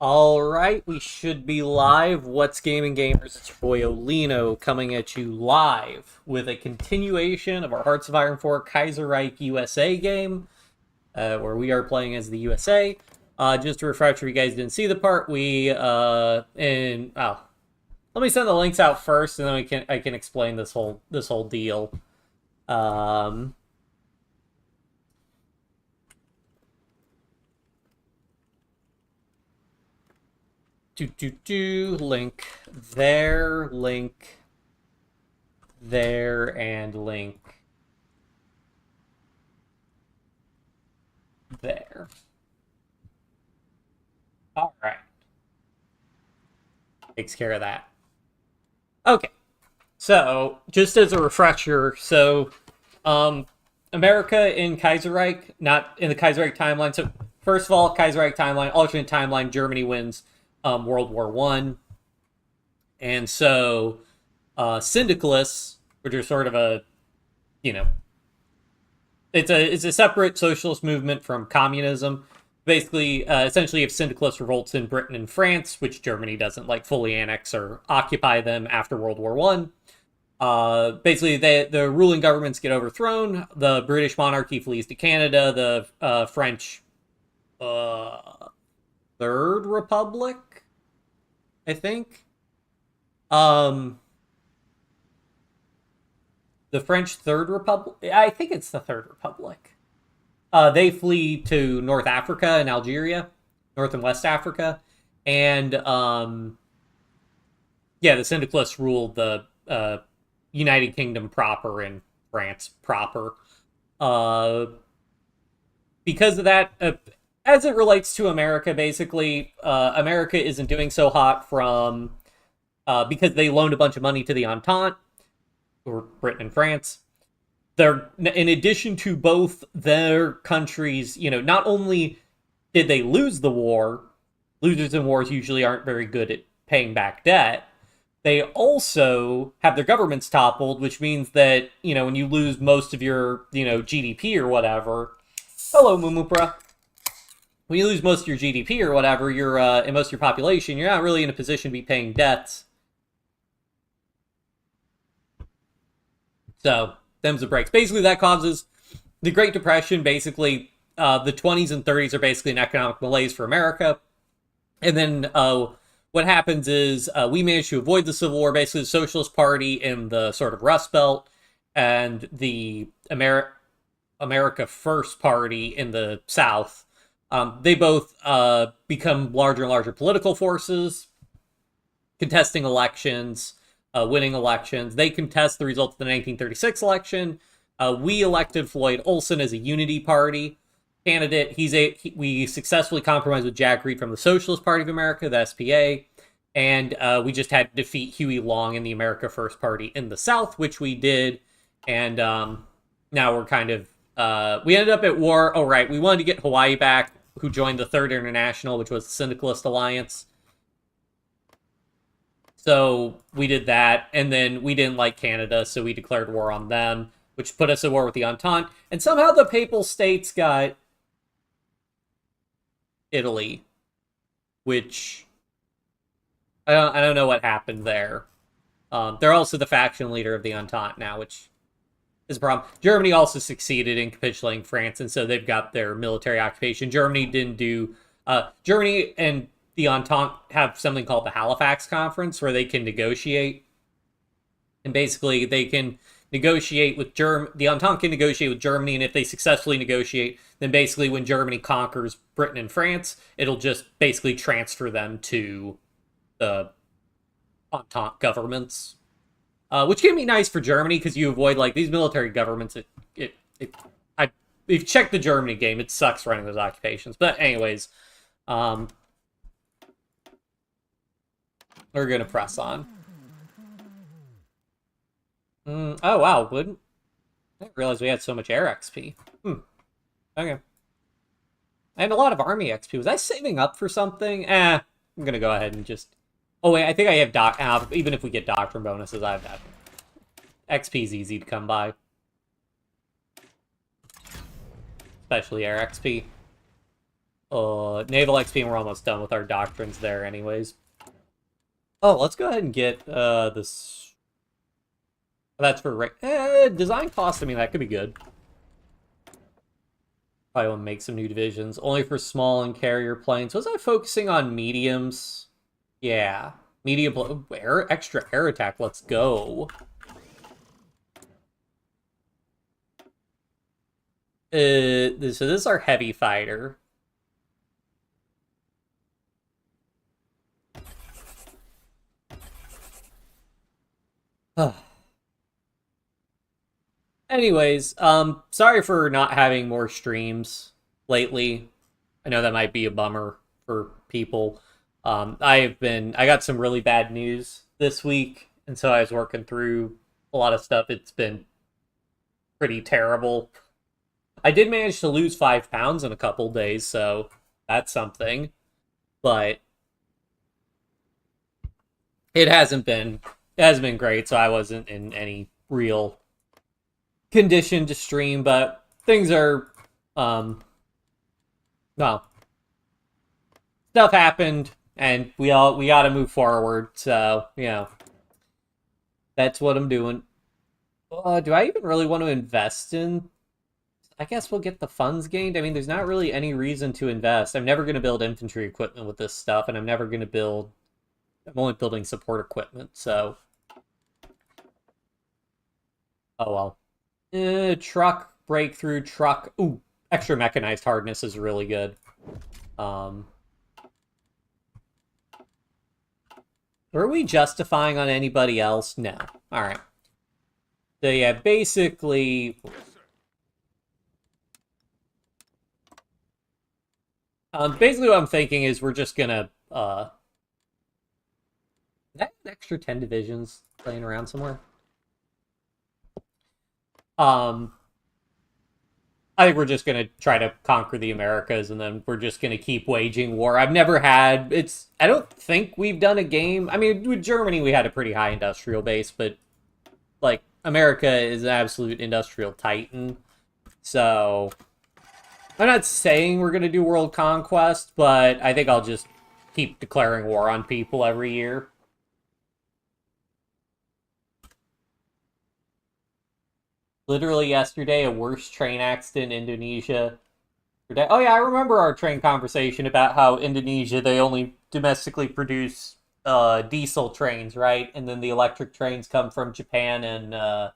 Alright, we should be live. What's Gaming Gamers? It's your boy Olino coming at you live with a continuation of our Hearts of Iron 4 Kaiserreich USA game, where we are playing as the USA. Just to refresh, if you guys didn't see the part, let me send the links out first, and then I can explain this whole deal. Um, link there, and link there. All right. Takes care of that. Okay. So, just as a refresher, America in Kaiserreich, not in the Kaiserreich timeline. So, first of all, Kaiserreich timeline, alternate timeline, Germany wins World War One, and so syndicalists, which are sort of it's a separate socialist movement from communism. Basically, essentially, if syndicalist revolts in Britain and France, which Germany doesn't like fully annex or occupy them after World War One, basically the ruling governments get overthrown. The British monarchy flees to Canada. The French Third Republic, I think. The French Third Republic. I think it's the Third Republic. They flee to North Africa and Algeria, North and West Africa, and yeah, the syndicalists ruled the United Kingdom proper and France proper. Uh, because of that, as it relates to America, basically, America isn't doing so hot because they loaned a bunch of money to the Entente, or Britain and France. They're, in addition to both their countries, not only did they lose the war, losers in wars usually aren't very good at paying back debt. They also have their governments toppled, which means that, when you lose most of your, GDP or whatever. Hello, Mumupra. When you lose most of your GDP or whatever, and most of your population, you're not really in a position to be paying debts. So, them's the breaks. Basically, that causes the Great Depression. Basically, the 20s and 30s are basically an economic malaise for America. And then what happens is we manage to avoid the Civil War. Basically, the Socialist Party in the sort of Rust Belt and the America First Party in the South, they both become larger and larger political forces, contesting elections, winning elections. They contest the results of the 1936 election. We elected Floyd Olson as a unity party candidate. We successfully compromised with Jack Reed from the Socialist Party of America, the SPA, and we just had to defeat Huey Long in the America First Party in the South, which we did. And now we're kind of we ended up at war. Oh, right, we wanted to get Hawaii back, who joined the Third International, which was the Syndicalist Alliance. So we did that, and then we didn't like Canada, so we declared war on them, which put us at war with the Entente. And somehow the Papal States got Italy, which I don't know what happened there. They're also the faction leader of the Entente now, which is a problem. Germany also succeeded in capitulating France, and so they've got their military occupation. Germany didn't do... Germany and the Entente have something called the Halifax Conference, where they can negotiate. And basically, they can negotiate with the Entente can negotiate with Germany, and if they successfully negotiate, then basically when Germany conquers Britain and France, it'll just basically transfer them to the Entente governments. Which can be nice for Germany, because you avoid, these military governments. We've checked the Germany game. It sucks running those occupations. But anyways, we're going to press on. Oh, wow. I didn't realize we had so much air XP. Okay. I had a lot of army XP. Was I saving up for something? I'm going to go ahead and just... Oh, wait. I think I have even if we get doctrine bonuses, I have that. XP is easy to come by. Especially air XP. Naval XP, and we're almost done with our doctrines there anyways. Oh, let's go ahead and get this. That's for design cost. I mean, that could be good. Probably want to make some new divisions. Only for small and carrier planes. Was I focusing on mediums? Yeah. Medium extra air attack. Let's go. So this is our heavy fighter. Anyways, sorry for not having more streams lately. I know that might be a bummer for people. I got some really bad news this week, and so I was working through a lot of stuff. It's been pretty terrible. I did manage to lose 5 pounds in a couple days, so that's something. But it hasn't been great, so I wasn't in any real condition to stream, but things are well, stuff happened and we got to move forward, so that's what I'm doing. Do I even really want to invest in? I guess we'll get the funds gained. I mean, there's not really any reason to invest. I'm never going to build infantry equipment with this stuff, and I'm never going to build. I'm only building support equipment, so. Oh well. Truck, breakthrough, truck. Ooh, extra mechanized hardness is really good. Were we justifying on anybody else? No. Alright. So yeah, basically. Basically what I'm thinking is we're just gonna, that extra 10 divisions laying around somewhere. I think we're just gonna try to conquer the Americas, and then we're just gonna keep waging war. I've never had, I don't think we've done a game. I mean, with Germany, we had a pretty high industrial base, but, like, America is an absolute industrial titan. So, I'm not saying we're going to do world conquest, but I think I'll just keep declaring war on people every year. Literally yesterday, a worse train accident in Indonesia. Oh yeah, I remember our train conversation about how Indonesia, they only domestically produce diesel trains, right? And then the electric trains come from Japan and...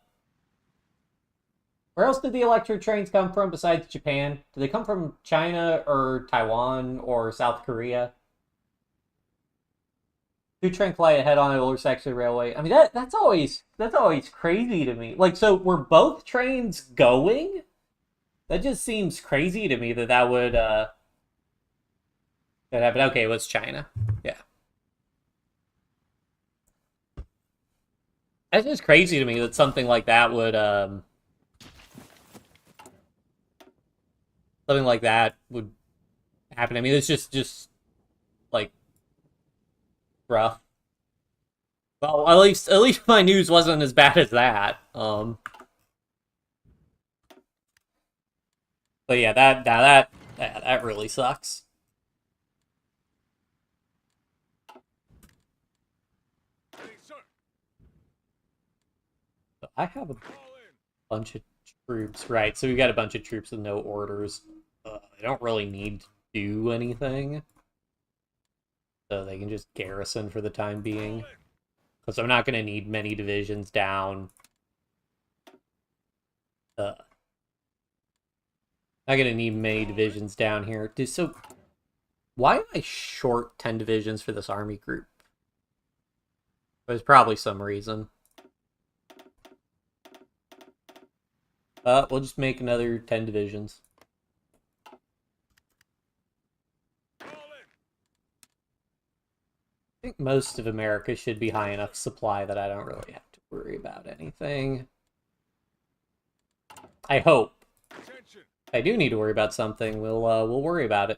Where else did the electric trains come from besides Japan? Do they come from China or Taiwan or South Korea? Two train fly ahead on a lower section of the railway. I mean, that's always crazy to me. Like, so were both trains going? That just seems crazy to me that would that happen. Okay, it was China. Yeah. That's just crazy to me that something like that would something like that would happen. I mean, it's just like rough. Well, at least my news wasn't as bad as that. But yeah, that really sucks. So I have a bunch of troops, right? So we got a bunch of troops with no orders. They don't really need to do anything. So they can just garrison for the time being. Because I'm not going to need many divisions down. Not going to need many divisions down here. So, why am I short 10 divisions for this army group? There's probably some reason. We'll just make another 10 divisions. I think most of America should be high enough supply that I don't really have to worry about anything. I hope. If I do need to worry about something, we'll worry about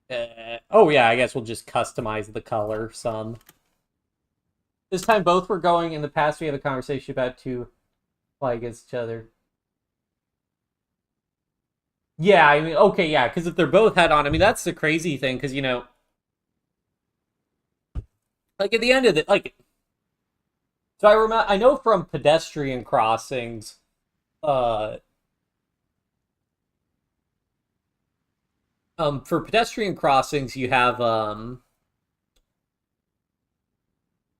it. Oh yeah, I guess we'll just customize the color some. This time both were going. In the past we had a conversation about to fly against each other. Yeah, I mean, okay, yeah, because if they're both head on, I mean, that's the crazy thing, because, like at the end of it, like, so I know from pedestrian crossings, uh, for pedestrian crossings, you have, what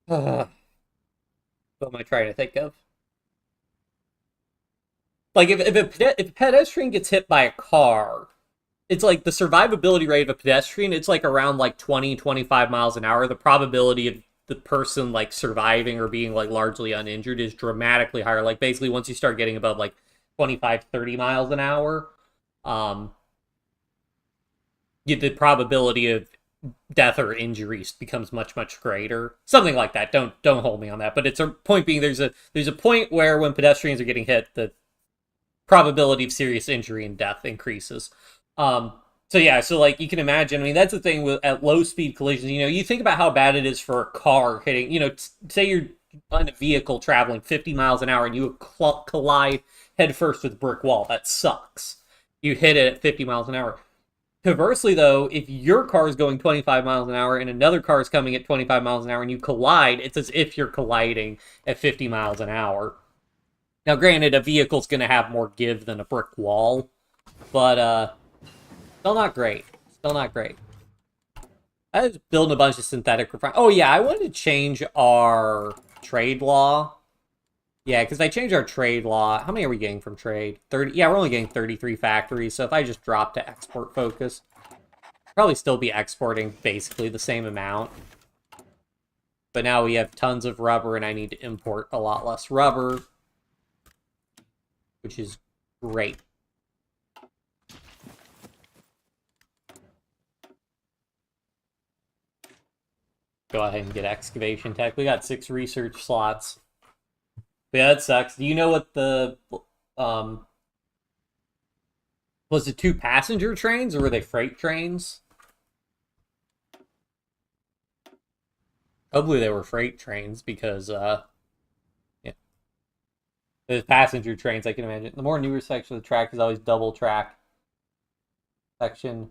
am I trying to think of? Like, if a pedestrian gets hit by a car, it's like the survivability rate of a pedestrian, it's like around like 20-25 miles an hour. The probability of the person like surviving or being like largely uninjured is dramatically higher. Like basically once you start getting above like 25-30 miles an hour, um the probability of death or injuries becomes much greater. Something like that. Don't hold me on that, but it's a point being there's a point where when pedestrians are getting hit, the probability of serious injury and death increases. Um, so yeah, so like you can imagine, I mean, that's the thing with at low speed collisions. You think about how bad it is for a car hitting. Say you're on a vehicle traveling 50 miles an hour and you collide headfirst with a brick wall. That sucks. You hit it at 50 miles an hour. Conversely, though, if your car is going 25 miles an hour and another car is coming at 25 miles an hour and you collide, it's as if you're colliding at 50 miles an hour. Now, granted, a vehicle's going to have more give than a brick wall, but still not great. Still not great. I was building a bunch of synthetic refine. Oh yeah, I wanted to change our trade law. Yeah, because I changed our trade law. How many are we getting from trade? 30. Yeah, we're only getting 33 factories. So if I just drop to export focus, probably still be exporting basically the same amount. But now we have tons of rubber, and I need to import a lot less rubber, which is great. Go ahead and get excavation tech. We got 6 research slots. But yeah, that sucks. Do you know what the um was it 2 passenger trains or were they freight trains? Hopefully they were freight trains because yeah, the passenger trains I can imagine. The more newer section of the track is always double track section.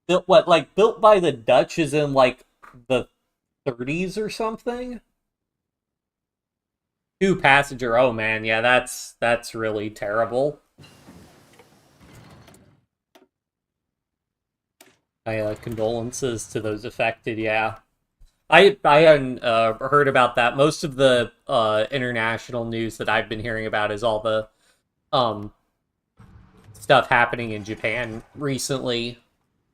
Built by the Dutch is in like the 30s or something? 2 passenger. Oh man, yeah, that's really terrible. My condolences to those affected. Yeah, I hadn't heard about that. Most of the international news that I've been hearing about is all the um stuff happening in Japan recently.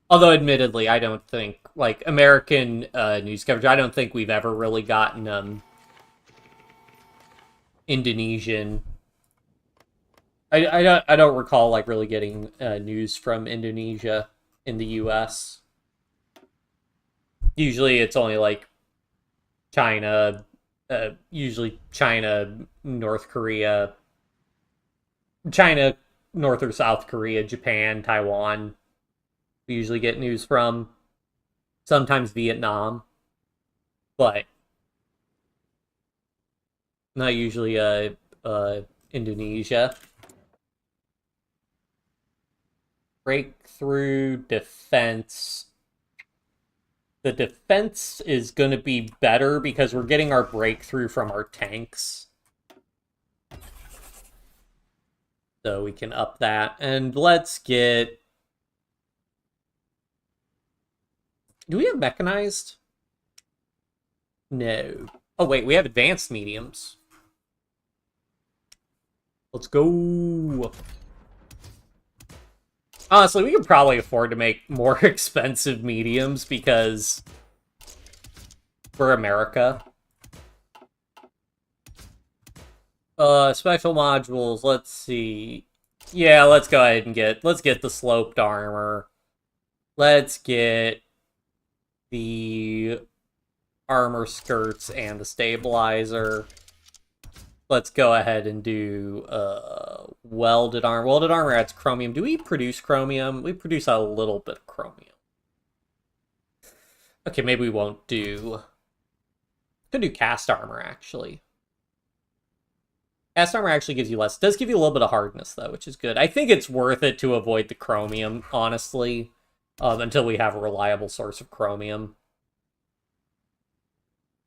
Although, admittedly, I don't think like American news coverage. I don't think we've ever really gotten Indonesian. I don't recall like really getting news from Indonesia in the U.S. Usually, it's only like China, usually China, North Korea, China, North or South Korea, Japan, Taiwan. We usually get news from. Sometimes Vietnam, but not usually Indonesia. Breakthrough defense. The defense is going to be better because we're getting our breakthrough from our tanks. So we can up that. And let's get... Do we have mechanized? No. Oh, wait, we have advanced mediums. Let's go. Honestly, we could probably afford to make more expensive mediums because we're America. Special modules, let's see. Yeah, let's go ahead and let's get the sloped armor. Let's get the armor skirts and the stabilizer. Let's go ahead and do welded armor. Welded armor adds chromium. Do we produce chromium? We produce a little bit of chromium. Okay, maybe we won't do... Could do cast armor, actually. Cast armor actually gives you less. It does give you a little bit of hardness, though, which is good. I think it's worth it to avoid the chromium, honestly, until we have a reliable source of chromium.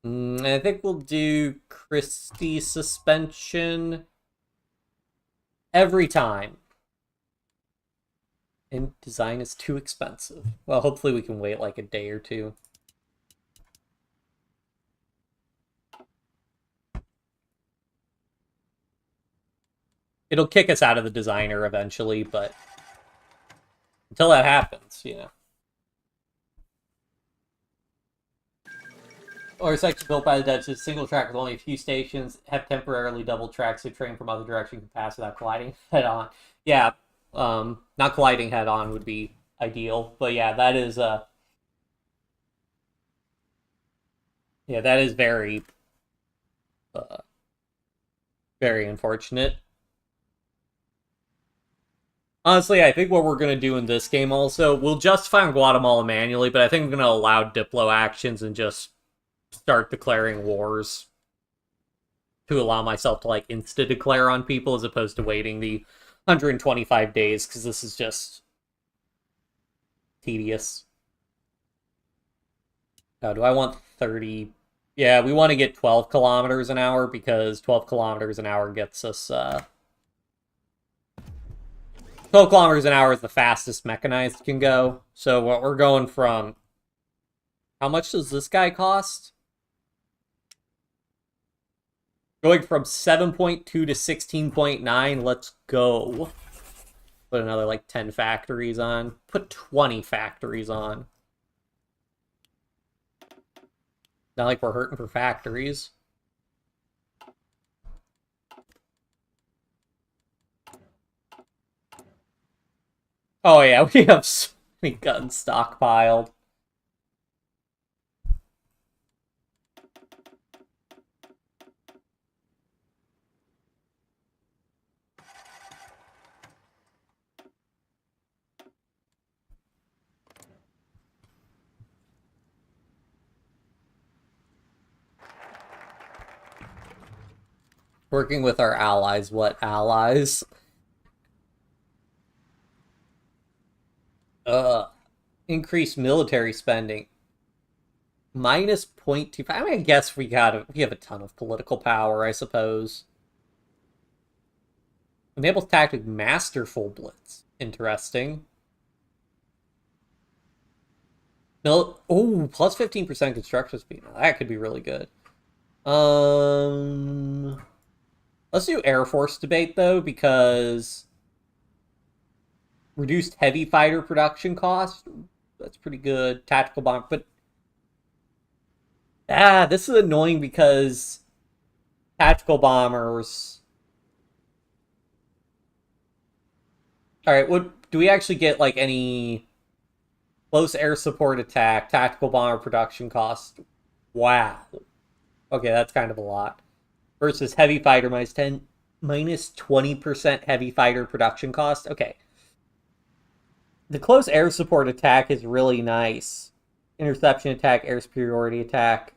I think we'll do Christie suspension every time. And design is too expensive. Well, hopefully we can wait like a day or two. It'll kick us out of the designer eventually, but until that happens, you know. Or section built by the Dutch is single track with only a few stations, have temporarily double tracks so train from other direction can pass without colliding head on. Yeah, not colliding head on would be ideal, but yeah, that is very very unfortunate. Honestly, I think what we're going to do in this game also, we'll justify on Guatemala manually, but I think I'm going to allow Diplo actions and just start declaring wars to allow myself to, like, insta-declare on people as opposed to waiting the 125 days, because this is just tedious. Oh, do I want 30? Yeah, we want to get 12 kilometers an hour, because 12 kilometers an hour gets us, 12 kilometers an hour is the fastest mechanized can go. So what we're going from... How much does this guy cost? Going from 7.2 to 16.9. Let's go. Put another, like, 10 factories on. Put 20 factories on. Not like we're hurting for factories. Oh yeah, we have so many guns stockpiled. Working with our allies. What allies? Increased military spending. Minus 0.25. I mean, I guess we have a ton of political power, I suppose. Enables tactic masterful blitz. Interesting. Plus 15% construction speed. Now, that could be really good. Let's do Air Force debate, though, because reduced heavy fighter production cost. That's pretty good. Tactical bomb, but this is annoying because tactical bombers. All right, do we actually get like any close air support attack, tactical bomber production cost? Wow. Okay, that's kind of a lot. Versus heavy fighter minus 20% heavy fighter production cost. Okay. The close air support attack is really nice. Interception attack, air superiority attack.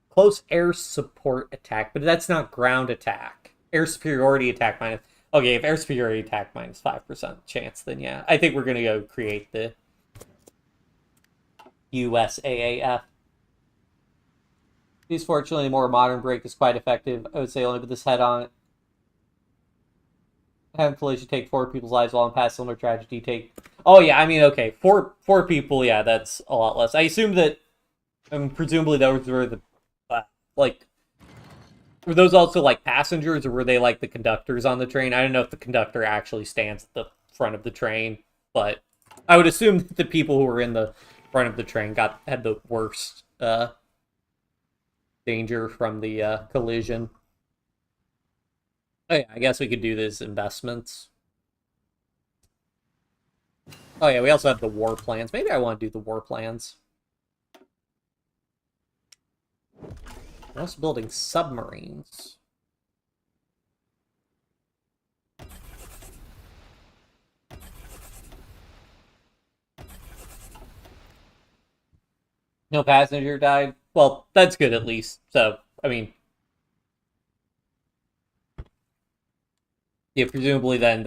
Close air support attack, but that's not ground attack. Air superiority attack minus... Okay, if air superiority attack minus 5% chance, then yeah. I think we're going to go create the USAAF. These, fortunately, more modern break is quite effective. I would say only with this head-on. Having collision take 4 people's lives while in past similar tragedy take... Oh, yeah, I mean, okay. Four people, yeah, that's a lot less. I assume that... presumably those were the... like... Were those also, like, passengers, or were they, like, the conductors on the train? I don't know if the conductor actually stands at the front of the train, but I would assume that the people who were in the front of the train had the worst danger from the collision. Oh yeah, I guess we could do these investments. Oh yeah, we also have the war plans. Maybe I want to do the war plans. I'm also building submarines. No passenger died. Well, that's good at least. So, I mean, Yeah, presumably then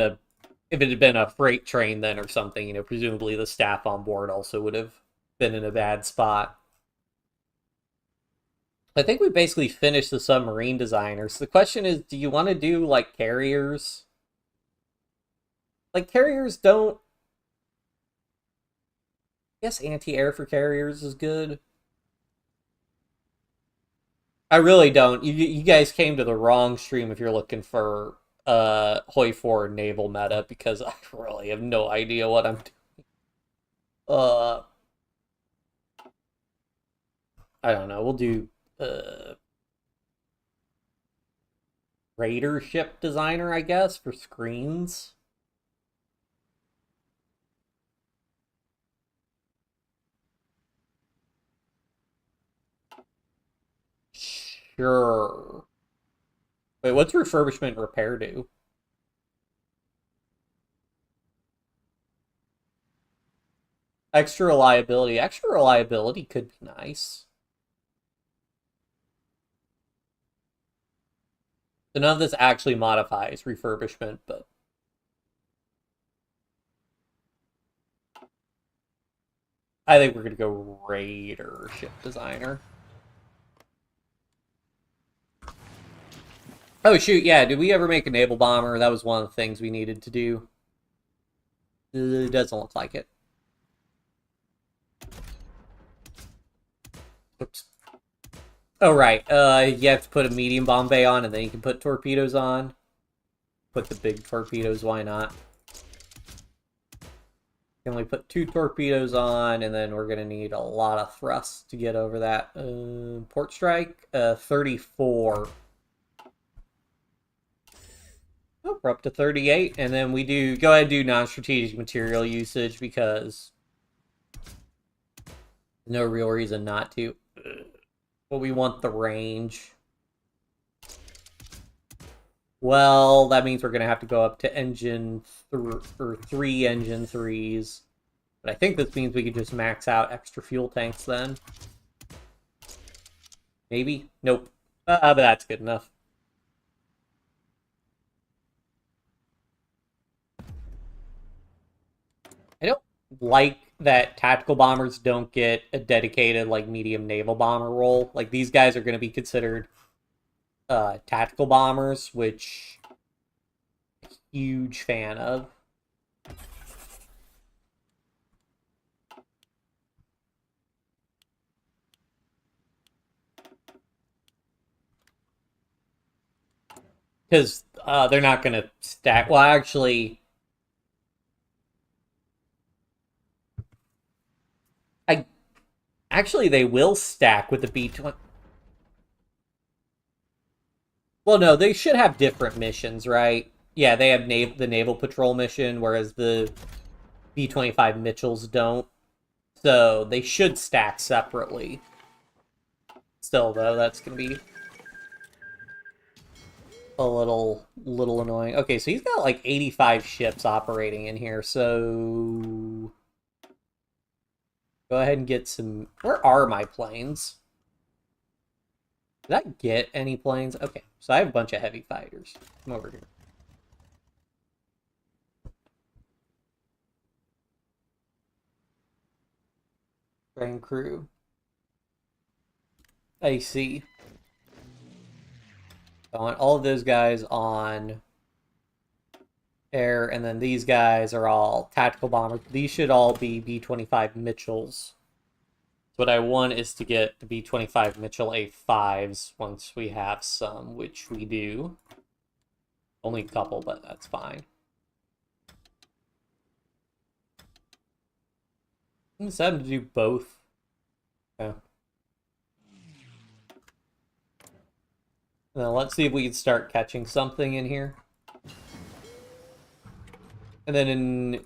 if it had been a freight train then or something, presumably the staff on board also would have been in a bad spot. I think we basically finished the submarine designers. The question is, do you want to do like carriers? Like carriers don't. I guess anti-air for carriers is good. I really don't. You guys came to the wrong stream if you're looking for HOI4 naval meta because I really have no idea what I'm doing. I don't know. We'll do Raider ship designer, I guess, for screens. Sure. Wait, what's refurbishment repair do? Extra reliability. Extra reliability could be nice. So none of this actually modifies refurbishment, but I think we're gonna go Raider ship designer. Oh shoot, yeah, did we ever make a naval bomber? That was one of the things we needed to do. It doesn't look like it. Oops. Oh right, you have to put a medium bomb bay on and then you can put torpedoes on. Put the big torpedoes, why not? Can only put 2 torpedoes on, and then we're going to need a lot of thrust to get over that. Port strike, 34. Oh, we're up to 38, and then we go ahead and do non-strategic material usage because no real reason not to. But we want the range. Well, that means we're going to have to go up to engine 3 engine 3s. But I think this means we could just max out extra fuel tanks then. Maybe? Nope. But that's good enough. I don't like that tactical bombers don't get a dedicated, like, medium naval bomber role. Like, these guys are going to be considered tactical bombers, which I'm a huge fan of. Because they're not going to stack. Well, actually, they will stack with the B-20. Well, no, they should have different missions, right? Yeah, they have the Naval Patrol mission, whereas the B-25 Mitchells don't. So they should stack separately. Still, though, that's going to be a little annoying. Okay, so he's got like 85 ships operating in here, so go ahead and get some. Where are my planes? Did I get any planes? Okay, so I have a bunch of heavy fighters. Come over here. Train crew. I see. I want all of those guys on air, and then these guys are all tactical bombers. These should all be B-25 Mitchells. What I want is to get the B-25 Mitchell A5s once we have some, which we do. Only a couple, but that's fine. I'm set to do both. Yeah. Now let's see if we can start catching something in here. And then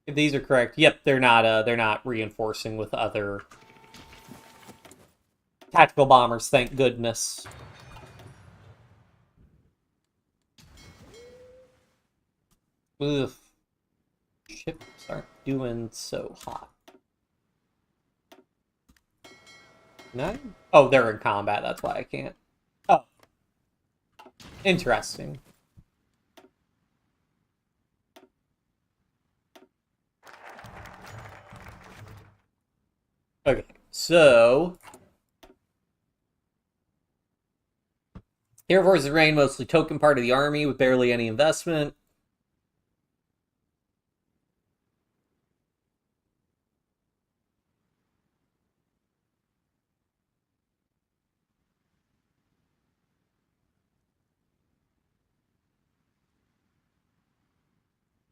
if these are correct, yep, they're not reinforcing with other tactical bombers, thank goodness. Ugh. Ships aren't doing so hot. No? Oh, they're in combat, that's why I can't. Oh. Interesting. So, Air Forces remain mostly token part of the Army with barely any investment.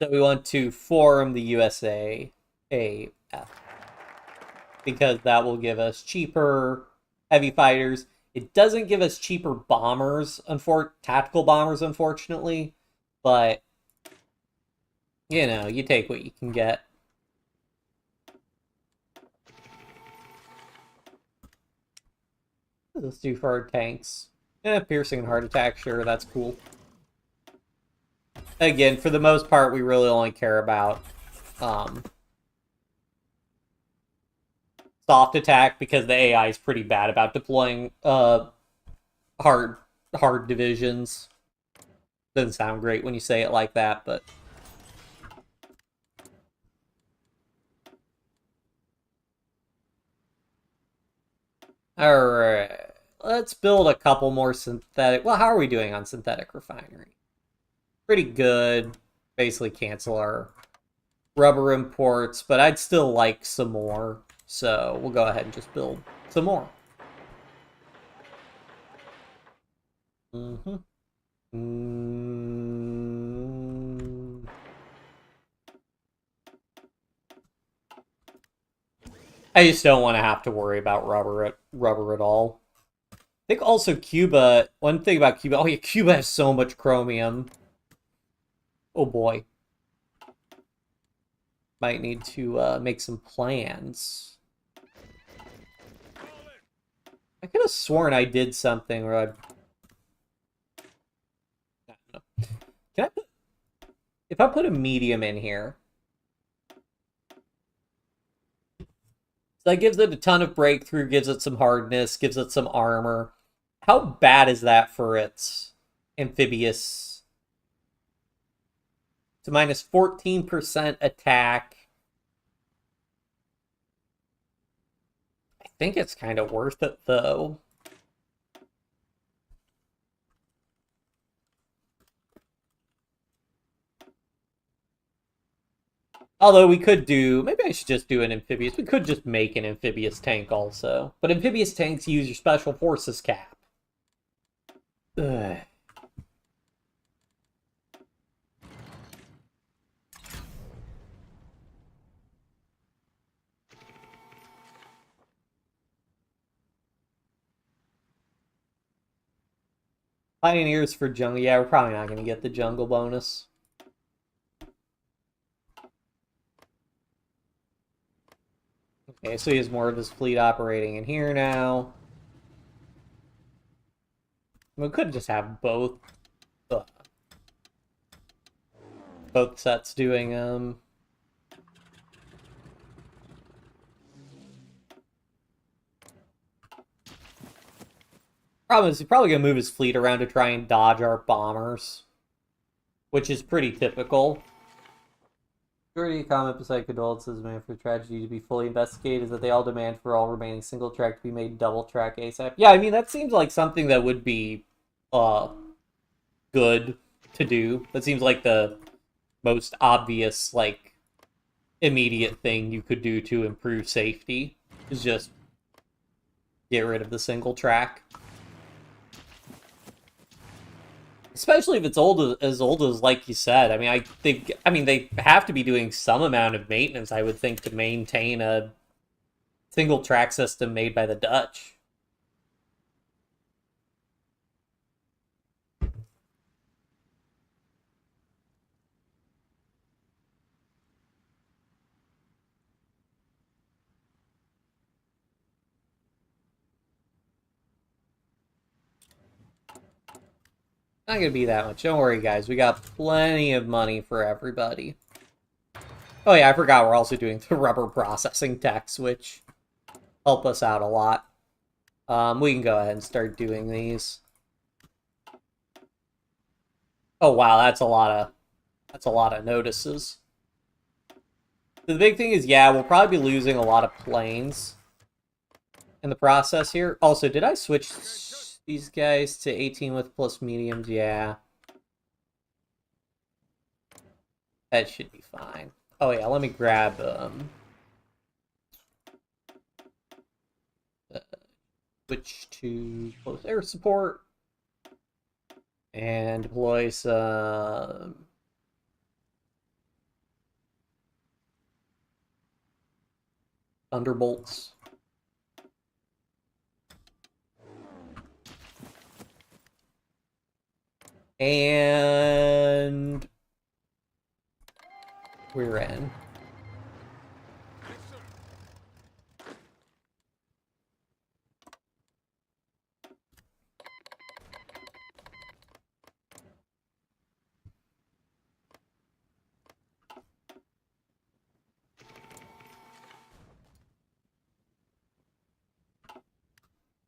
So we want to form the USA AF because that will give us cheaper heavy fighters. It doesn't give us cheaper bombers, tactical bombers, unfortunately, but you know, you take what you can get. Let's do for our tanks. Piercing and heart attack, sure, that's cool. Again, for the most part, we really only care about soft attack because the AI is pretty bad about deploying hard divisions. Doesn't sound great when you say it like that, but alright. Let's build a couple more synthetic. Well, how are we doing on synthetic refinery? Pretty good. Basically cancel our rubber imports, but I'd still like some more. So we'll go ahead and just build some more. I just don't want to have to worry about rubber at all. I think also Cuba, one thing about Cuba, oh yeah, Cuba has so much chromium. Oh boy. Might need to make some plans. I could have sworn I did something where I don't know. Can I put... If I put a medium in here, so that gives it a ton of breakthrough, gives it some hardness, gives it some armor. How bad is that for its amphibious? It's a minus 14% attack. I think it's kind of worth it, though. Although we could do... Maybe I should just do an amphibious. We could just make an amphibious tank also. But amphibious tanks use your special forces cap. Ugh. Pioneers for jungle. Yeah, we're probably not going to get the jungle bonus. Okay, so he has more of his fleet operating in here now. We could just have both sets doing Problem is, he's probably gonna move his fleet around to try and dodge our bombers, which is pretty typical. Majority comment beside condolences demand for tragedy to be fully investigated is that they all demand for all remaining single track to be made double track ASAP. Yeah, I mean that seems like something that would be good to do. That seems like the most obvious, like, immediate thing you could do to improve safety is just get rid of the single track. Especially if it's as old as like you said. I mean, they have to be doing some amount of maintenance, I would think, to maintain a single track system made by the Dutch. Not gonna be that much. Don't worry, guys. We got plenty of money for everybody. Oh yeah, I forgot we're also doing the rubber processing techs, which help us out a lot. We can go ahead and start doing these. Oh wow, that's a lot of notices. The big thing is, yeah, we'll probably be losing a lot of planes. in the process here. Also, did I switch these guys to 18 with plus mediums? Yeah. That should be fine. Oh yeah, let me grab switch to close air support and deploy some thunderbolts. And we're in.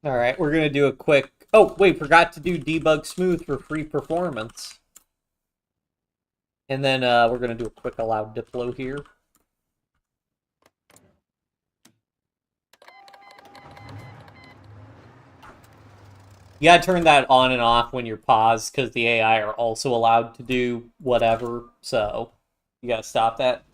All right, we're going to do a quick... Oh, wait, forgot to do debug smooth for free performance. And then we're going to do a quick allowed diplo here. You gotta turn that on and off when you're paused, because the AI are also allowed to do whatever, so you gotta stop that.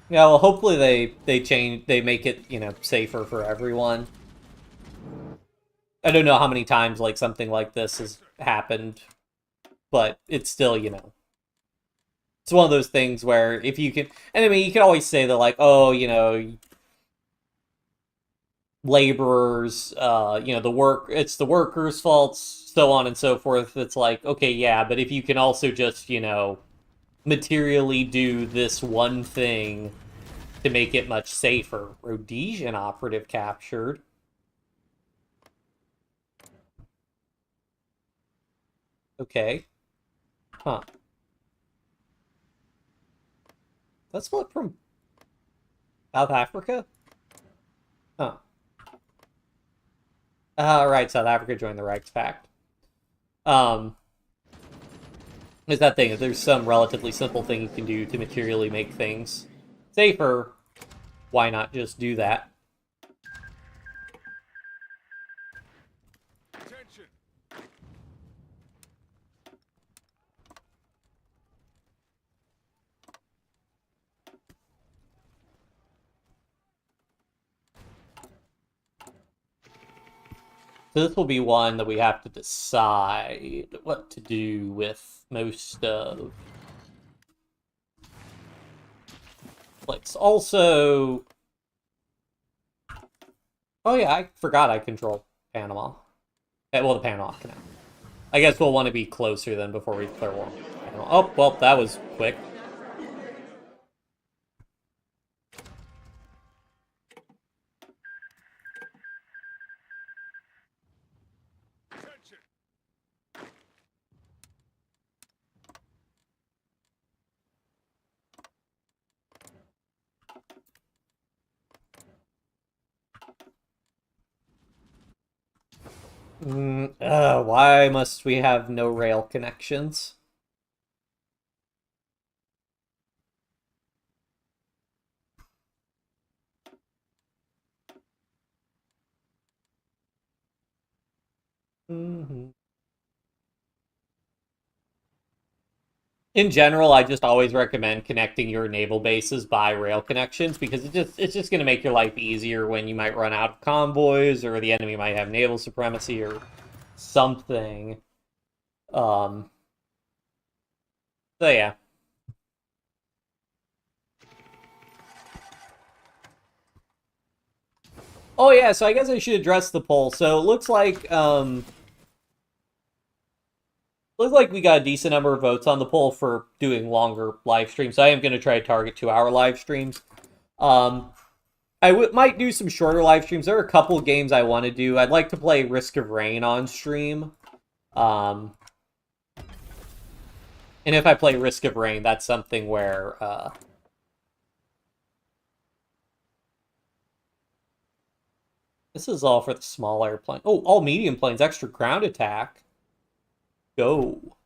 Yeah, well, hopefully they make it, you know, safer for everyone. I don't know how many times like something like this has happened, but it's still, you know, it's one of those things where if you can, and I mean, you can always say that like, oh, you know, laborers, you know, it's the workers' faults, so on and so forth. It's like, okay, yeah, but if you can also just, you know, materially do this one thing to make it much safer. Rhodesian operative captured. Okay. Huh. Let's flip from South Africa? Huh. Right, South Africa joined the Reichspakt. Is that thing, if there's some relatively simple thing you can do to materially make things safer, why not just do that? Attention. So this will be one that we have to decide what to do with most of. Place. Also, oh yeah, I forgot I control Panama. Well, the Panama Canal. I guess we'll want to be closer than before we declare war. Oh, well, that was quick. Why must we have no rail connections? In general, I just always recommend connecting your naval bases by rail connections, because it's just going to make your life easier when you might run out of convoys, or the enemy might have naval supremacy or something. So yeah. Oh yeah, so I guess I should address the poll. So it looks like we got a decent number of votes on the poll for doing longer live streams. So I am going to try to target 2-hour live streams. I might do some shorter live streams. There are a couple of games I want to do. I'd like to play Risk of Rain on stream. And if I play Risk of Rain, that's something where This is all for the small airplane. Oh, all medium planes, extra ground attack. Go.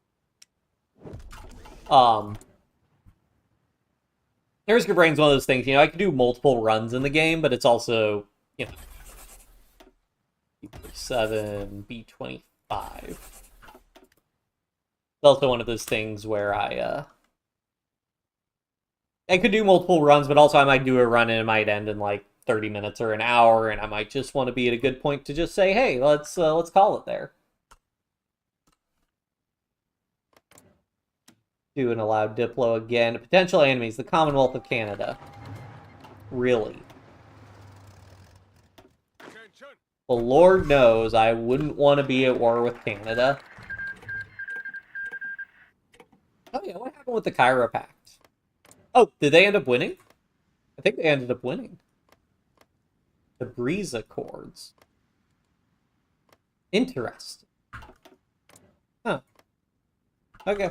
Air's Brain's one of those things, I can do multiple runs in the game, but it's also, B-47, B-25. It's also one of those things where I could do multiple runs, but also I might do a run and it might end in like 30 minutes or an hour, and I might just want to be at a good point to just say, hey, let's call it there. Do an allowed Diplo again. Potential enemies, the Commonwealth of Canada. Really? Well, Lord knows I wouldn't want to be at war with Canada. Oh yeah, what happened with the Cairo Pact? Oh, did they end up winning? I think they ended up winning. The Breeze Accords. Interesting. Huh. Okay.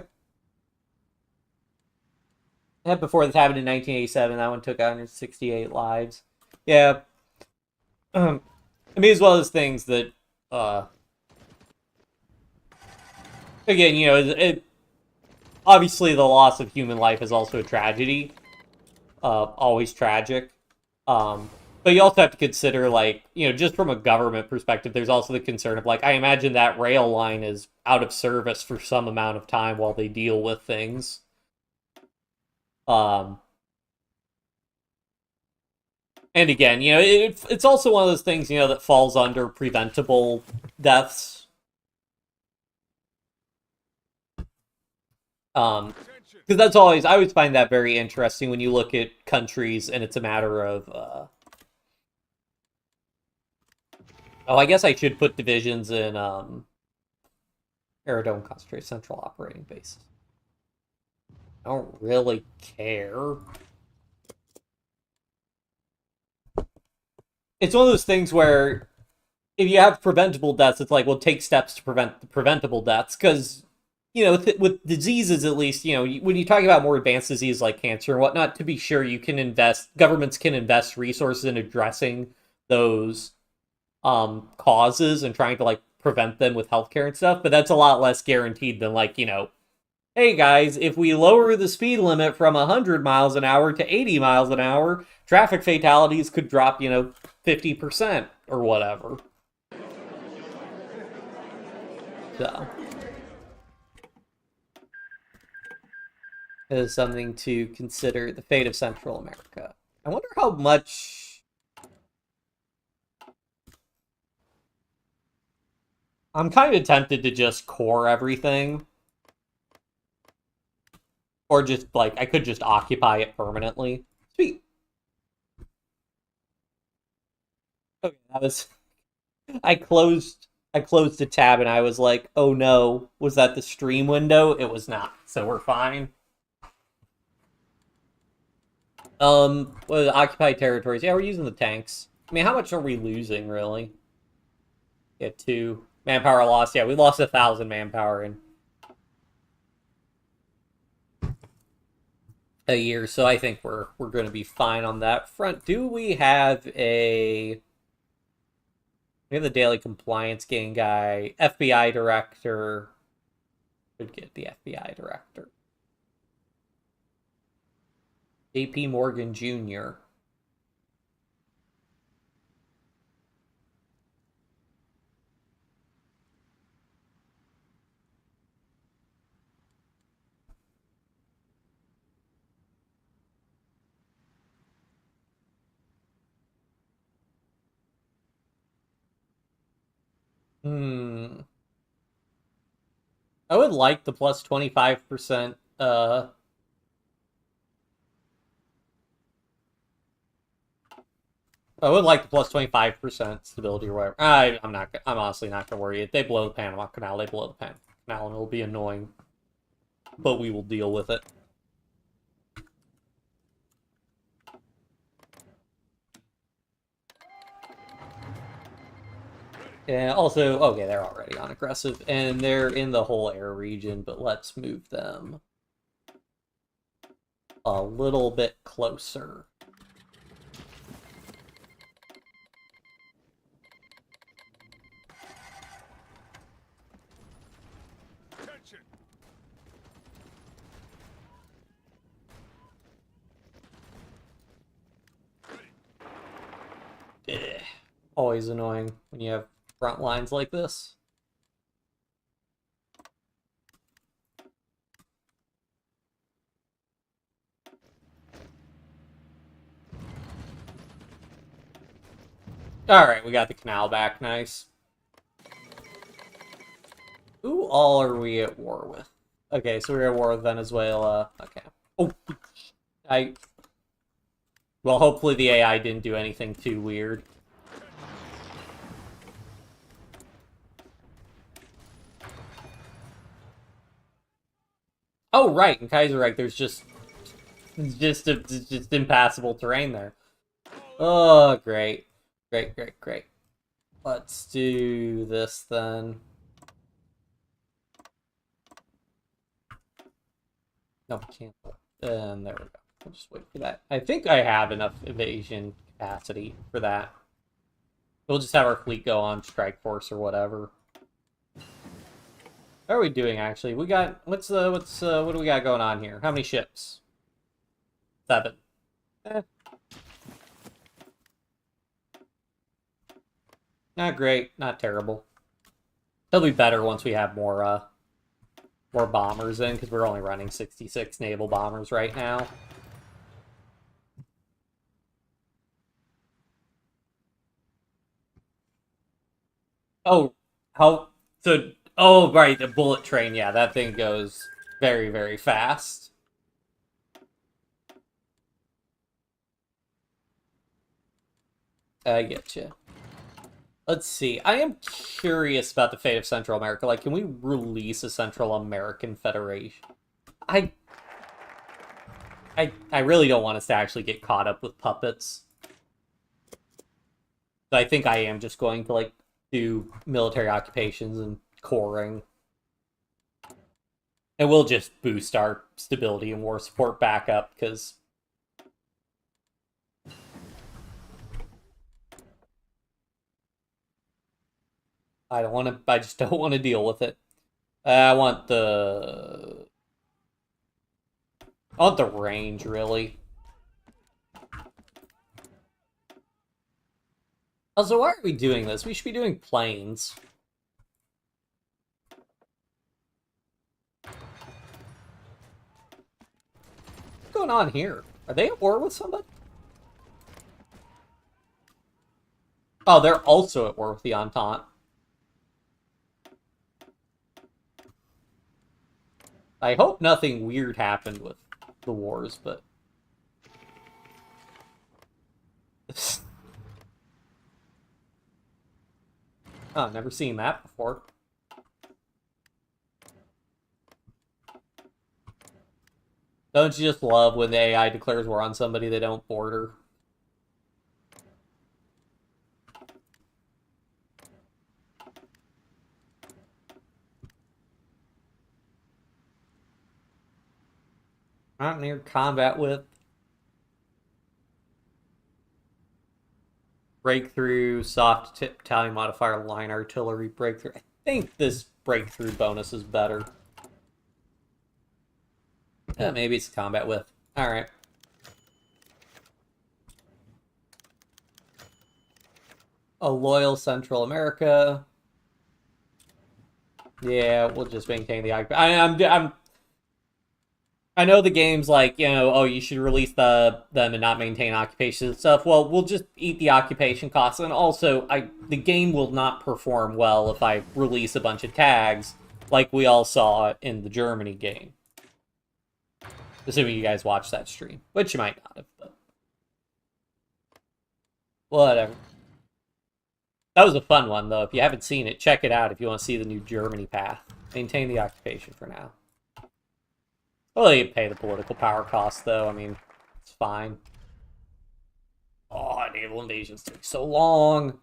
Yeah, before this happened in 1987, that one took 168 lives. Yeah. I mean, as well as things that, again, obviously the loss of human life is also a tragedy. Always tragic. But you also have to consider, like, just from a government perspective, there's also the concern of, like, I imagine that rail line is out of service for some amount of time while they deal with things. And again, it's also one of those things, that falls under preventable deaths. Because I always find that very interesting when you look at countries and it's a matter of, oh, I guess I should put divisions in, Aerodome Concentrate Central Operating Bases. I don't really care. It's one of those things where if you have preventable deaths, it's like, well, take steps to prevent the preventable deaths. Because, with diseases, at least, when you talk about more advanced diseases like cancer and whatnot, to be sure, governments can invest resources in addressing those causes and trying to, like, prevent them with healthcare and stuff. But that's a lot less guaranteed than, like, hey guys, if we lower the speed limit from 100 miles an hour to 80 miles an hour, traffic fatalities could drop, 50% or whatever. So, it is something to consider, the fate of Central America. I wonder how much... I'm kind of tempted to just core everything. Or just, like, I could just occupy it permanently. Sweet. Okay, that was... I closed the tab and I was like, oh no, was that the stream window? It was not, so we're fine. Occupied territories. Yeah, we're using the tanks. I mean, how much are we losing, really? Yeah, 2. Manpower loss. Yeah, we lost 1,000 manpower in a year, so I think we're going to be fine on that front. Do we have a... We have the daily compliance gain guy, FBI director. Could get the FBI director. JP Morgan Jr. I would like the plus 25%, I would like the plus 25% stability or whatever. I'm honestly not gonna worry. If they blow the Panama Canal, they blow the Panama Canal, and it'll be annoying. But we will deal with it. And also, okay, they're already on aggressive, and they're in the whole air region, but let's move them a little bit closer. Always annoying when you have front lines like this. Alright, we got the canal back. Nice. Who all are we at war with? Okay, so we're at war with Venezuela. Okay. Oh, well, hopefully the AI didn't do anything too weird. Oh, right, in Kaiserreich, there's just impassable terrain there. Oh, great. Great. Let's do this then. No, cancel. And there we go. I'll just wait for that. I think I have enough evasion capacity for that. We'll just have our fleet go on strike force or whatever. How are we doing actually? We got what do we got going on here? How many ships? 7. Not great, not terrible. It'll be better once we have more bombers in, because we're only running 66 naval bombers right now. Oh, oh, right, the bullet train, yeah, that thing goes very, very fast. I get you. Let's see. I am curious about the fate of Central America. Like, can we release a Central American Federation? I really don't want us to actually get caught up with puppets. So I think I am just going to, like, do military occupations and coring. And we'll just boost our stability and war support back up, because I just don't want to deal with it. I want the range, really. Also, why are we doing this? We should be doing planes. What's going on here? Are they at war with somebody? Oh, they're also at war with the Entente. I hope nothing weird happened with the wars, but... Oh, never seen that before. Don't you just love when the AI declares war on somebody they don't border? Not near combat with. Breakthrough, soft tip, battalion modifier, line artillery, breakthrough. I think this breakthrough bonus is better. Maybe it's combat with. Alright. A loyal Central America. Yeah, we'll just maintain the... I know the game's like, you know, oh, you should release them and not maintain occupation and stuff. Well, we'll just eat the occupation costs. And also, the game will not perform well if I release a bunch of tags like we all saw in the Germany game. Assuming you guys watched that stream, which you might not have, but... Whatever. That was a fun one, though. If you haven't seen it, check it out if you want to see the new Germany path. Maintain the occupation for now. Well, you pay the political power cost, though. I mean, it's fine. Oh, naval invasions take so long.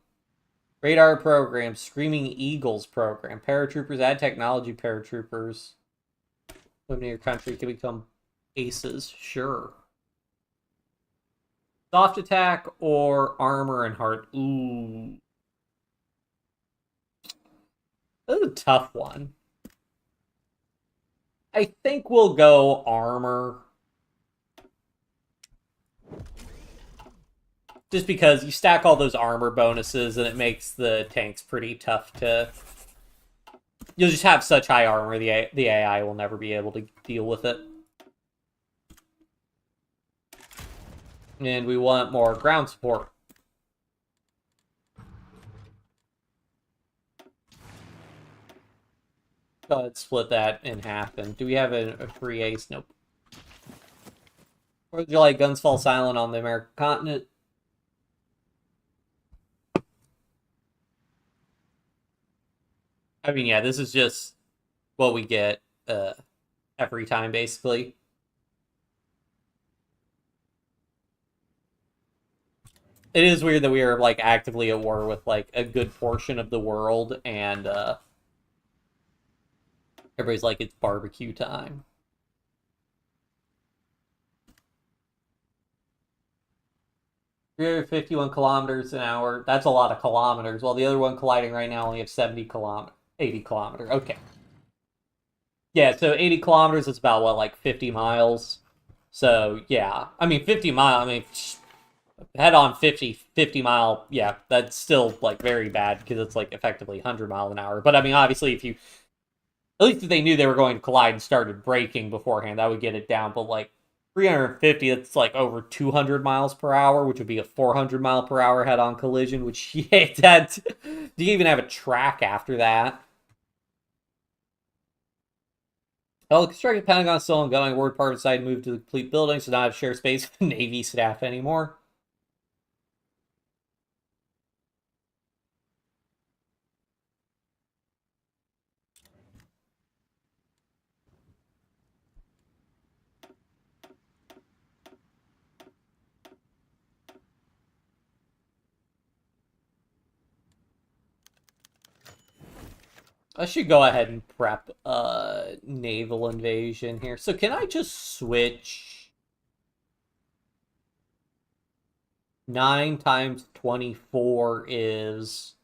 Radar program, Screaming Eagles program, paratroopers, add technology paratroopers. Women in your country can become aces, sure. Soft attack or armor and heart. Ooh. That's a tough one. I think we'll go armor. Just because you stack all those armor bonuses and it makes the tanks pretty tough to... You'll just have such high armor, the AI will never be able to deal with it. And we want more ground support. Go ahead, split that in half. And do we have a free ace? Nope. Or would you like guns fall silent on the American continent? I mean, yeah, this is just what we get every time, basically. It is weird that we are, like, actively at war with, like, a good portion of the world, and everybody's like, it's barbecue time. You're 51 kilometers an hour. That's a lot of kilometers. While the other one colliding right now only has 80 kilometers. Okay. Yeah, so 80 kilometers is about, what, like 50 miles? So, yeah. I mean, 50 miles, I mean, head on 50 mile, yeah, that's still, like, very bad, because it's, like, effectively 100 miles an hour. But, I mean, obviously, if you... At least if they knew they were going to collide and started braking beforehand, that would get it down. But, like, 350, that's like over 200 miles per hour, which would be a 400 mile per hour head-on collision, which, yeah, that... Do you even have a track after that? Oh, the construction Pentagon is still ongoing. Word part of the site moved to the complete building, so now I have share space with Navy staff anymore. I should go ahead and prep naval invasion here. So can I just switch 9 times 24 is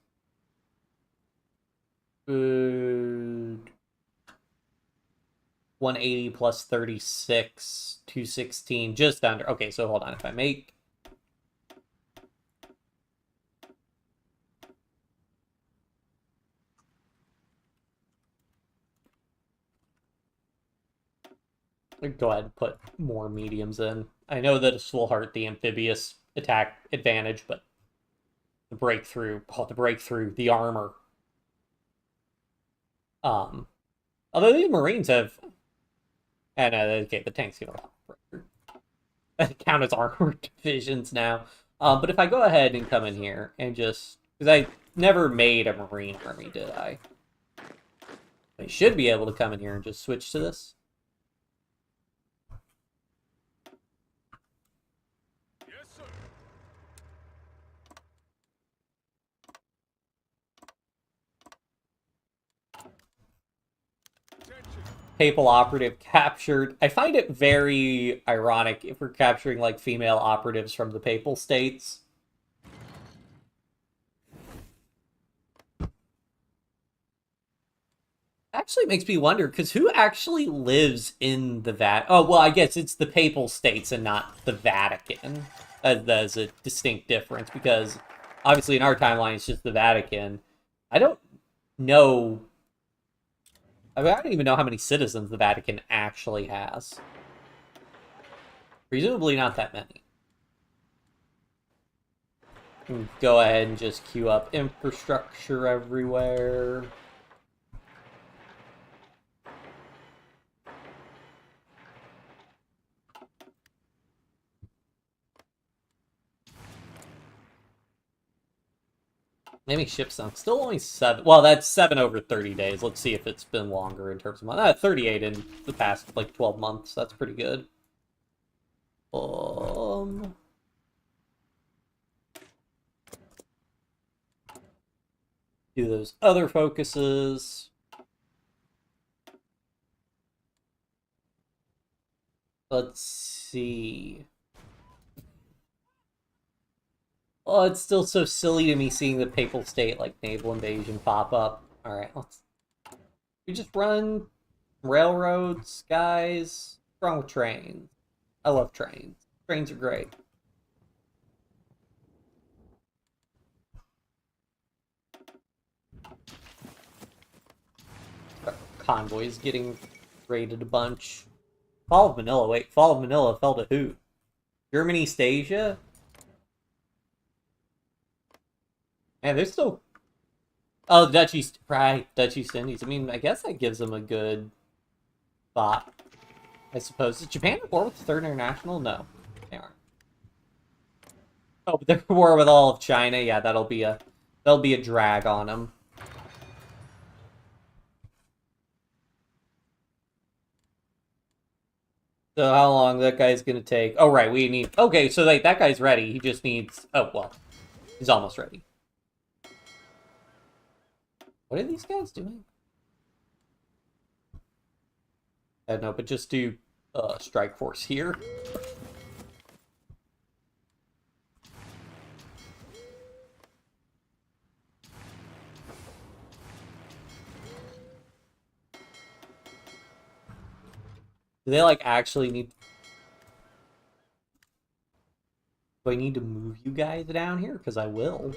180 plus 36, 216, just under. Okay, so hold on. If I make... Go ahead and put more mediums in. I know that this will hurt the amphibious attack advantage, but the breakthrough, the armor. Although the Marines have... And, okay, the tanks get a lot count as armored divisions now. But if I go ahead and come in here and just... Because I never made a Marine army, did I? I should be able to come in here and just switch to this. Papal operative captured. I find it very ironic if we're capturing, like, female operatives from the Papal States. Actually makes me wonder, because who actually lives in the Vatican? Oh, well, I guess it's the Papal States and not the Vatican. That's a distinct difference, because obviously in our timeline it's just the Vatican. I don't know... I mean, I don't even know how many citizens the Vatican actually has. Presumably not that many. Go ahead and just queue up infrastructure everywhere. Maybe ship sunk. Still only 7. Well, that's 7 over 30 days. Let's see if it's been longer in terms of months. 38 in the past, like, 12 months. That's pretty good. Do those other focuses. Let's see. Oh, it's still so silly to me seeing the Papal State, like, naval invasion pop up. Alright, we just run railroads, guys. What's wrong with trains? I love trains. Trains are great. convoys getting raided a bunch. Fall of Manila. Wait, Fall of Manila fell to who? Germany, East Asia? Man, they're still... Oh, Dutch East... Right, Dutch East Indies. I mean, I guess that gives them a good spot, I suppose. Is Japan at war with the Third International? No, they aren't. Oh, but they're at war with all of China. Yeah, that'll be a drag on them. So how long that guy's gonna take? Oh, right, we need... Okay, so like, that guy's ready. He just needs... Oh, well, he's almost ready. What are these guys doing? I don't know, but just do strike force here. Do they, like, actually need... Do I need to move you guys down here? Because I will.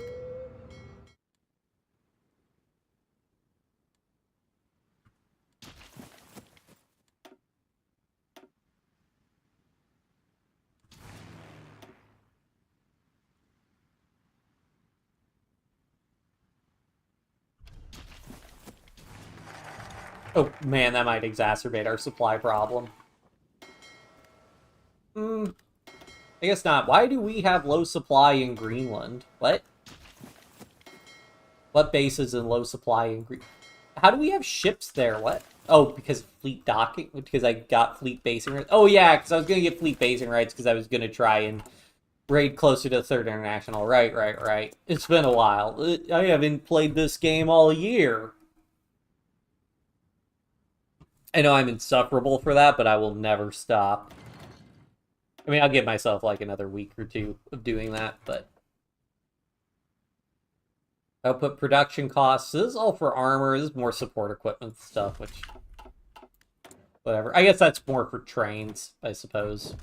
Oh, man, that might exacerbate our supply problem. I guess not. Why do we have low supply in Greenland? What? What bases in low supply in Greenland? How do we have ships there? What? Oh, because fleet docking? Because I got fleet basing rights? Oh, yeah, because I was going to get fleet basing rights because I was going to try and raid closer to the Third International. Right. It's been a while. I haven't played this game all year. I know I'm insufferable for that, but I will never stop. I mean, I'll give myself like another week or two of doing that, but... Output production costs. This is all for armor. This is more support equipment stuff, which... Whatever. I guess that's more for trains, I suppose.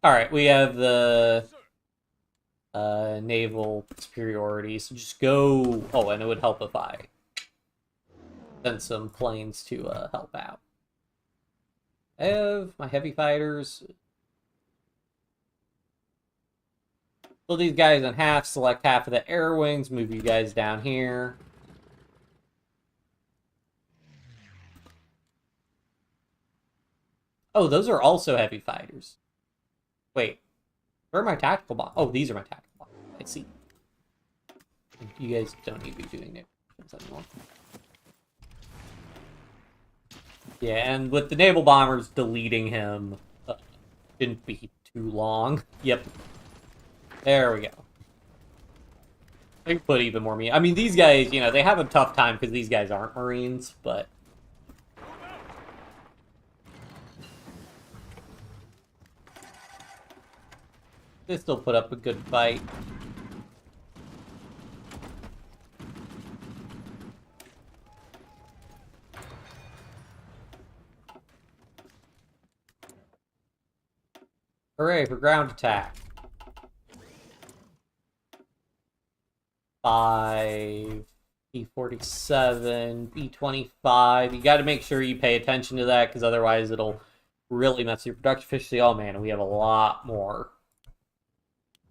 Alright, we have the... naval superiority, so just go... Oh, and it would help if I sent some planes to help out. I have my heavy fighters. Split these guys in half, select half of the air wings, move you guys down here. Oh, those are also heavy fighters. Wait. Where are my tactical bombs? Oh, these are my tactical bombs. I see. You guys don't need to be doing it anymore. Yeah, and with the naval bombers, deleting him didn't be too long. Yep. There we go. I can put even more... I mean, these guys, you know, they have a tough time because these guys aren't Marines, but... They still put up a good fight. Hooray for ground attack. 5, B-47, B-25. You got to make sure you pay attention to that, because otherwise it'll really mess your production efficiency. Oh man, we have a lot more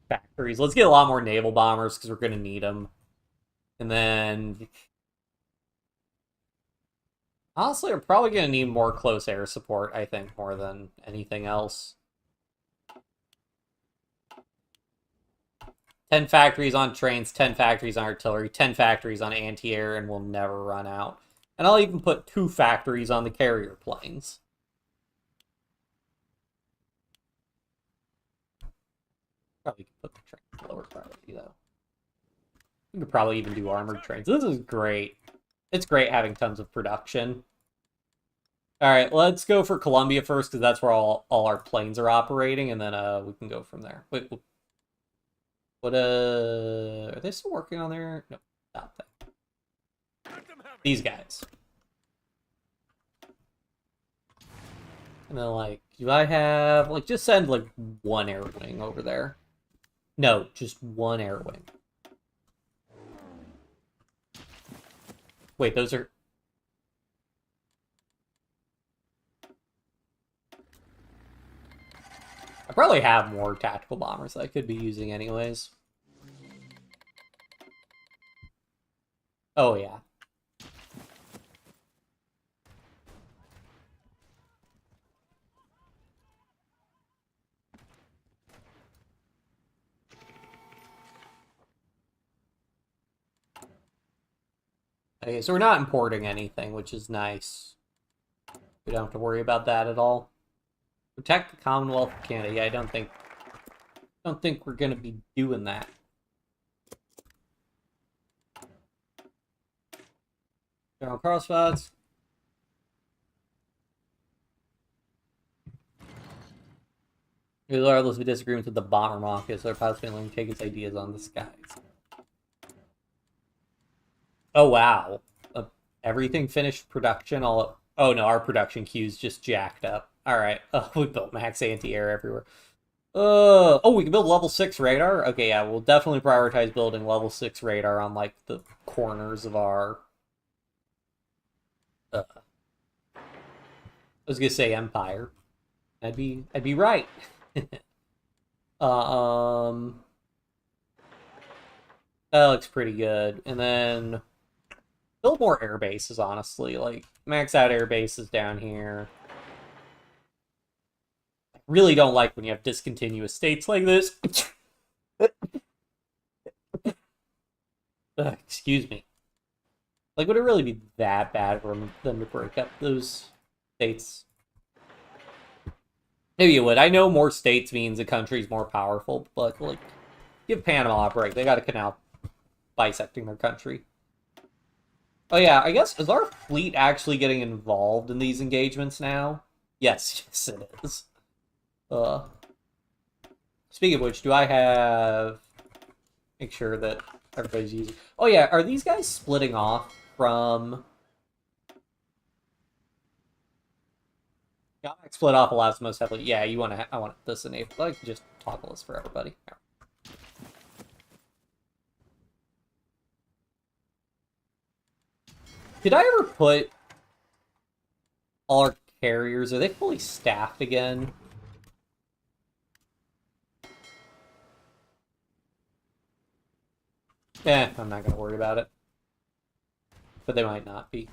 factories. Let's get a lot more naval bombers, because we're going to need them. And then... Honestly, we're probably going to need more close air support, I think, more than anything else. 10 factories on trains, 10 factories on artillery, 10 factories on anti-air, and we'll never run out. And I'll even put 2 factories on the carrier planes. Probably could put the trains lower priority, though. We could probably even do armored trains. This is great. It's great having tons of production. Alright, let's go for Colombia first, because that's where all our planes are operating, and then we can go from there. Wait, what, are they still working on their... No, not that. These guys. And then, like, do I have... Like, just send, like, 1 air wing over there. No, just one air wing. Wait, those are... I probably have more tactical bombers that I could be using anyways. Oh, yeah. Okay, so we're not importing anything, which is nice. We don't have to worry about that at all. Protect the Commonwealth of Canada. Yeah, I don't think we're gonna be doing that. General crossfires. Regardless of disagreements with the bomber markets, our pilots can take its ideas on the skies. Oh wow. Everything finished production all... Oh no, our production queue's just jacked up. Alright. Oh, we built max anti-air everywhere. Oh, we can build level 6 radar? Okay, yeah, we'll definitely prioritize building level 6 radar on, like, the corners of our... I was gonna say Empire. I'd be right. That looks pretty good. And then build more air bases, honestly. Like, max out air bases down here. I really don't like when you have discontinuous states like this. Excuse me. Like, would it really be that bad for them to break up those states? Maybe it would. I know more states means a country's more powerful, but, like, give Panama a break. They got a canal bisecting their country. Oh yeah, I guess, is our fleet actually getting involved in these engagements now? Yes, yes it is. Speaking of which, do I have... Make sure that everybody's using... Oh yeah, are these guys splitting off from... Split off allows most heavily. Yeah, you want to... I want this enabled. I can just toggle this for everybody. Did I ever put all our carriers? Are they fully staffed again? I'm not going to worry about it. But they might not be.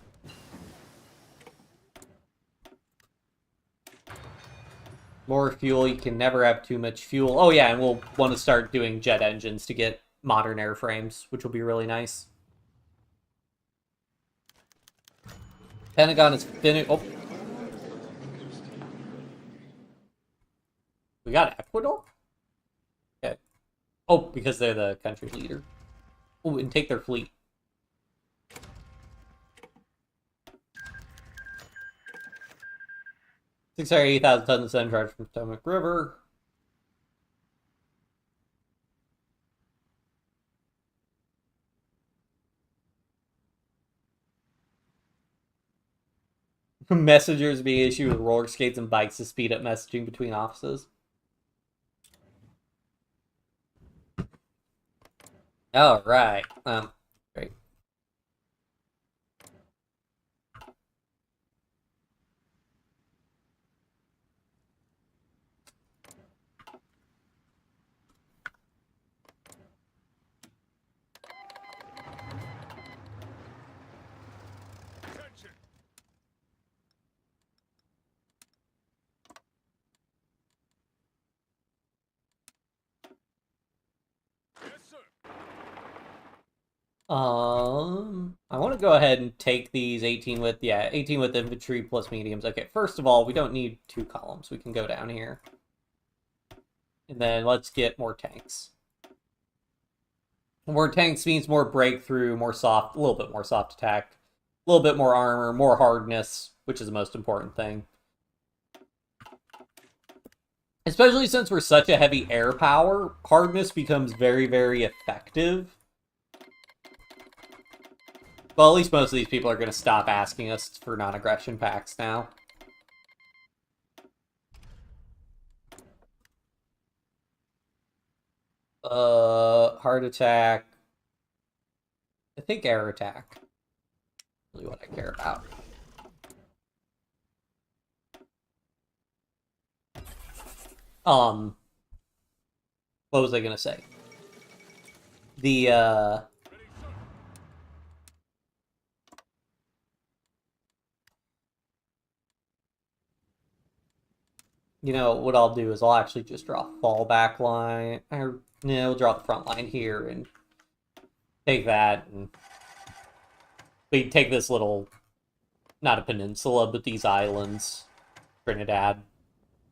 More fuel. You can never have too much fuel. Oh yeah, and we'll want to start doing jet engines to get modern airframes, which will be really nice. Pentagon is finished. Oh. We got Ecuador? Okay. Oh, because they're the country leader. Oh, and take their fleet. Six hundred 8,000 tons of sun charged from Potomac River. Messengers being issued with roller skates and bikes to speed up messaging between offices. All right. Great. I want to go ahead and take these 18 with, 18 with infantry plus mediums. Okay, first of all, we don't need 2 columns. We can go down here. And then let's get more tanks. More tanks means more breakthrough, more soft, a little bit more soft attack, a little bit more armor, more hardness, which is the most important thing. Especially since we're such a heavy air power, hardness becomes very, very effective. Well, at least most of these people are going to stop asking us for non-aggression pacts now. Heart attack. I think air attack. Really what I care about. What was I gonna say? The you know, what I'll do is I'll actually just draw a fallback line. Or, no, we'll draw the front line here and take that. And we take this little, not a peninsula, but these islands, Trinidad,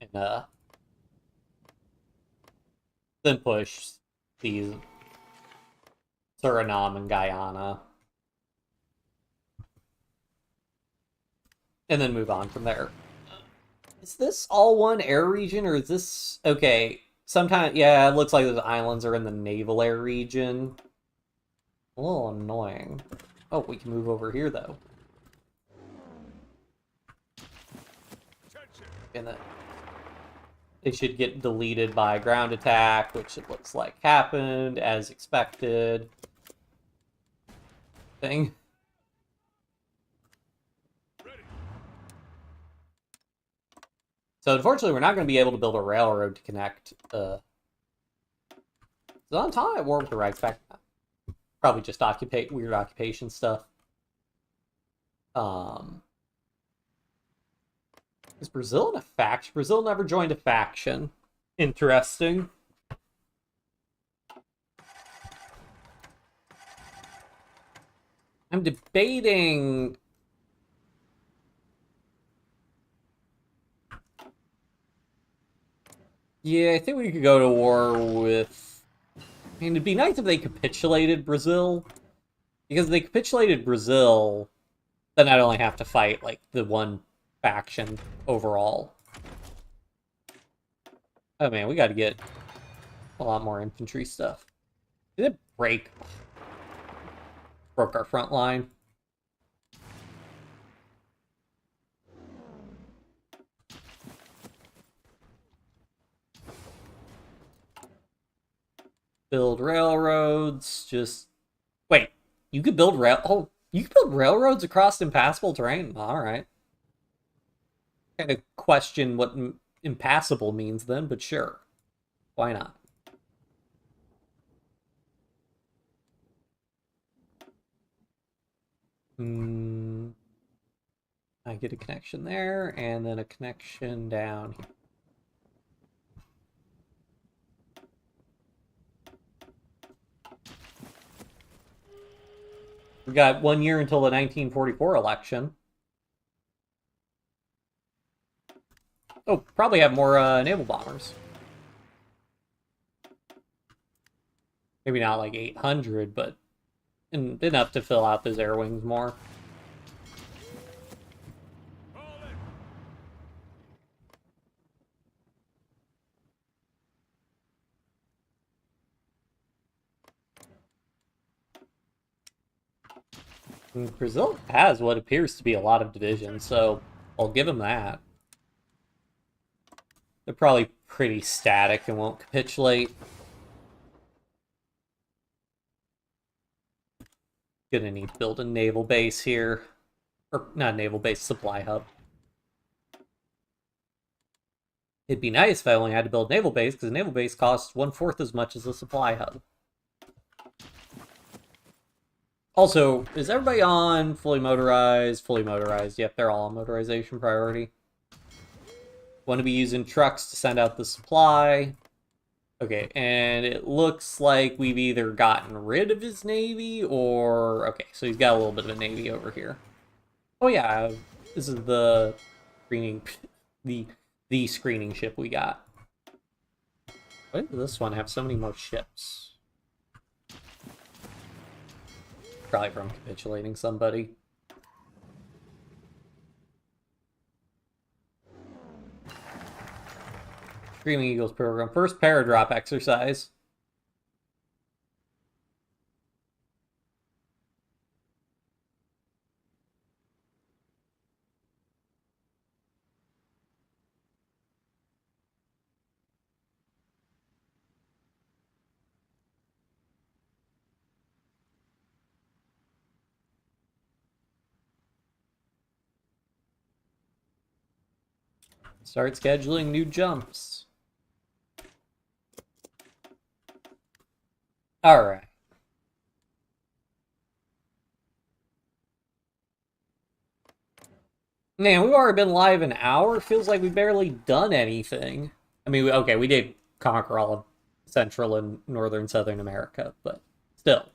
and then push these Suriname and Guyana. And then move on from there. Is this all one air region, or is this... Okay, sometimes... Yeah, it looks like those islands are in the naval air region. A little annoying. Oh, we can move over here, though. And then they should get deleted by ground attack, which it looks like happened, as expected. Thing. So unfortunately, we're not going to be able to build a railroad to connect. So I'm at war with the Reichsback. Probably just weird occupation stuff. Is Brazil in a faction? Brazil never joined a faction. Interesting. I'm debating... Yeah, I think we could go to war with... I mean, it'd be nice if they capitulated Brazil. Because if they capitulated Brazil, then I'd only have to fight, like, the one faction overall. Oh man, we gotta get a lot more infantry stuff. Did it break? Broke our front line. Build railroads, just... Wait, you could build Oh, you could build railroads across impassable terrain? Alright. Kind of question what impassable means then, but sure. Why not? I get a connection there, and then a connection down here. We got 1 year until the 1944 election. Oh, probably have more naval bombers. Maybe not like 800, but enough to fill out those air wings more. Brazil has what appears to be a lot of divisions, so I'll give them that. They're probably pretty static and won't capitulate. Gonna need to build a naval base here. Or, not a naval base, supply hub. It'd be nice if I only had to build a naval base, because a naval base costs 1/4 as much as a supply hub. Also, is everybody on fully motorized? Fully motorized. Yep, they're all on motorization priority. Want to be using trucks to send out the supply. Okay, and it looks like we've either gotten rid of his navy or... Okay, so he's got a little bit of a navy over here. Oh yeah, this is the screening... the screening ship we got. Why does this one have so many more ships? Probably from capitulating somebody. Screaming Eagles program. First paradrop exercise. Start scheduling new jumps. Alright. Man, we've already been live an hour. Feels like we've barely done anything. I mean, okay, we did conquer all of Central and Northern Southern America, but still.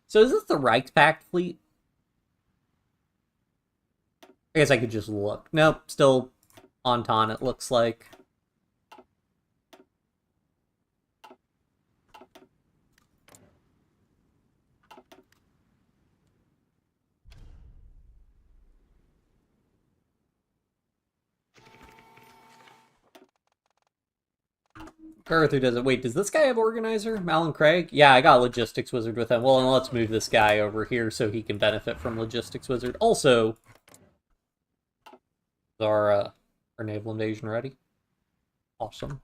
So is this the Reichspakt fleet? I guess I could just look. Nope, still Entente, it looks like. Arthur does it. Wait, does this guy have Organizer? Malin Craig? Yeah, I got Logistics Wizard with him. Well, and let's move this guy over here so he can benefit from Logistics Wizard. Also, is our naval invasion ready? Awesome.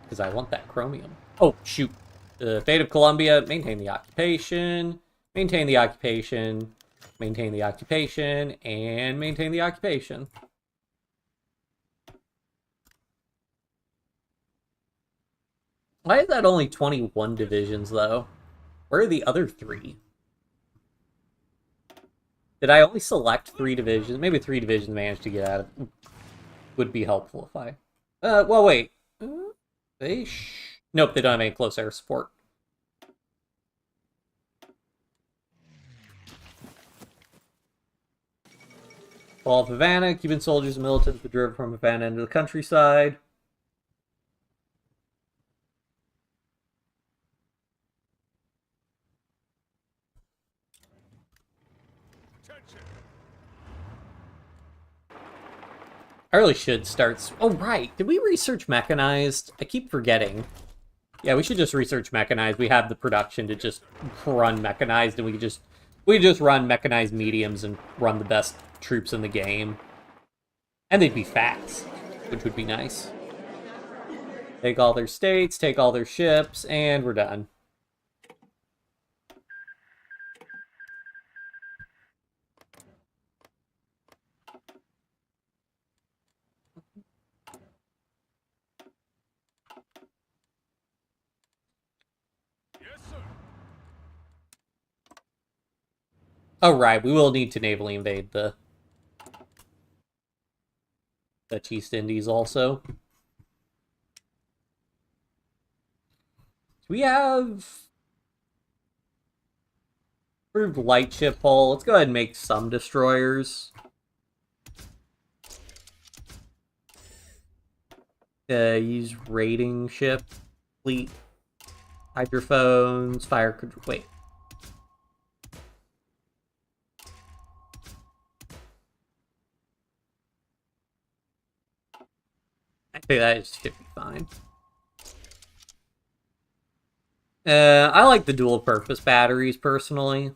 Because I want that chromium. Oh, shoot. The fate of Columbia, maintain the occupation, maintain the occupation, maintain the occupation, and maintain the occupation. Why is that only 21 divisions, though? Where are the other 3? Did I only select 3 divisions? Maybe 3 divisions managed to get out of it. Would be helpful if I... well, wait. Nope, they don't have any close air support. Fall of Havana. Cuban soldiers and militants were driven from Havana into the countryside. I really should start... Oh, right. Did we research mechanized? I keep forgetting. Yeah, we should just research mechanized. We have the production to just run mechanized, and we could just run mechanized mediums and run the best troops in the game. And they'd be fast, which would be nice. Take all their states, take all their ships, and we're done. Oh, right, we will need to navally invade the Dutch East Indies also. Do we have... Improved light ship hull. Let's go ahead and make some destroyers. Use raiding ship, fleet, hydrophones, fire control. Wait. I think that should be fine. I like the dual purpose batteries personally.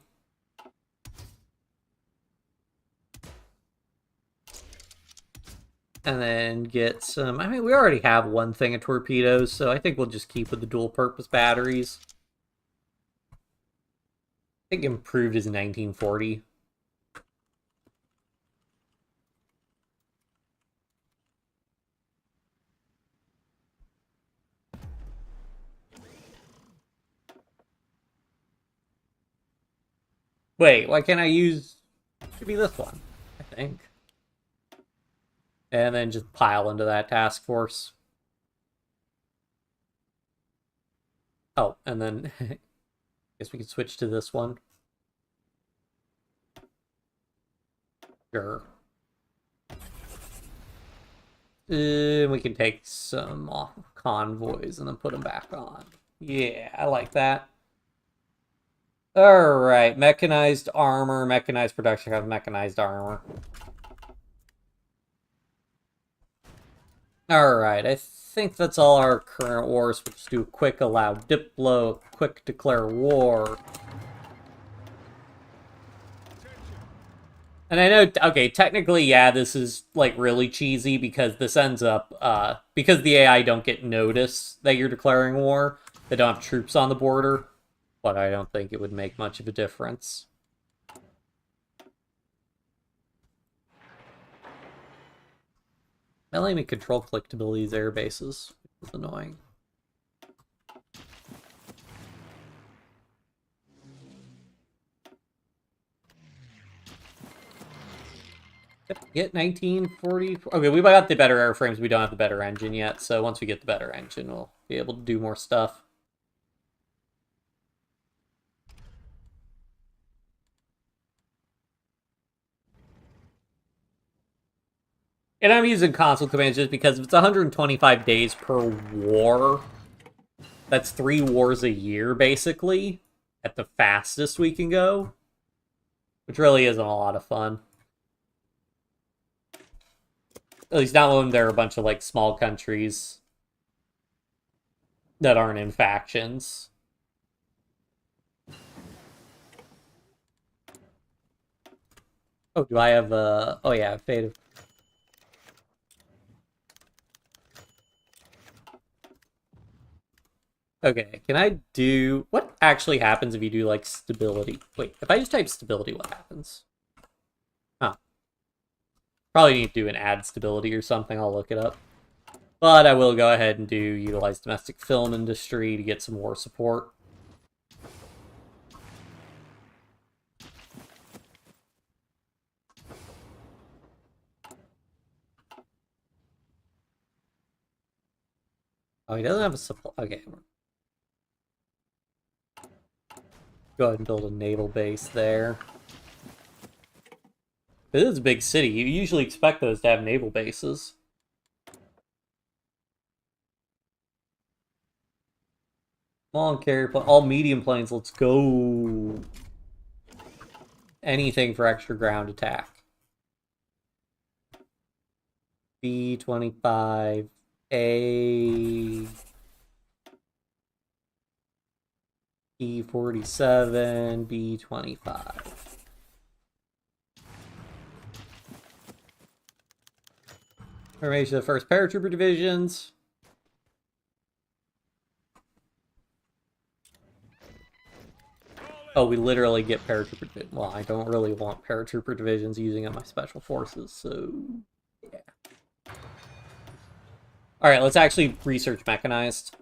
And then get some... I mean, we already have one thing of torpedoes, so I think we'll just keep with the dual-purpose batteries. I think improved is 1940. Wait, why can't I use... It should be this one, I think. And then just pile into that task force. Oh, and then... I guess we can switch to this one. Sure. We can take some off convoys and then put them back on. Yeah, I like that. Alright, mechanized armor, mechanized production of mechanized armor. Alright, I think that's all our current wars. We'll just do a quick allow Diplo, quick declare war. And I know, okay, technically, yeah, this is, like, really cheesy because this ends up, because the AI don't get notice that you're declaring war, they don't have troops on the border, but I don't think it would make much of a difference. Not letting me control click to build these air bases, which is annoying. Get 1940. Okay, we got the better airframes. We don't have the better engine yet. So once we get the better engine, we'll be able to do more stuff. And I'm using console commands just because if it's 125 days per war, that's 3 wars a year, basically, at the fastest we can go. Which really isn't a lot of fun. At least not when there are a bunch of, like, small countries that aren't in factions. Oh, do I have a... Oh, yeah, Fate of... Okay, can I do... What actually happens if you do, like, stability? Wait, if I just type stability, what happens? Huh. Probably need to do an add stability or something. I'll look it up. But I will go ahead and do utilize domestic film industry to get some war support. Oh, he doesn't have a supply. Okay. Go ahead and build a naval base there. It is a big city. You usually expect those to have naval bases. Long carrier, all medium planes. Let's go. Anything for extra ground attack. B-25, A, B-47, B-25. Formation of the 1st Paratrooper Divisions. Oh, we literally get paratrooper divisions. Well, I don't really want paratrooper divisions using up my special forces, so yeah. Alright, let's actually research mechanized.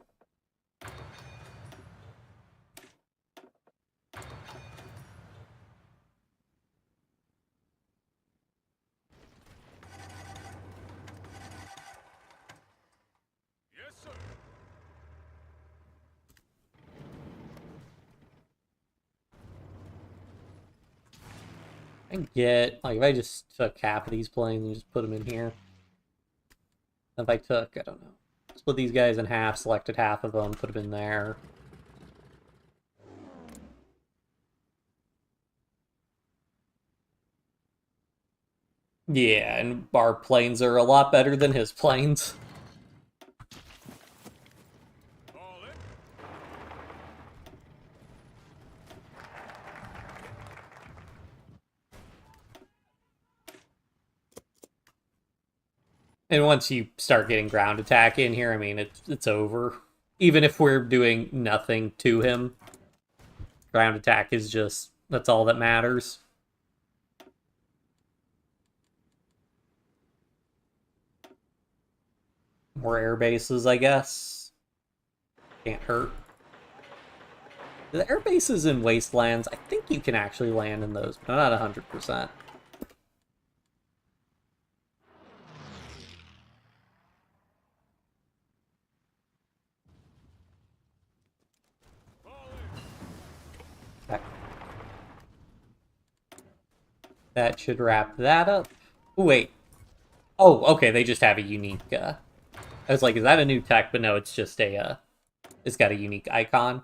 Yes, sir. I get, like, if I just took half of these planes and just put them in here. If I took, I don't know, split these guys in half, selected half of them, put them in there. Yeah, and our planes are a lot better than his planes. All in. And once you start getting ground attack in here, I mean, it's over. Even if we're doing nothing to him, ground attack is just, that's all that matters. More air bases, I guess. Can't hurt. The air bases in wastelands, I think you can actually land in those, but I'm not 100%. That should wrap that up. Ooh, wait. Oh, okay, they just have a unique, I was like, is that a new tech? But no, it's just a, it's got a unique icon.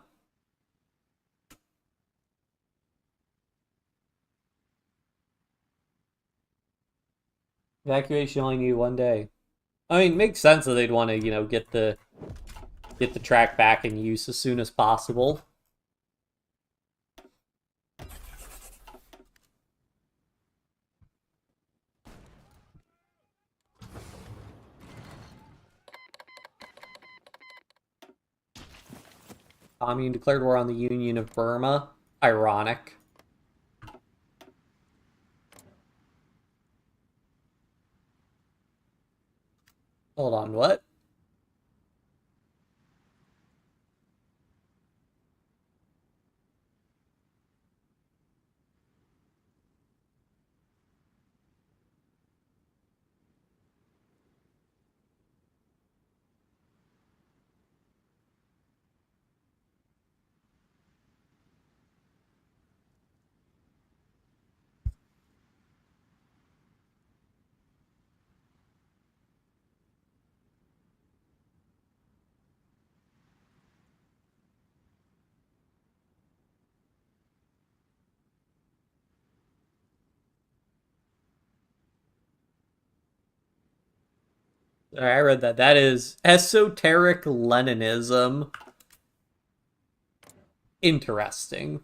Evacuation only need 1 day. I mean, it makes sense that they'd want to, you know, get the track back in use as soon as possible. Commune declared war on the Union of Burma. Ironic. Hold on, what? I read that. That is esoteric Leninism. Interesting.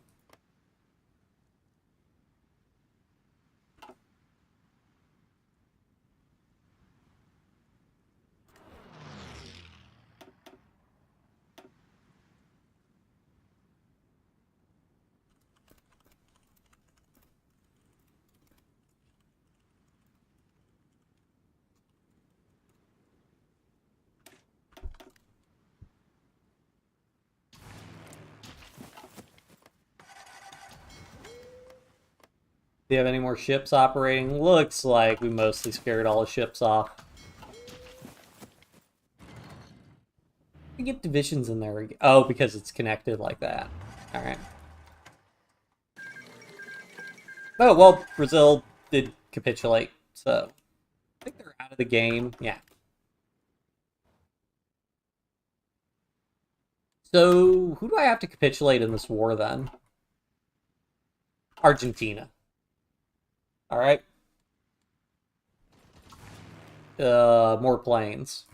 Do you have any more ships operating? Looks like we mostly scared all the ships off. We get divisions in there. Oh, because it's connected like that. Alright. Oh, well, Brazil did capitulate, so I think they're out of the game. Yeah. So, who do I have to capitulate in this war, then? Argentina. Alright. More planes.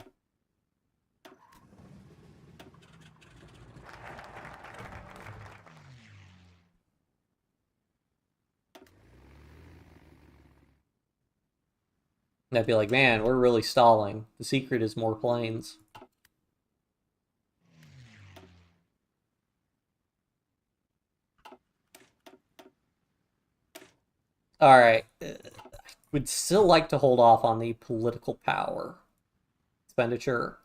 And I'd be like, man, we're really stalling. The secret is more planes. Alright. Would still like to hold off on the political power expenditure.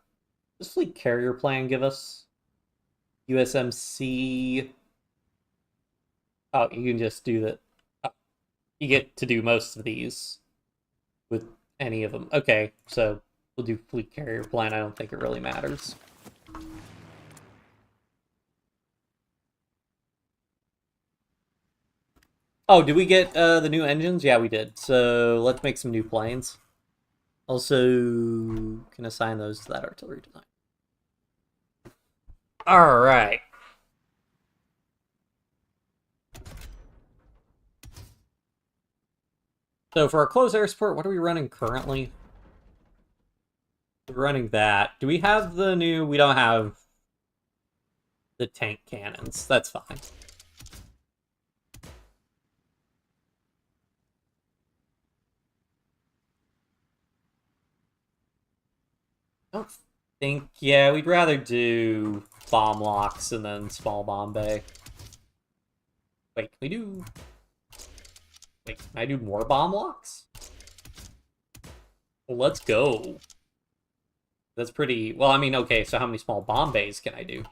Does fleet carrier plan give us USMC? Oh, you can just do that. Oh, you get to do most of these with any of them. Okay, so we'll do fleet carrier plan. I don't think it really matters. Oh, did we get the new engines? Yeah, we did. So let's make some new planes. Also, can assign those to that artillery design. All right. So for our close air support, what are we running currently? We're running that. Do we have the new... We don't have the tank cannons. That's fine. I don't think... Yeah, we'd rather do bomb locks and then small bomb bay. Wait, can we do... Wait, can I do more bomb locks? Well, let's go. That's pretty... Well, I mean, okay, so how many small bomb bays can I do?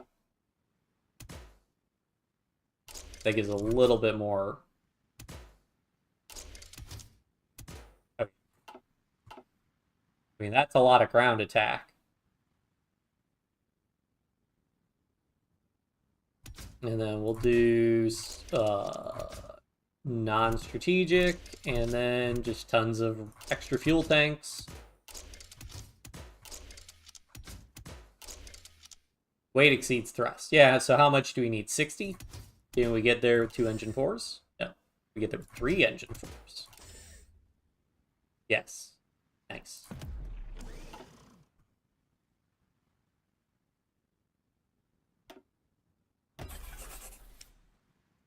That gives a little bit more... Okay. I mean, that's a lot of ground attack. And then we'll do non-strategic, and then just tons of extra fuel tanks. Weight exceeds thrust. Yeah, so how much do we need? 60? Can we get there with 2 engine 4s? No. We get there with 3 engine 4s. Yes. Nice.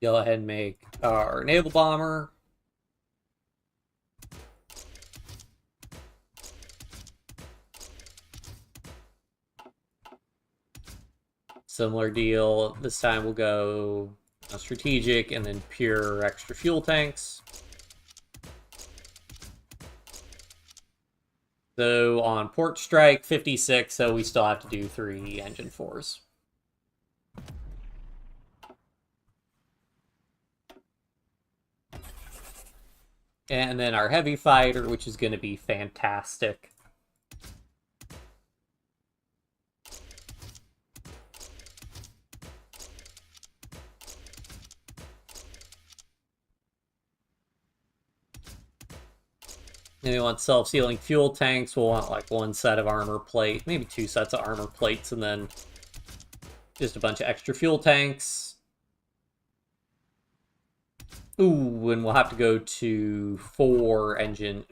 Go ahead and make our naval bomber. Similar deal. This time we'll go strategic and then pure extra fuel tanks. So on port strike, 56, so we still have to do 3 engine 4s. And then our heavy fighter, which is going to be fantastic. Then we want self-sealing fuel tanks. We'll want like 1 set of armor plate, maybe 2 sets of armor plates, and then just a bunch of extra fuel tanks. Ooh, and we'll have to go to 4 engine.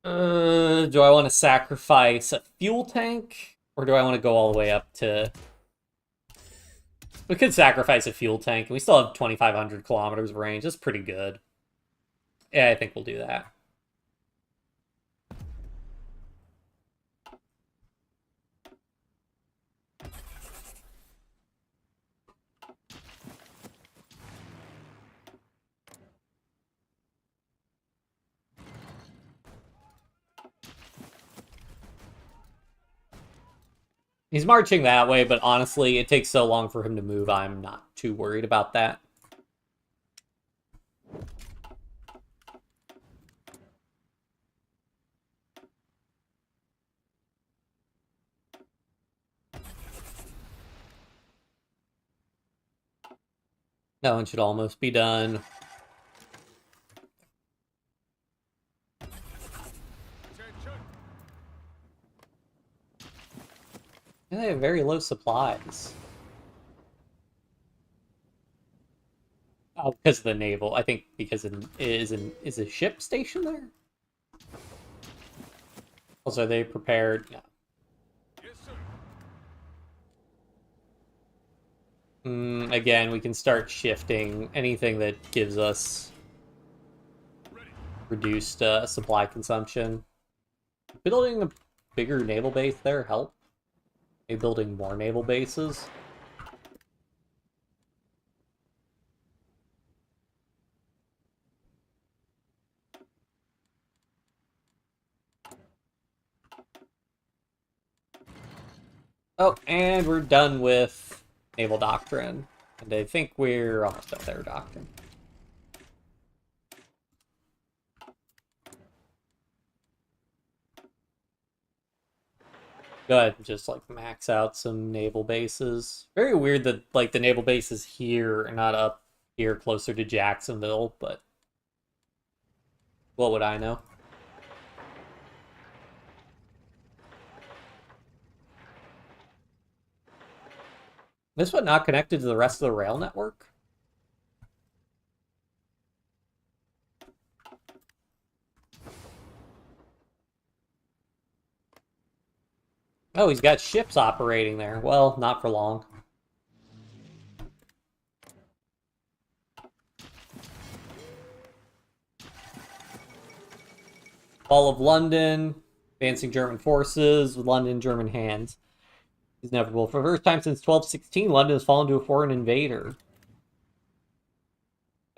Do I want to sacrifice a fuel tank? Or do I want to go all the way up to... We could sacrifice a fuel tank, and we still have 2,500 kilometers of range. That's pretty good. Yeah, I think we'll do that. He's marching that way, but honestly, it takes so long for him to move, I'm not too worried about that. That one should almost be done. And they have very low supplies. Oh, because of the naval. I think because it is a ship station there? Also, are they prepared? No. Yes, sir. Again, we can start shifting anything that gives us Ready. reduced supply consumption. Building a bigger naval base there help? Maybe building more naval bases? Oh, and we're done with naval doctrine. And I think we're almost done with air doctrine. Go ahead and just like max out some naval bases. Very weird that like the naval base is here and not up here closer to Jacksonville, but what would I know? This one not connected to the rest of the rail network? Oh, he's got ships operating there. Well, not for long. Fall of London, advancing German forces with London German hands. Is inevitable. For the first time since 1216, London has fallen to a foreign invader.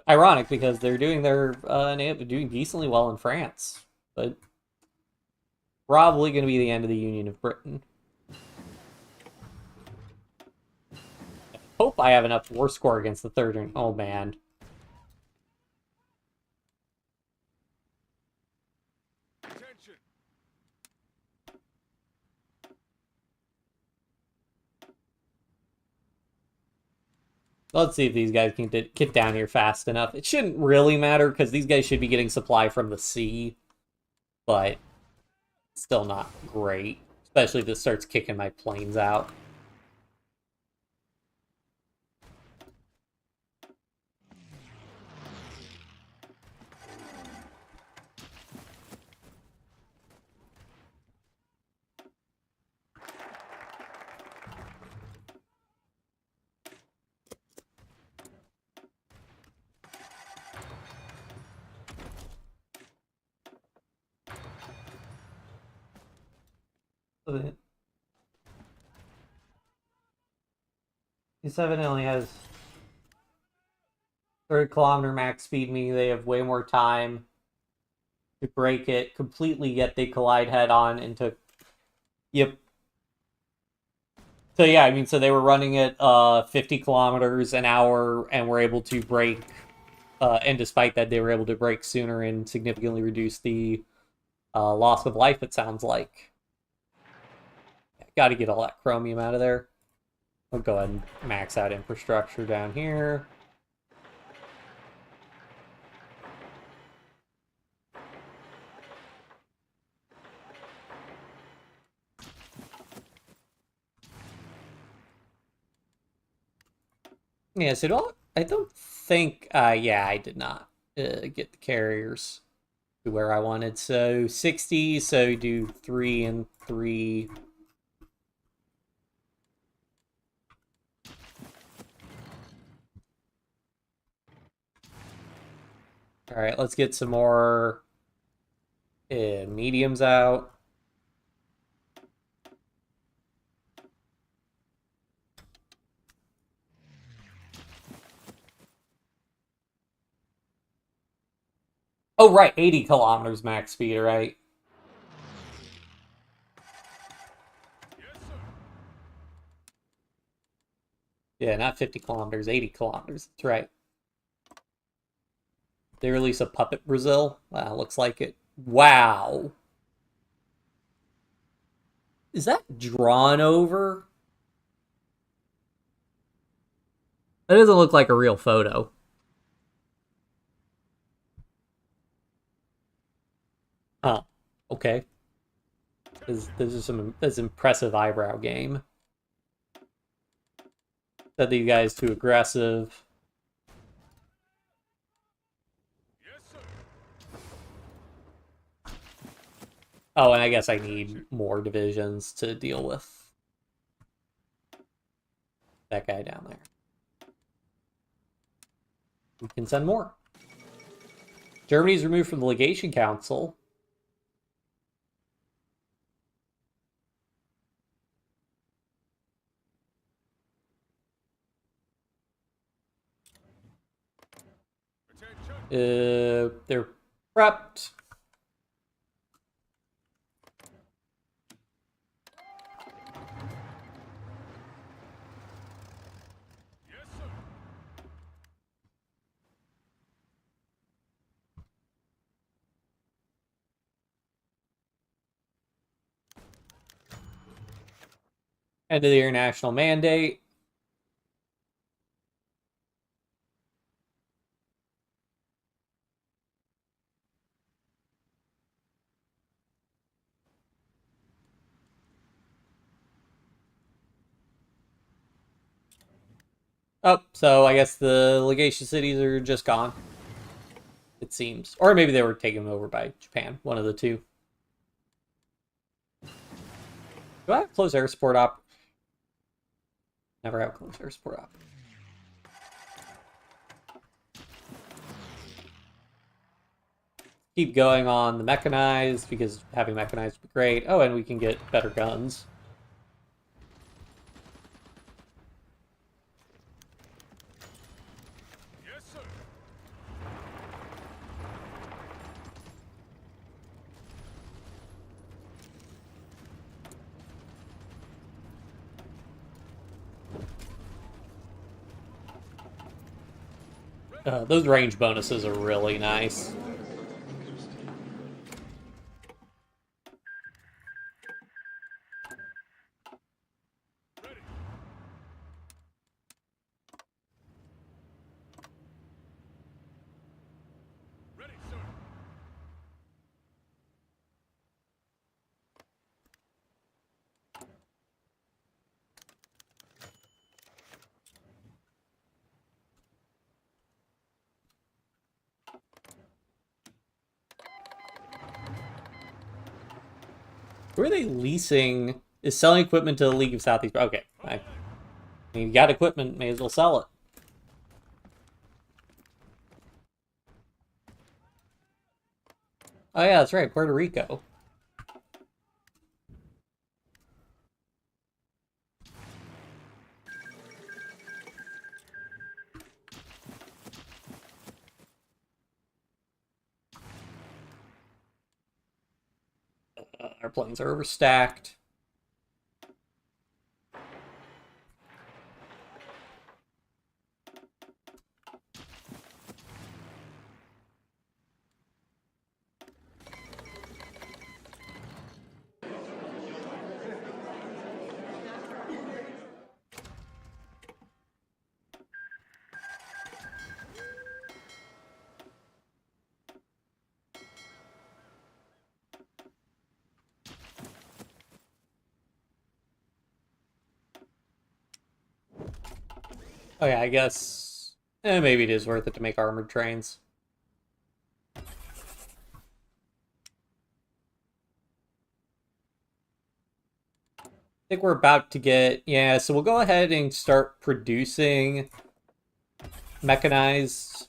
Ironic because they're doing doing decently well in France, but probably going to be the end of the Union of Britain. I hope I have enough war score against the third. Oh man. Attention. Let's see if these guys can get down here fast enough. It shouldn't really matter because these guys should be getting supply from the sea, but still not great, especially if this starts kicking my planes out. He 7 only has 30-kilometer max speed, meaning they have way more time to break it completely, yet they collide head on into. Yep. So yeah, I mean, so they were running at 50 kilometers an hour and were able to break, and despite that, they were able to break sooner and significantly reduce the loss of life, it sounds like. Got to get all that chromium out of there. I'll go ahead and max out infrastructure down here. Yeah, so I don't think, yeah, I did not get the carriers to where I wanted. So 60, so do 3 and 3. All right, let's get some more mediums out. Oh, right, 80 kilometers max speed, right? Yes, sir. Yeah, not 50 kilometers, 80 kilometers. That's right. They release a puppet Brazil. Wow, looks like it. Wow. Is that drawn over? That doesn't look like a real photo. Huh. Okay. This is this impressive eyebrow game. Said that you guys too aggressive. Yes, sir. Oh, and I guess I need more divisions to deal with that guy down there. We can send more. Germany's removed from the Legation Council. Attention. They're prepped. Yes, sir. End of the international mandate. Oh, so I guess the legation cities are just gone. It seems. Or maybe they were taken over by Japan. One of the two. Do I have close air support op? Never have close air support op. Keep going on the mechanized, because having mechanized would be great. Oh, and we can get better guns. Yes, sir. Those range bonuses are really nice. Ready. Ready, sir. Who are they leasing? Is selling equipment to the League of Southeast? Okay, I mean, you got equipment, may as well sell it. Oh yeah, that's right, Puerto Rico. Our planes are overstacked. Oh yeah, I guess maybe it is worth it to make armored trains. I think we're about to get, yeah, so we'll go ahead and start producing mechanized.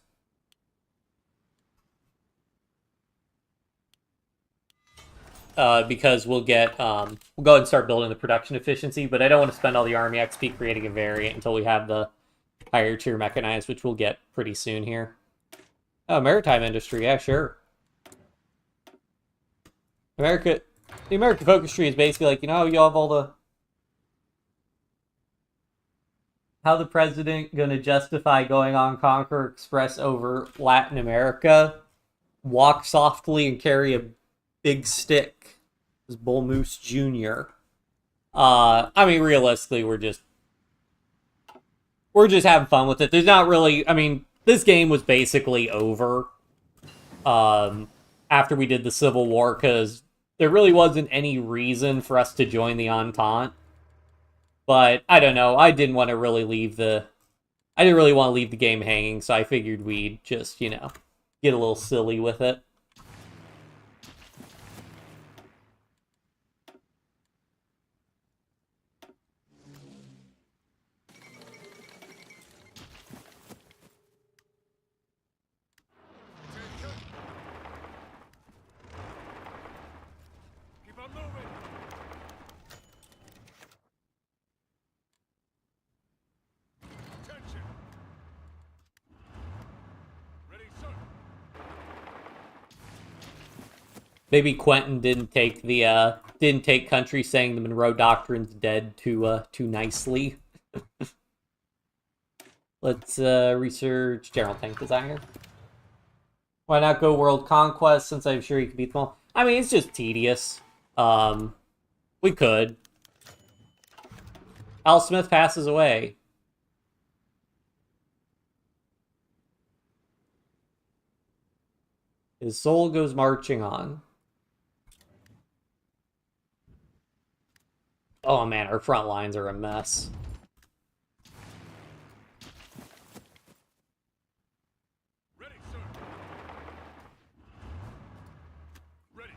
Because we'll get, we'll go ahead and start building the production efficiency, but I don't want to spend all the Army XP creating a variant until we have the higher tier mechanized, which we'll get pretty soon here. Oh, maritime industry, yeah, sure. The American focus tree is basically like, you know, you have all the... How the president gonna justify going on Conquer Express over Latin America? Walk softly and carry a big stick. This Bull Moose Jr. I mean, realistically, we're just having fun with it. There's not really, I mean, this game was basically over after we did the Civil War, because there really wasn't any reason for us to join the Entente. But I don't know. I didn't really want to leave the game hanging, so I figured we'd just, you know, get a little silly with it. Keep on moving. Attention. Ready, sir. Maybe Quentin didn't take country saying the Monroe Doctrine's dead too nicely. Let's research general tank designer. Why not go world conquest, since I'm sure you can beat them all? I mean, it's just tedious. We could. Al Smith passes away. His soul goes marching on. Oh man, our front lines are a mess. Ready, sir. Ready.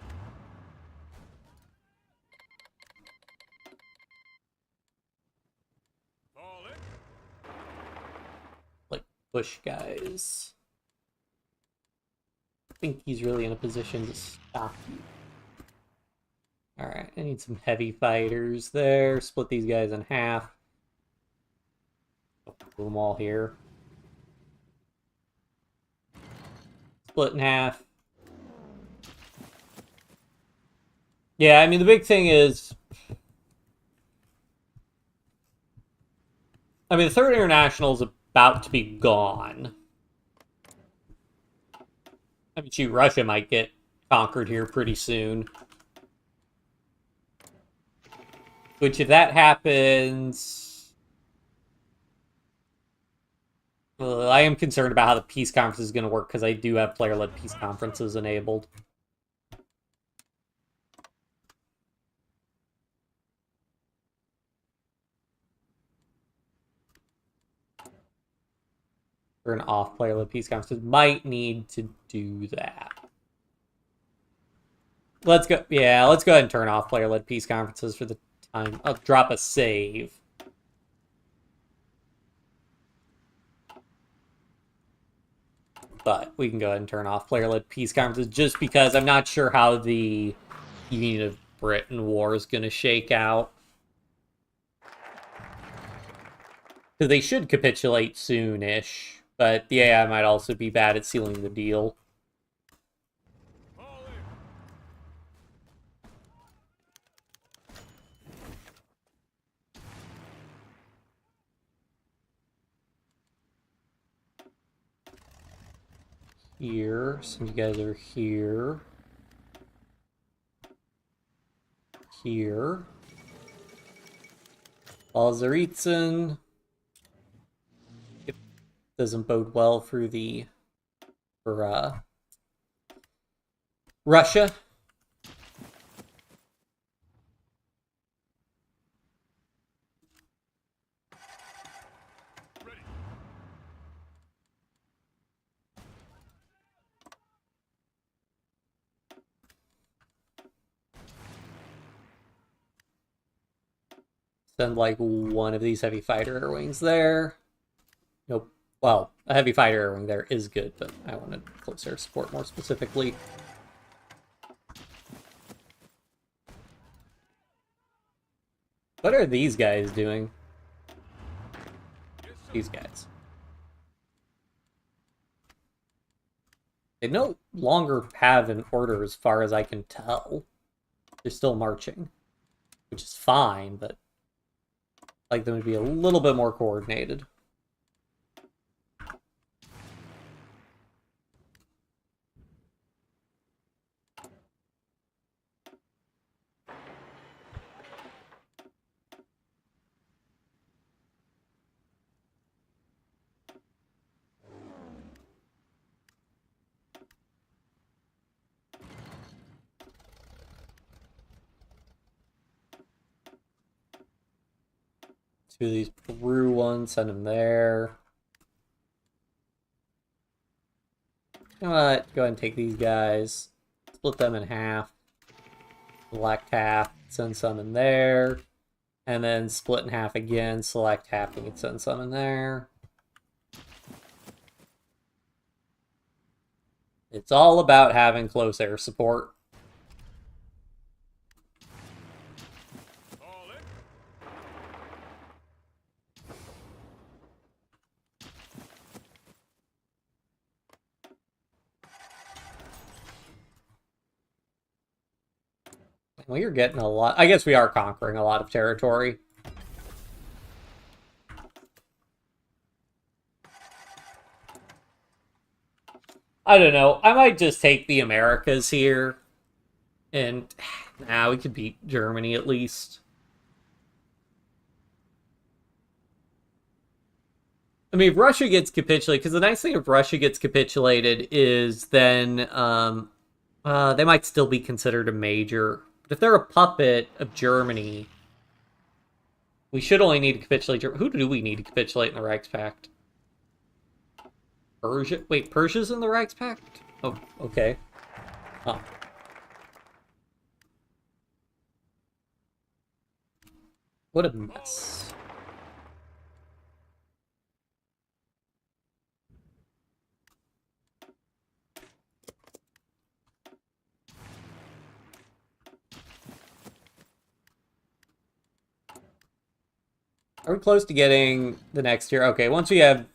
Fall in. Like, push guys. I think he's really in a position to stop you. Alright, I need some heavy fighters there. Split these guys in half. Put them all here. Split in half. Yeah, I mean, the big thing is... I mean, the Third International is about to be gone. I mean, shoot, Russia might get conquered here pretty soon. Which, if that happens... I am concerned about how the peace conference is going to work, because I do have player-led peace conferences enabled. Or an off player-led peace conferences. Might need to do that. Let's go. Yeah, let's go ahead and turn off player-led peace conferences for the time. I'll drop a save. But we can go ahead and turn off player-led peace conferences, just because I'm not sure how the Union of Britain War is going to shake out. Because they should capitulate soon-ish, but the AI might also be bad at sealing the deal. Fall in. here. Some of you guys are here. Here. Balzaritzen. It doesn't bode well for Russia. Ready. Send like one of these heavy fighter air wings there. Nope. Well, a heavy fighter air wing there is good, but I wanted close air support more specifically. What are these guys doing? Yes, sir. These guys. They no longer have an order as far as I can tell. They're still marching, which is fine, but I'd like them to be a little bit more coordinated. Two of these Peru ones, send them there. You know what? Go ahead and take these guys. Split them in half. Select half, send some in there. And then split in half again, select half, and send some in there. It's all about having close air support. All in. Well, you're getting a lot. I guess we are conquering a lot of territory. I don't know. I might just take the Americas here. And now we could beat Germany at least. I mean, if Russia gets capitulated, because the nice thing if Russia gets capitulated is then they might still be considered a major. But if they're a puppet of Germany, we should only need to capitulate Germany. Who do we need to capitulate in the Reichspact? Persia? Wait, Persia's in the Reichspact? Oh, okay. Oh. What a mess. Are we close to getting the next tier? Okay, once we have...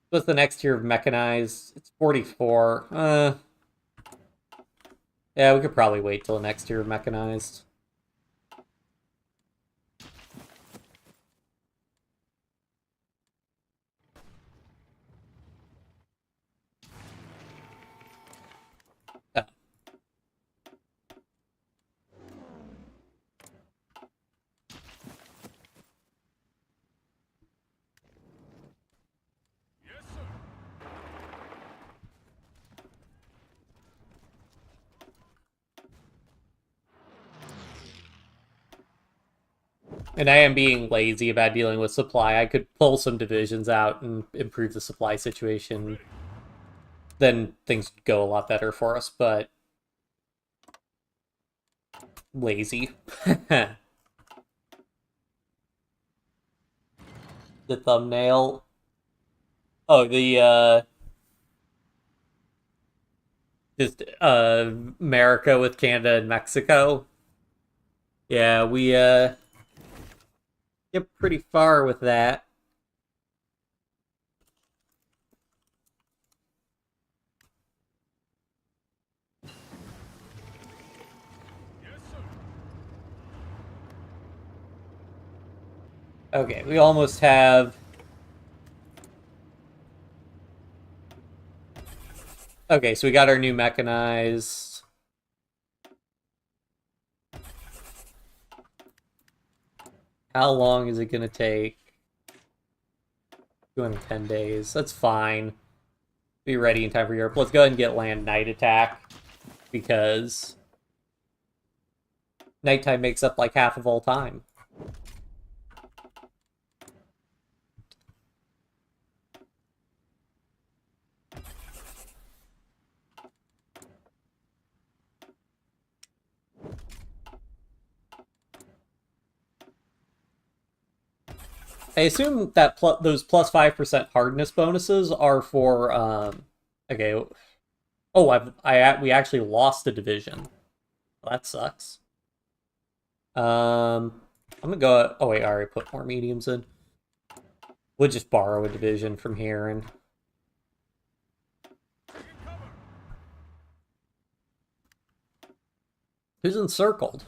What's the next tier of mechanized? It's 44. Yeah, we could probably wait till the next tier of mechanized. Yes, sir. And I am being lazy about dealing with supply. I could pull some divisions out and improve the supply situation. Then things would go a lot better for us, but... lazy. The thumbnail. Oh, the, just, America with Canada and Mexico. Yeah, we, get pretty far with that. Yes, sir. Okay, we almost have... Okay, so we got our new mechanized. How long is it going to take? 210 days. That's fine. Be ready in time for Europe. Let's go ahead and get land night attack, because nighttime makes up like half of all time. I assume that those plus 5% hardness bonuses are for okay. Oh, we actually lost a division. Well, that sucks. I'm gonna go. Oh wait, I already put more mediums in. We'll just borrow a division from here and. Who's encircled?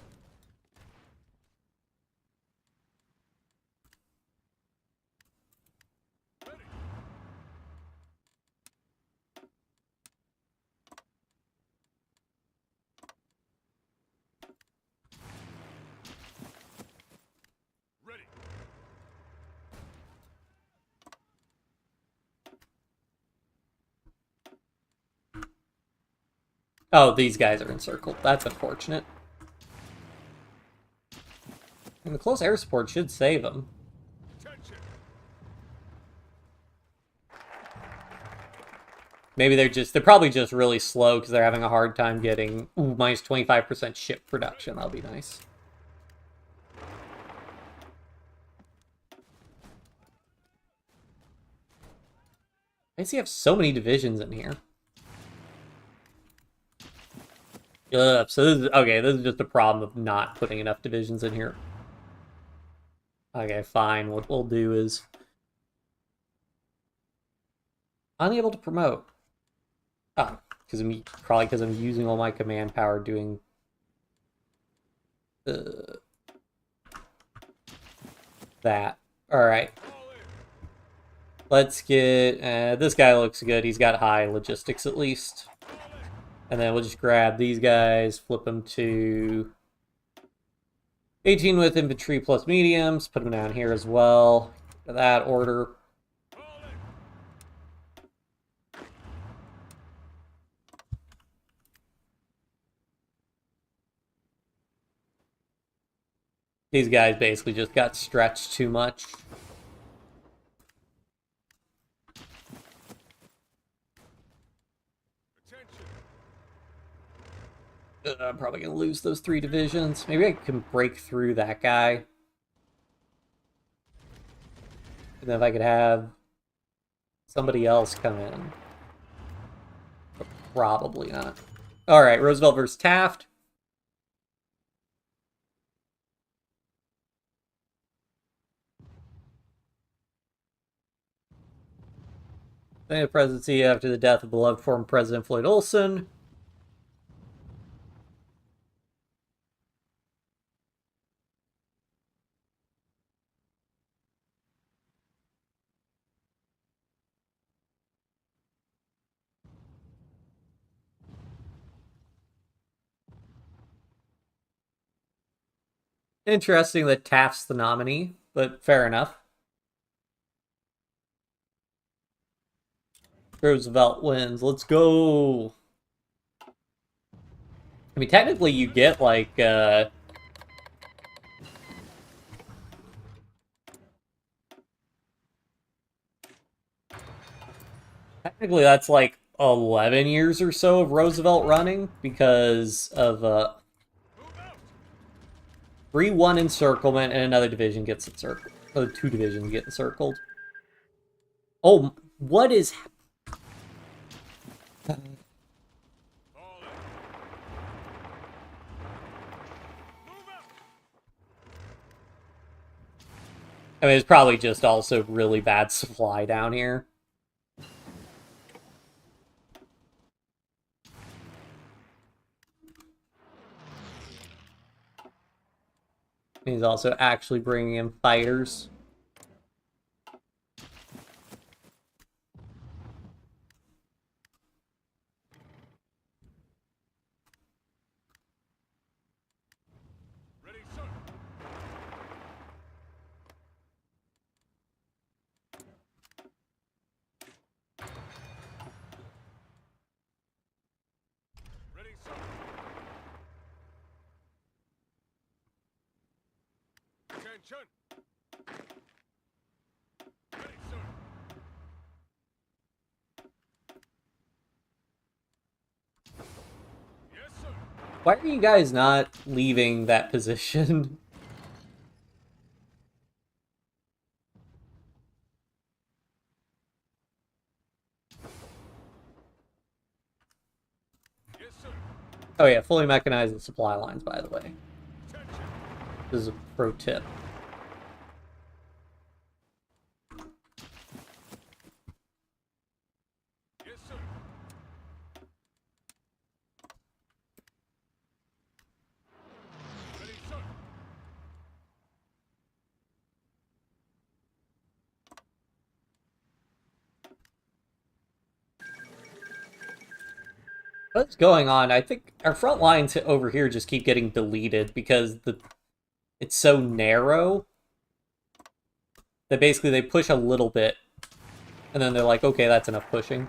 Ready. Oh, these guys are encircled. That's unfortunate. And the close air support should save them. Attention. Maybe they're probably just really slow because they're having a hard time getting minus 25% ship production. That'll be nice. I see you have so many divisions in here. So this is okay. This is just a problem of not putting enough divisions in here. Okay, fine. What we'll do is unable to promote. Oh, probably because I'm using all my command power doing that. All right. Let's get this guy looks good. He's got high logistics at least. And then we'll just grab these guys, flip them to 18 with infantry plus mediums, put them down here as well. That order. These guys basically just got stretched too much. I'm probably going to lose those 3 divisions. Maybe I can break through that guy. And then if I could have somebody else come in. But probably not. Alright, Roosevelt versus Taft. The presidency after the death of beloved former President Floyd Olson. Interesting that Taft's the nominee, but fair enough. Roosevelt wins. Let's go. I mean, technically you get, like, technically that's, like, 11 years or so of Roosevelt running because of, 3-1 encirclement and another division gets encircled. Or 2 divisions get encircled. Oh, what is... I mean, it's probably just also really bad supply down here. He's also actually bringing in fighters. Attention. Ready, sir. Yes, sir. Why are you guys not leaving that position? Yes, sir. Oh yeah, fully mechanized supply lines, by the way. Attention. This is a pro tip. Yes, sir. Ready, sir. What's going on? I think our front lines over here just keep getting deleted because it's so narrow that basically they push a little bit and then they're like, okay, that's enough pushing.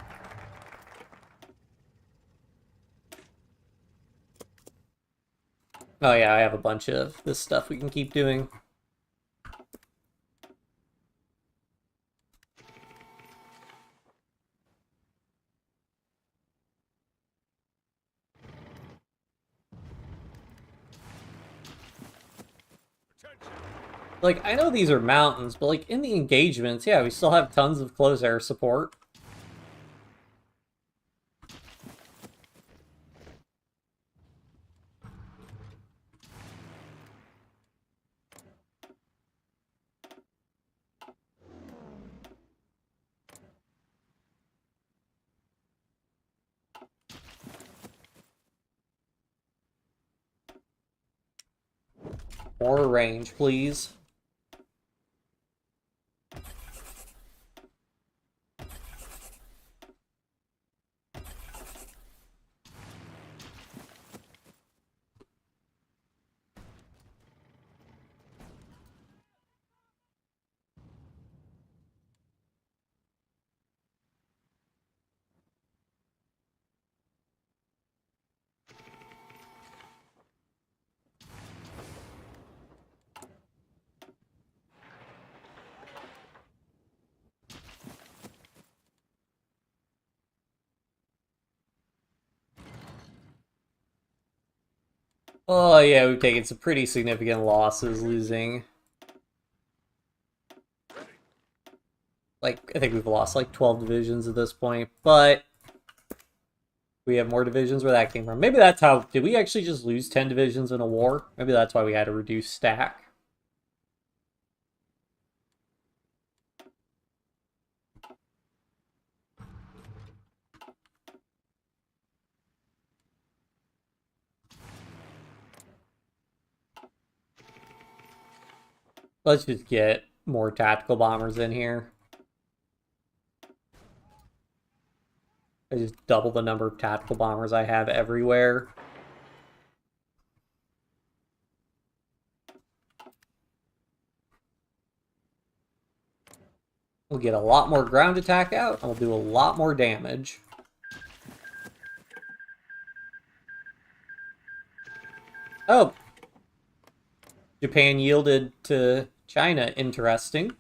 Oh yeah, I have a bunch of this stuff we can keep doing. Attention. Like, I know these are mountains, but like in the engagements, yeah, we still have tons of close air support. More range, please. Oh yeah, we've taken some pretty significant losses losing. Like, I think we've lost like 12 divisions at this point, but we have more divisions where that came from. Maybe that's how, did we actually just lose 10 divisions in a war? Maybe that's why we had to reduce stack. Let's just get more tactical bombers in here. I just double the number of tactical bombers I have everywhere. We'll get a lot more ground attack out, and we'll do a lot more damage. Oh! Japan yielded to China. Interesting.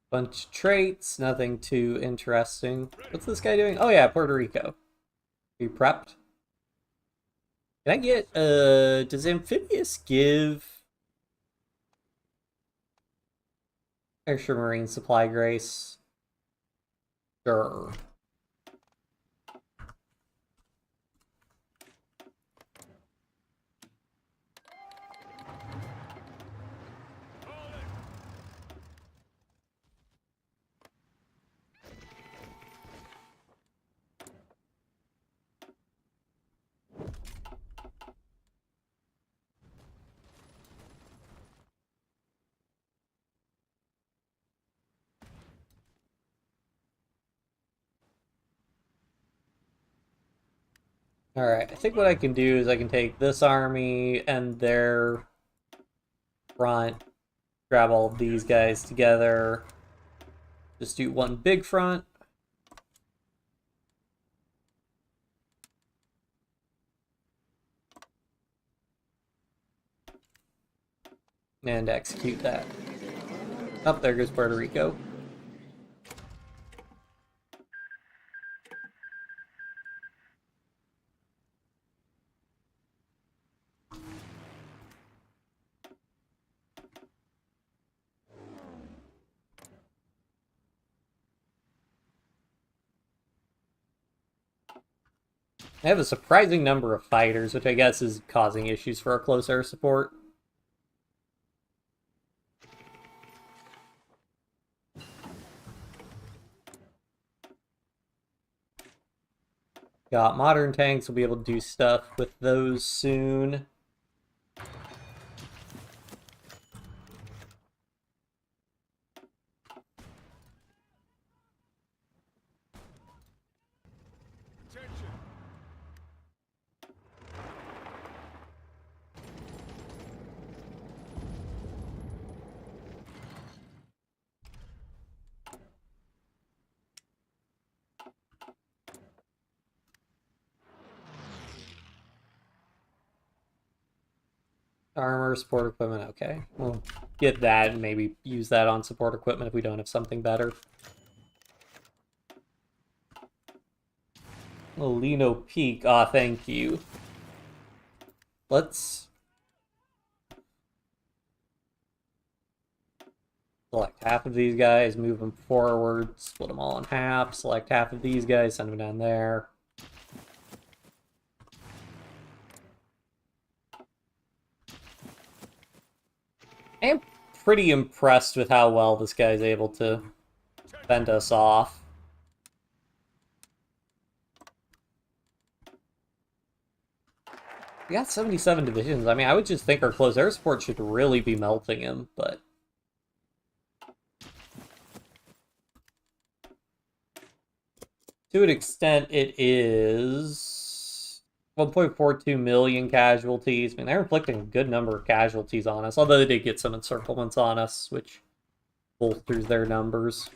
Bunch of traits, nothing too interesting. What's this guy doing? Oh yeah, Puerto Rico. Are you prepped? Can I get, does Amphibious give extra marine supply grace? Sure. Alright, I think what I can do is I can take this army and their front, grab all of these guys together, just do one big front. And execute that. Oh, there goes Puerto Rico. I have a surprising number of fighters, which I guess is causing issues for our close air support. Got modern tanks, we'll be able to do stuff with those soon. Attention. Armor, support equipment, okay. We'll get that and maybe use that on support equipment if we don't have something better. Olino Peak, thank you. Let's select half of these guys, move them forward, split them all in half, select half of these guys, send them down there. I am pretty impressed with how well this guy's able to fend us off. We got 77 divisions. I mean, I would just think our close air support should really be melting him, but... to an extent, it is 1.42 million casualties. I mean, they're inflicting a good number of casualties on us, although they did get some encirclements on us, which bolsters their numbers.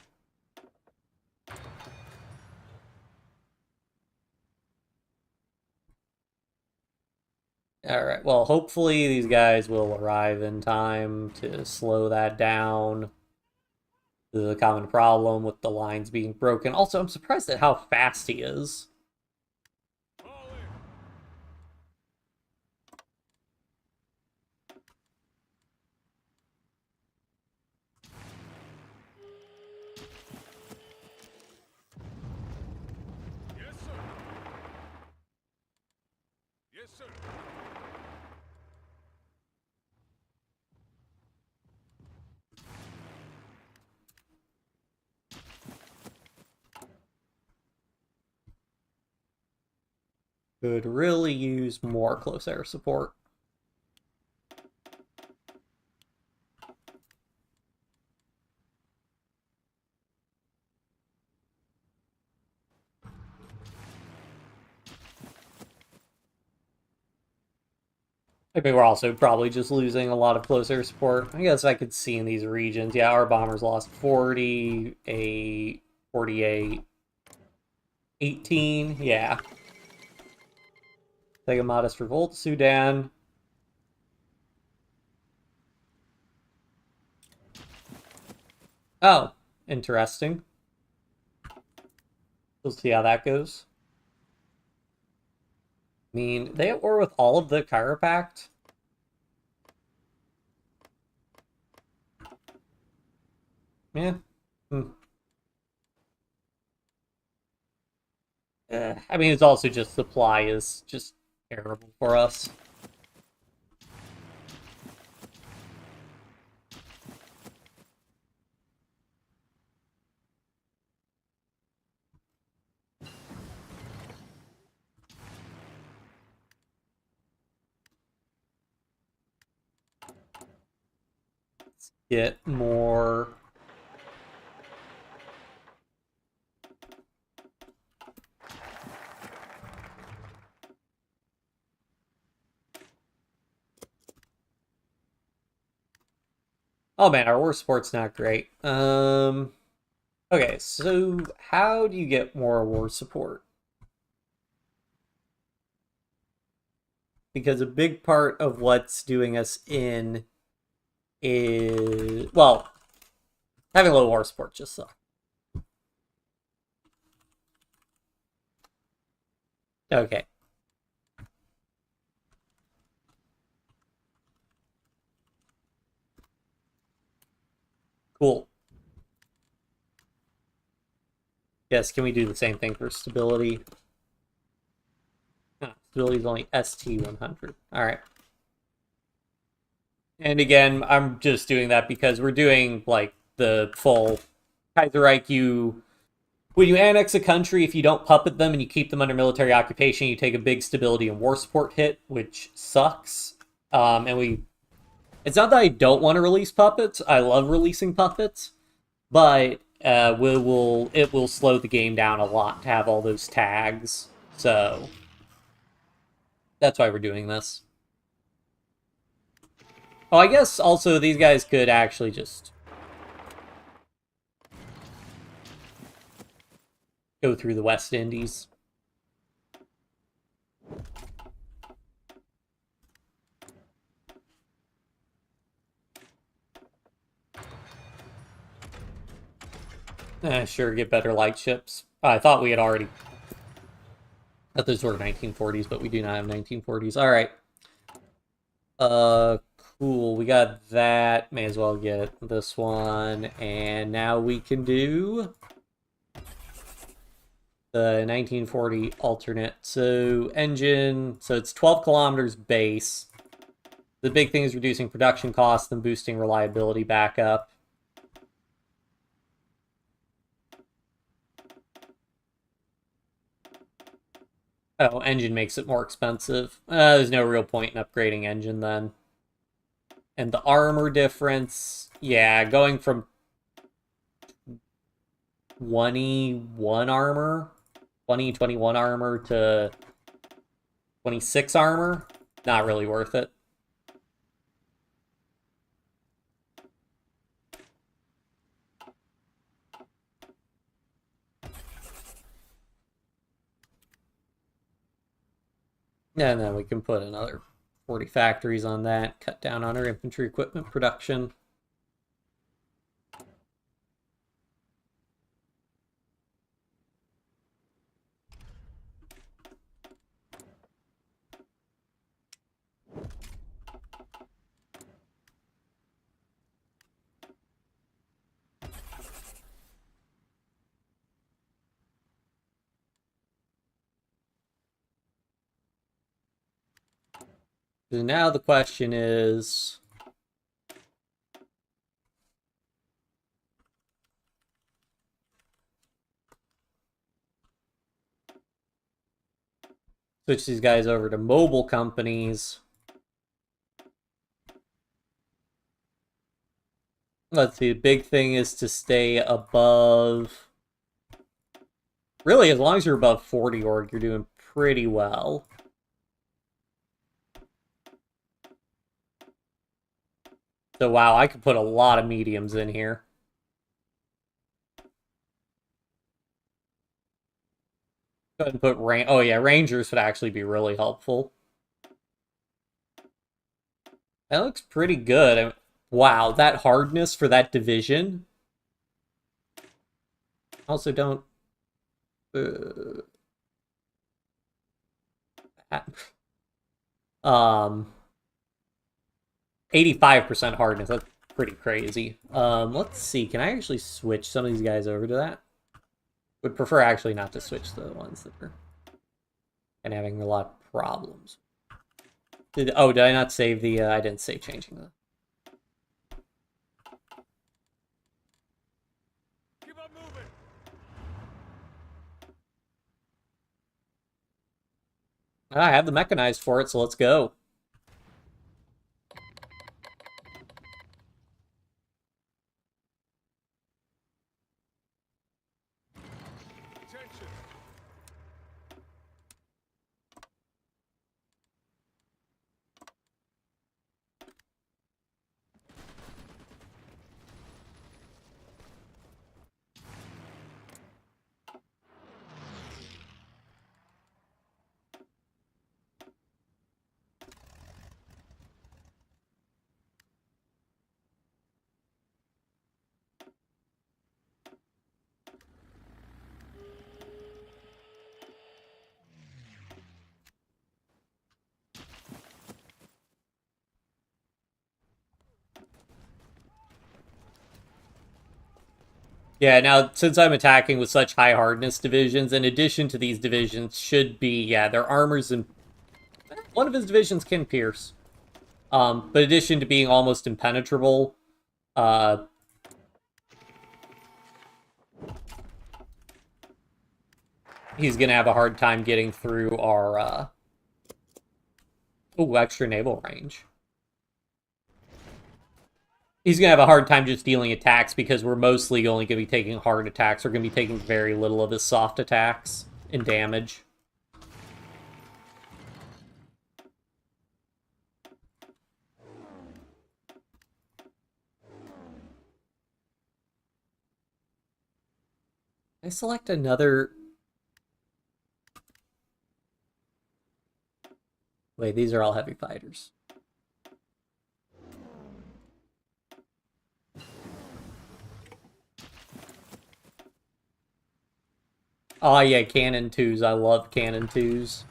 Alright, well, hopefully these guys will arrive in time to slow that down. The common problem with the lines being broken. Also, I'm surprised at how fast he is. Fall in. Yes, sir. Yes, sir. Could really use more close air support. I mean, we're also probably just losing a lot of close air support. I guess I could see in these regions. Yeah, our bombers lost 48, 48, 18. Yeah. Take a modest revolt, Sudan. Oh, interesting. We'll see how that goes. I mean, they at war with all of the Chiropact. Yeah. I mean, it's also just supply is just terrible for us. Let's get more. Oh man, our war support's not great. Okay, so how do you get more war support? Because a big part of what's doing us in is, well, having low war support just sucks. Okay. Cool. Yes, can we do the same thing for stability? Stability is only ST100. All right. And again, I'm just doing that because we're doing like the full Kaiserreich. When you annex a country, if you don't puppet them and you keep them under military occupation, you take a big stability and war support hit, which sucks. It's not that I don't want to release puppets. I love releasing puppets, but it will slow the game down a lot to have all those tags. So that's why we're doing this. Oh, I guess also these guys could actually just go through the West Indies. Sure, get better light ships. I thought we had already... I thought those were 1940s, but we do not have 1940s. All right. Cool. We got that. May as well get this one. And now we can do the 1940 alternate. So engine, so it's 12 kilometers base. The big thing is reducing production costs and boosting reliability back up. Oh, engine makes it more expensive. There's no real point in upgrading engine then. And the armor difference, yeah, going from 21 armor, 21 armor to 26 armor, not really worth it. And then we can put another 40 factories on that, cut down on our infantry equipment production. So now the question is, switch these guys over to mobile companies. Let's see, the big thing is to stay above... Really, as long as you're above 40 org, you're doing pretty well. So wow, I could put a lot of mediums in here. Go ahead and put oh yeah, Rangers would actually be really helpful. That looks pretty good. Wow, that hardness for that division. Also don't... um... 85% hardness, that's pretty crazy. Let's see, can I actually switch some of these guys over to that? Would prefer actually not to switch the ones that are and having a lot of problems. Did I not save the, I didn't save changing the... Keep on moving. I have the mechanized for it, so let's go. Attention. Yeah, now, since I'm attacking with such high hardness divisions, in addition to these divisions should be, yeah, their armors and... One of his divisions can pierce. But in addition to being almost impenetrable, he's gonna have a hard time getting through our, extra naval range. He's gonna have a hard time just dealing attacks because we're mostly only gonna be taking hard attacks. We're gonna be taking very little of his soft attacks and damage. I select another... Wait, these are all heavy fighters. Oh yeah, Cannon 2s. I love Cannon 2s.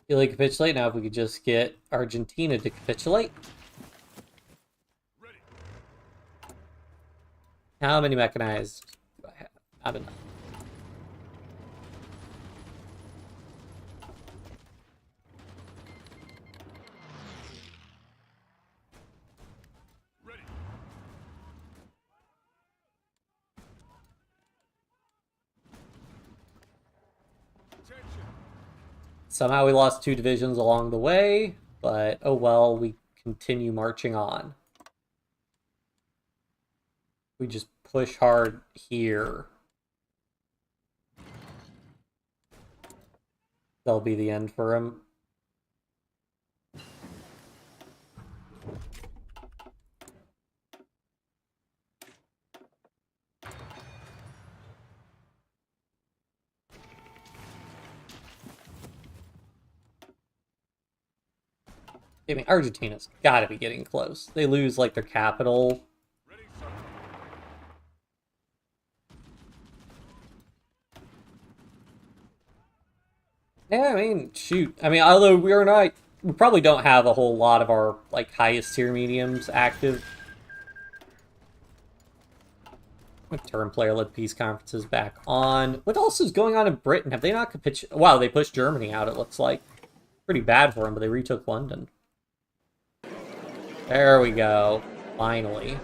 Italy capitulate. Now if we could just get Argentina to capitulate. Ready. How many mechanized do I have? Not enough. Ready. Attention. Somehow we lost 2 divisions along the way, but oh well, we continue marching on. We just push hard here. That'll be the end for him. I mean, Argentina's gotta be getting close. They lose, like, their capital. Ready, sir. Yeah, I mean, shoot. I mean, although we probably don't have a whole lot of our, like, highest tier mediums active. Turn player led peace conferences back on. What else is going on in Britain? Have they not capitulated? Wow, they pushed Germany out, it looks like. Pretty bad for them, but they retook London. There we go. Finally.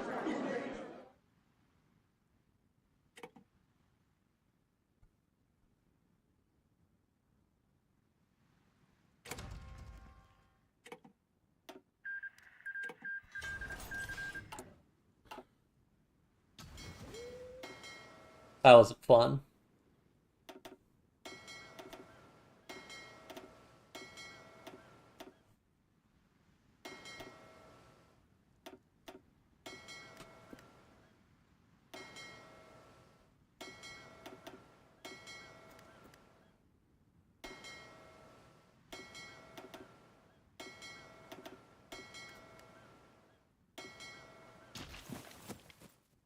That was fun.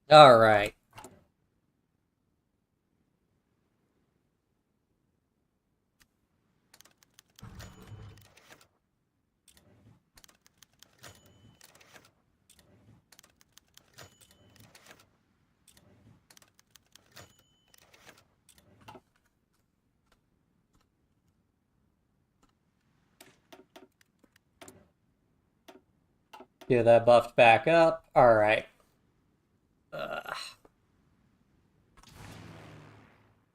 All right. Get that buffed back up. All right.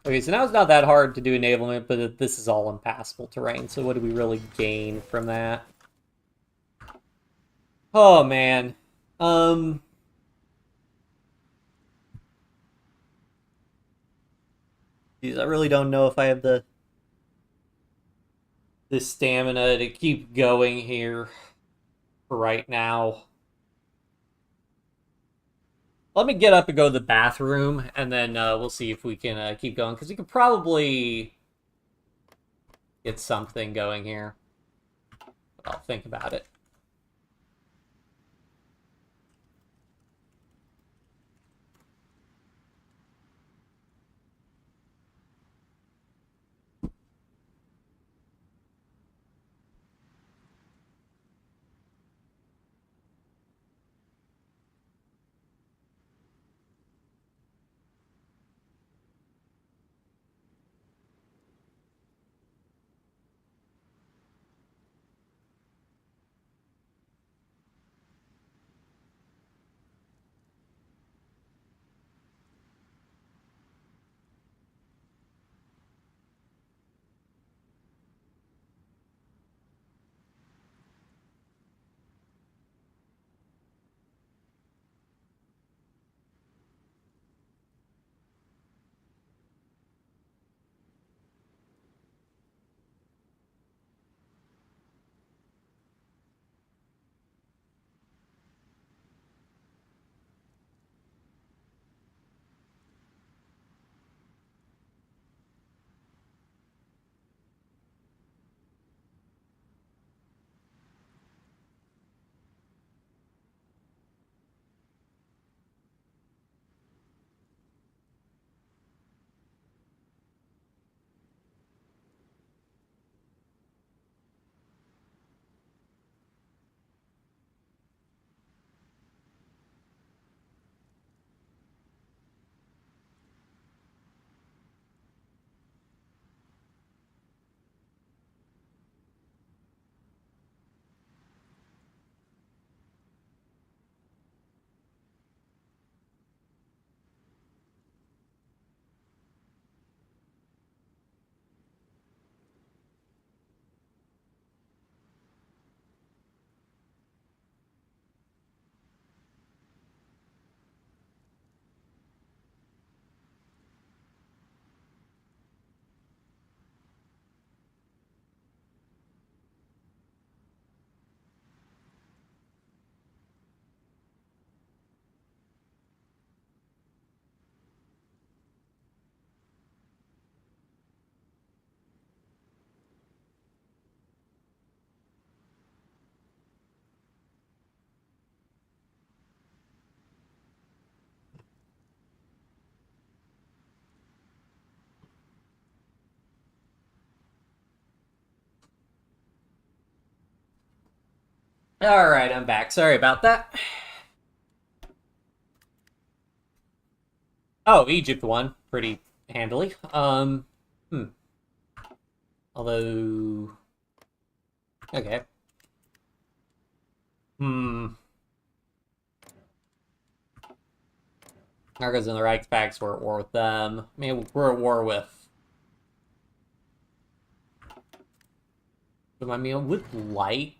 Okay, so now it's not that hard to do enablement, but this is all impassable terrain, so what do we really gain from that? Oh, man. Geez, I really don't know if I have the stamina to keep going here for right now. Let me get up and go to the bathroom, and then we'll see if we can keep going, because we could probably get something going here. But I'll think about it. Alright, I'm back. Sorry about that. Oh, Egypt won pretty handily. Although... Okay. Americans and the Reichspaks were at war with them. I mean, we're at war with... I mean, I would like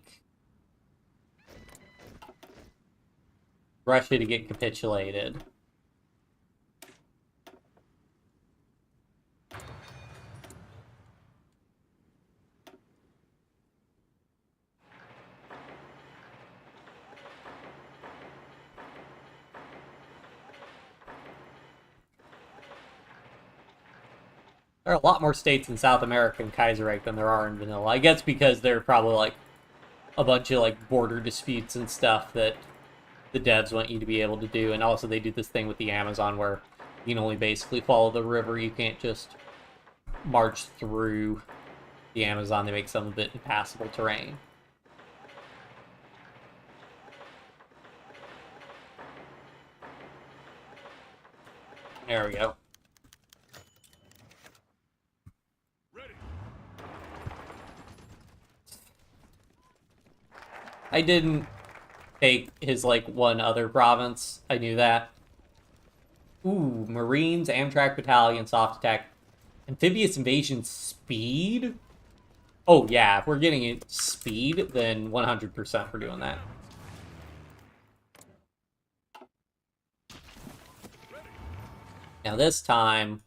Russia to get capitulated. There are a lot more states in South America and Kaiserreich than there are in Vanilla. I guess because there are probably, like, a bunch of, like, border disputes and stuff that the devs want you to be able to do. And also they do this thing with the Amazon where you can only basically follow the river. You can't just march through the Amazon. They make some of it impassable terrain. There we go. Ready. I didn't take his, like, one other province. I knew that. Ooh, Marines, Amtrak Battalion, soft attack, amphibious invasion speed? Oh, yeah, if we're getting it speed, then 100% we're doing that. Now this time,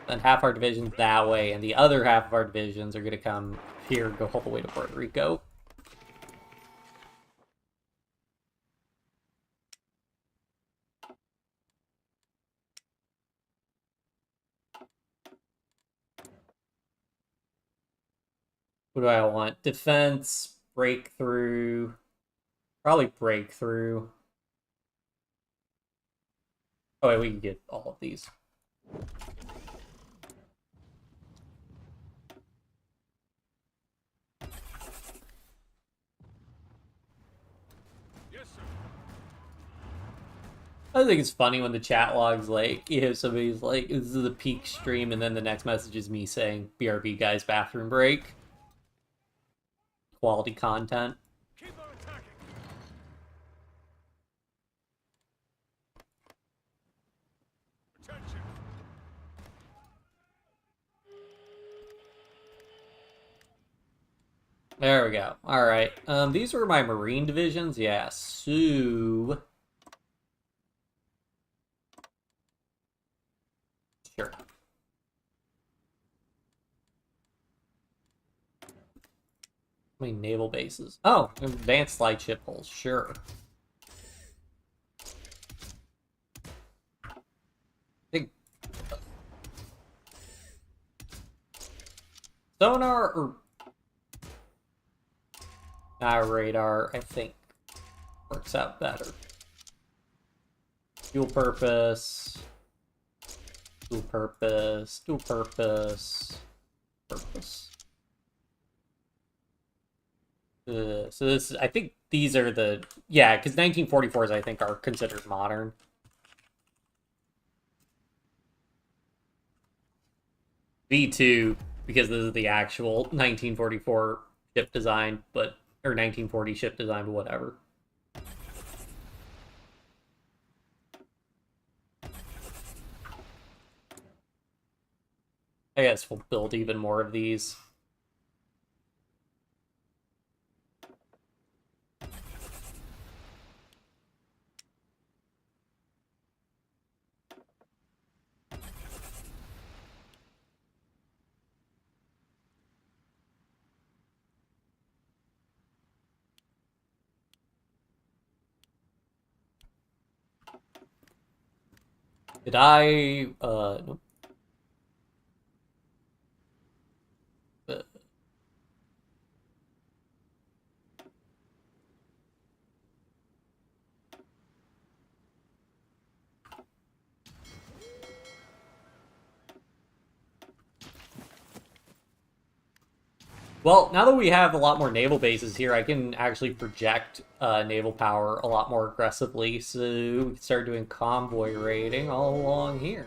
then half our division's that way, and the other half of our divisions are going to come here and go all the way to Puerto Rico. What do I want? Defense, breakthrough, probably breakthrough. Oh wait, we can get all of these. Yes, sir. I think it's funny when the chat log's like, you know, somebody's like, this is the peak stream, and then the next message is me saying, BRB guys, bathroom break. Quality content. Keep on attacking. Attention. There we go. Alright. These were my Marine divisions. Yeah, so... Sure. How many naval bases? Oh, advanced light ship hulls. Sure. Big... Sonar or... radar, I think, works out better. Dual purpose. Dual purpose. Dual purpose. Purpose. So this, I think these are the, yeah, because 1944s, I think, are considered modern. V2, because this is the actual 1944 ship design, but, or 1940 ship design, but whatever. I guess we'll build even more of these. Did I, nope. Well, now that we have a lot more naval bases here, I can actually project naval power a lot more aggressively, so we can start doing convoy raiding all along here.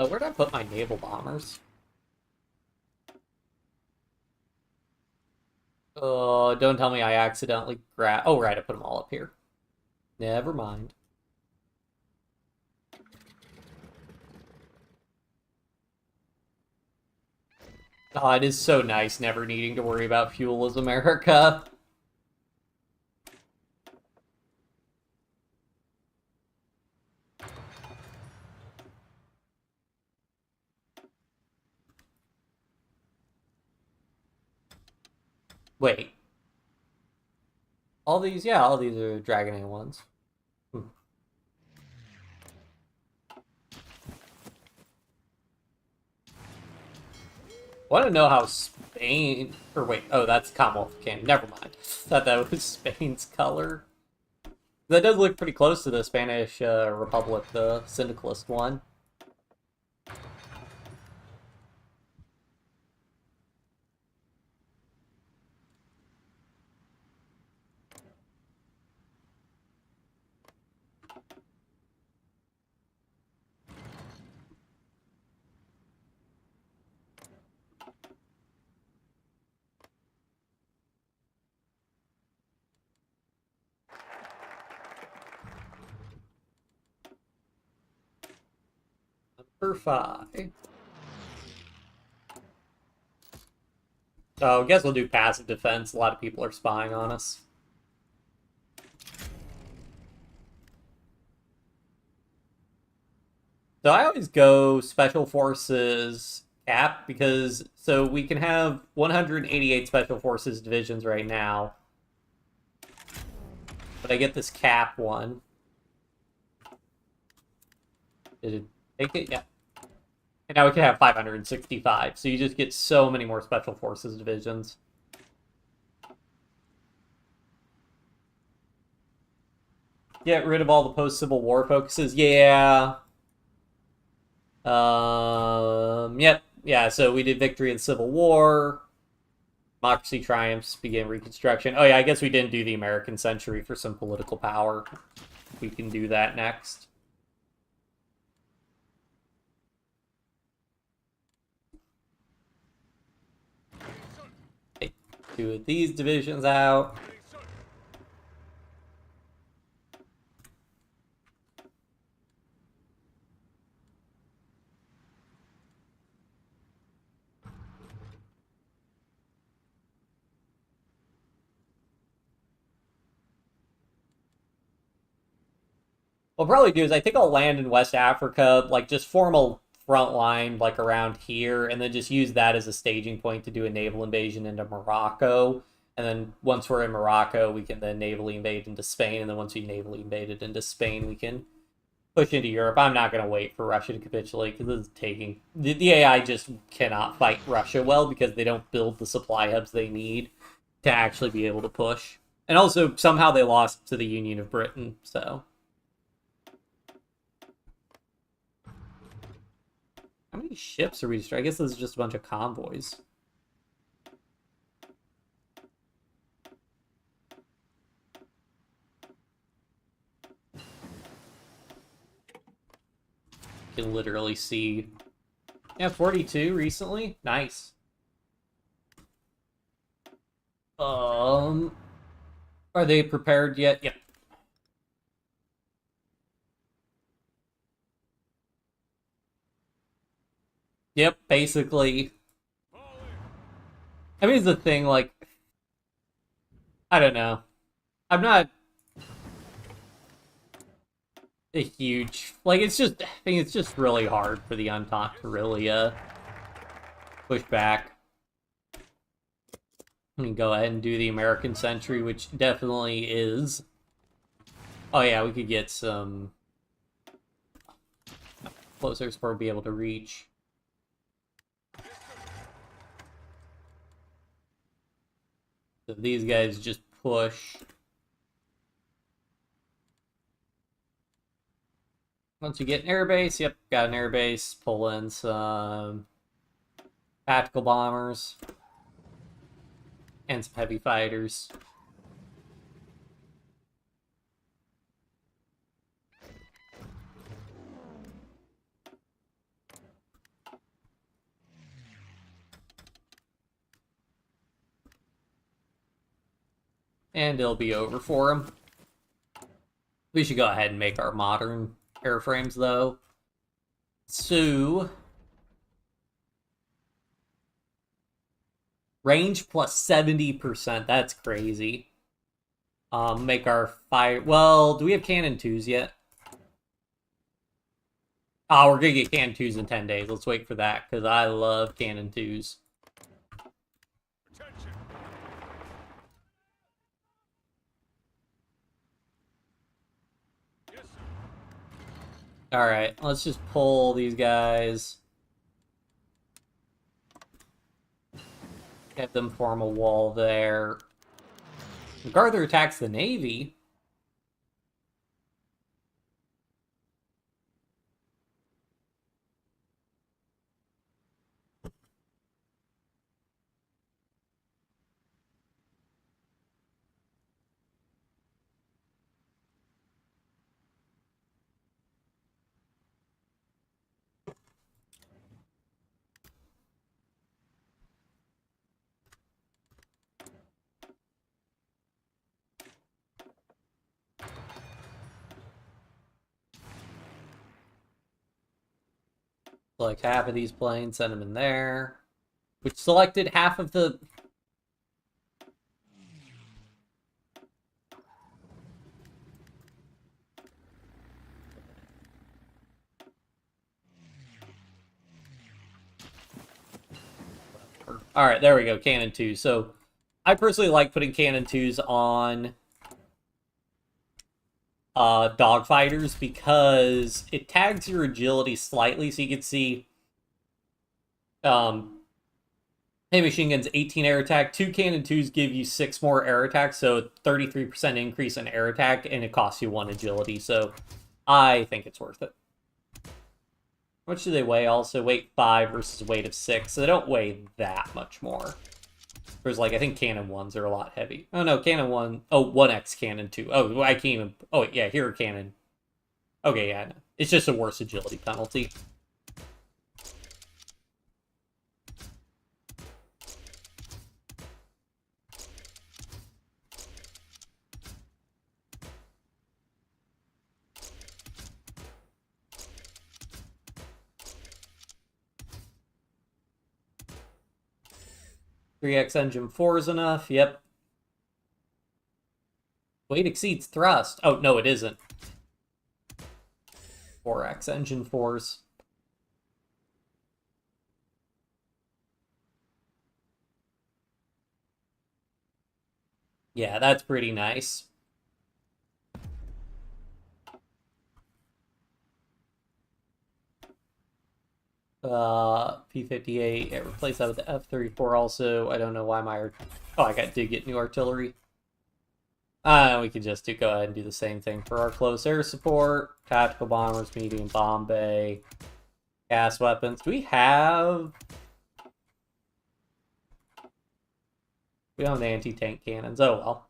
Where'd I put my naval bombers? Oh, don't tell me I accidentally grabbed... Oh, right, I put them all up here. Never mind. Oh, it is so nice never needing to worry about fuel as America. Wait. All these are Dragon A1s. Want to know how Spain... Or wait, oh, that's Commonwealth of Canada. Never mind. Thought that was Spain's color. That does look pretty close to the Spanish Republic, the Syndicalist one. Number 5. So I guess we'll do passive defense. A lot of people are spying on us. So I always go Special Forces cap because so we can have 188 Special Forces divisions right now. But I get this cap one. Did it take it? Yeah. And now we can have 565. So you just get so many more Special Forces divisions. Get rid of all the post-Civil War focuses. Yeah. Yep. Yeah, so we did victory in Civil War. Democracy triumphs, begin Reconstruction. Oh yeah, I guess we didn't do the American century for some political power. We can do that next. Take 2 of these divisions out. What I'll probably do is I think I'll land in West Africa, like just form a front line like around here, and then just use that as a staging point to do a naval invasion into Morocco. And then once we're in Morocco, we can then navally invade into Spain, and then once we navally invaded into Spain, we can push into Europe. I'm not going to wait for Russia to capitulate because this is taking... The AI just cannot fight Russia well because they don't build the supply hubs they need to actually be able to push. And also, somehow they lost to the Union of Britain, so... How many ships are we destroying? I guess this is just a bunch of convoys. You can literally see... Yeah, 42 recently. Nice. Are they prepared yet? Yep. Yep, basically. I mean, it's the thing, like, I don't know. I'm not a huge like. It's just I think it's just really hard for the Entente to really push back. Let me go ahead and do the American Sentry, which definitely is. Oh yeah, we could get some closer for be able to reach. So these guys just push. Once you get an airbase, yep, got an airbase. Pull in some tactical bombers and some heavy fighters. And it'll be over for him. We should go ahead and make our modern airframes, though. So, range plus 70%. That's crazy. Make our fire. Well, do we have cannon 2s yet? Oh, we're gonna get cannon 2s in 10 days. Let's wait for that, because I love cannon 2s. Attention. Yes, sir. Alright, let's just pull these guys. Have them form a wall there. MacArthur attacks the Navy. Like half of these planes, send them in there. Which selected half of the... Alright, there we go, cannon 2. So, I personally like putting cannon 2s on dogfighters because it tags your agility slightly, so you can see heavy machine guns 18 air attack. 2 cannon 2s give you 6 more air attack, so 33% increase in air attack, and it costs you 1 agility, so I think it's worth it. How much do they weigh also? Weight 5 versus weight of 6, so they don't weigh that much more. Whereas, like, I think cannon 1s are a lot heavy. Oh, no, cannon 1... Oh, 1x cannon 2. Oh, I can't even... Oh, yeah, here are cannon. Okay, yeah, no. It's just a worse agility penalty. "3x engine 4 is enough." Yep. Weight exceeds thrust. Oh, no, it isn't. 4x engine 4s. Yeah, that's pretty nice. P-58. Yeah, replace that with the F-34 also. I don't know why my... Oh, did get new artillery. We could just go ahead and do the same thing for our close air support. Tactical bombers, medium bomb bay, gas weapons. Do we have... We don't have anti-tank cannons. Oh, well.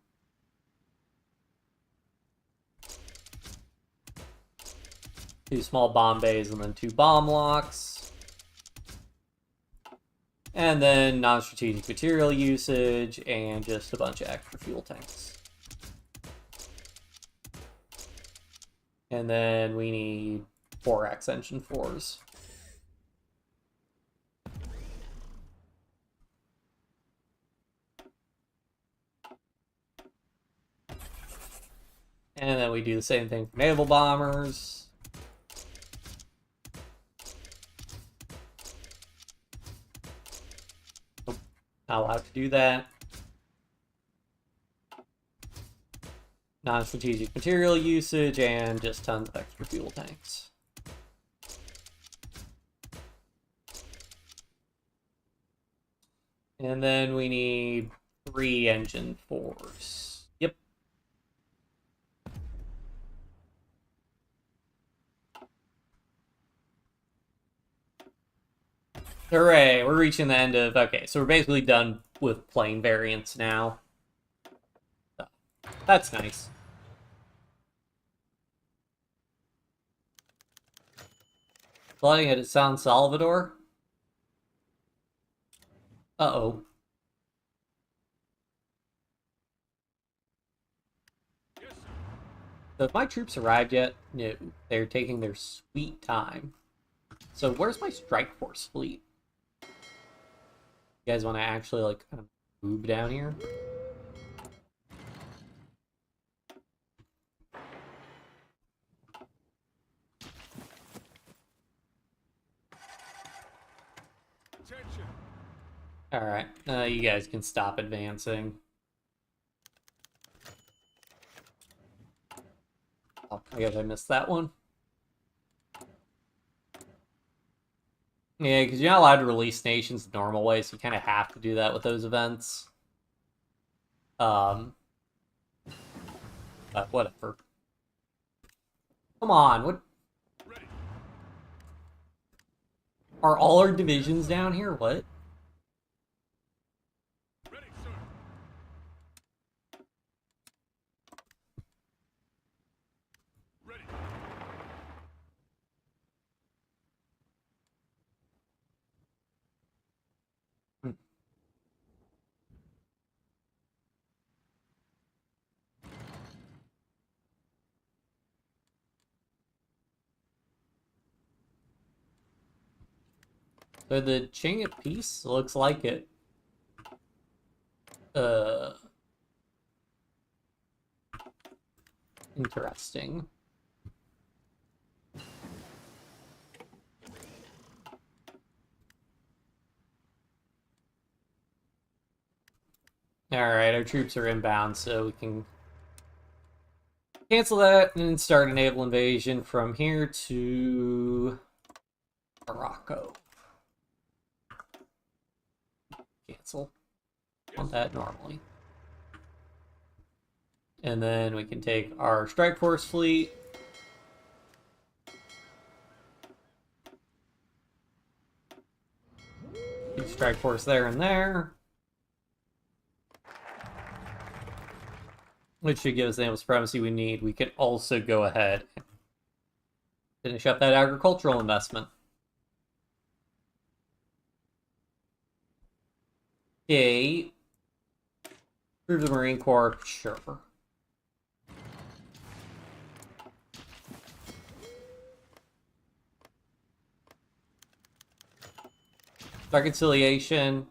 Two small bomb bays and then 2 bomb locks. And then non-strategic material usage and just a bunch of extra fuel tanks. And then we need 4x engine 4s. we do the same thing for naval bombers. Nope, not allowed to do that. Non-strategic material usage, and just tons of extra fuel tanks. And then we need 3 engine force. Yep. Hooray, we're reaching the end of... Okay, so we're basically done with plane variants now. So, that's nice. Flooding at San Salvador? Uh-oh. Yes, sir. So have my troops arrived yet? No, they're taking their sweet time. So where's my strike force fleet? You guys want to actually, like, kind of move down here? Attention. Alright, you guys can stop advancing. Oh, I guess I missed that one. Yeah, because you're not allowed to release nations the normal way, so you kind of have to do that with those events. But whatever. Come on, what? Ready. Are all our divisions down here? What? Ready, sir. Ready. So the Ching at peace looks like it. Interesting. Alright, our troops are inbound, so we can cancel that and start a naval invasion from here to Morocco. Cancel on that normally. And then we can take our strike force fleet. Keep strike force there and there. Which should give us the naval supremacy we need. We can also go ahead and finish up that agricultural investment. Okay. Prove the Marine Corps, sure. Reconciliation.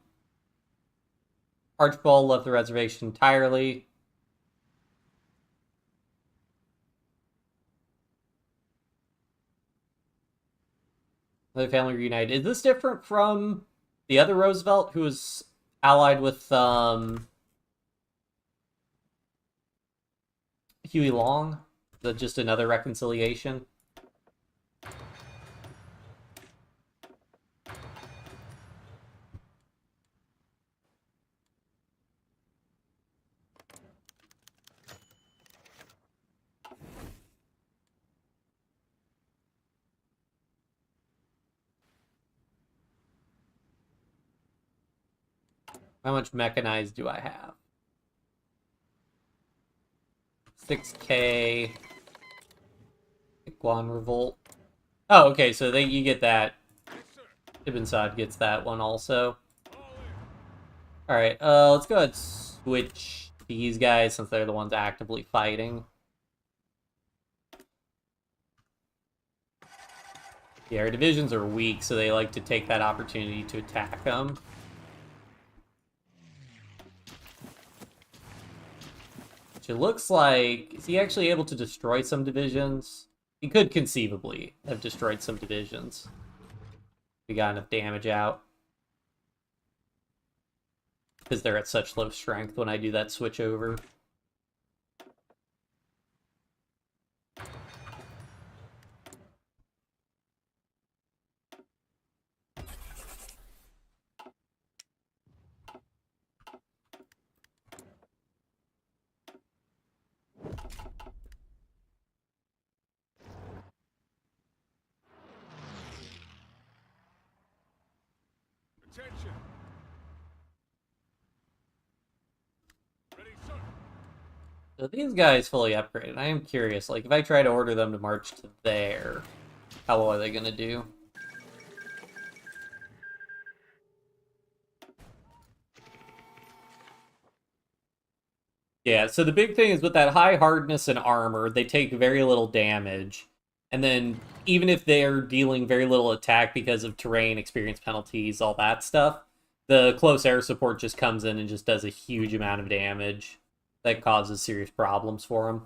Archibald left the reservation entirely. The family reunited. Is this different from the other Roosevelt who was allied with Huey Long? Is that just another reconciliation? How much mechanized do I have? 6K. Iguan Revolt. Oh, okay, so you get that. Yes, sir. Ibn Saad gets that one also. All in. Alright, let's go ahead and switch these guys since they're the ones actively fighting. Yeah, our divisions are weak, so they like to take that opportunity to attack them. Which it looks like... Is he actually able to destroy some divisions? He could conceivably have destroyed some divisions. We got enough damage out. Because they're at such low strength when I do that switch over. Attention. Ready, sir. So these guys fully upgraded. I am curious, like, if I try to order them to march to there, how well are they going to do? Yeah, so the big thing is with that high hardness and armor, they take very little damage. And then even if they're dealing very little attack because of terrain, experience penalties, all that stuff, the close air support just comes in and just does a huge amount of damage that causes serious problems for them.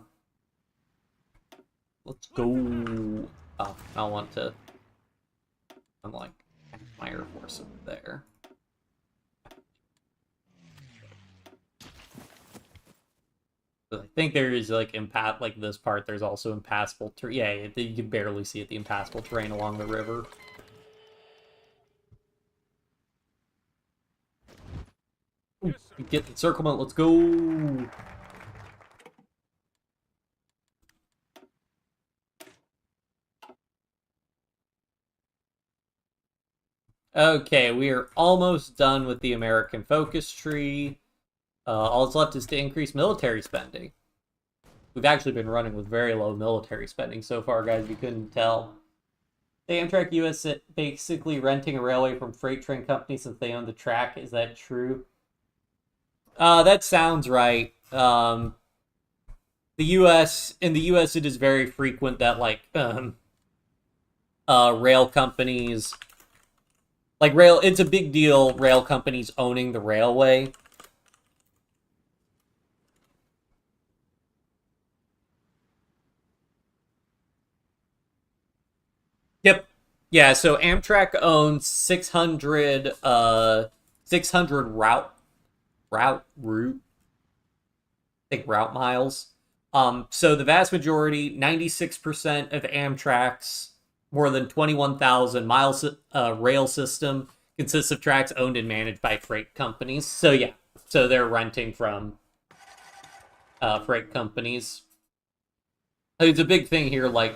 Let's go. Oh, I want to. I'm like my Air Force over there. But I think there is like like this part. There's also impassable terrain. Yeah, you can barely see it. The impassable terrain along the river. Ooh, get the encirclement. Let's go. Okay, we are almost done with the American focus tree. All that's left is to increase military spending. We've actually been running with very low military spending so far, guys, if you couldn't tell. The Amtrak US basically renting a railway from freight train companies since they own the track. Is that true? That sounds right. In the US, it is very frequent that, like, rail companies... Like, it's a big deal, rail companies owning the railway. Yep. Yeah, so Amtrak owns 600 route I think route miles. So the vast majority, 96% of Amtrak's more than 21,000 miles rail system consists of tracks owned and managed by freight companies. So yeah, so they're renting from freight companies. It's a big thing here, like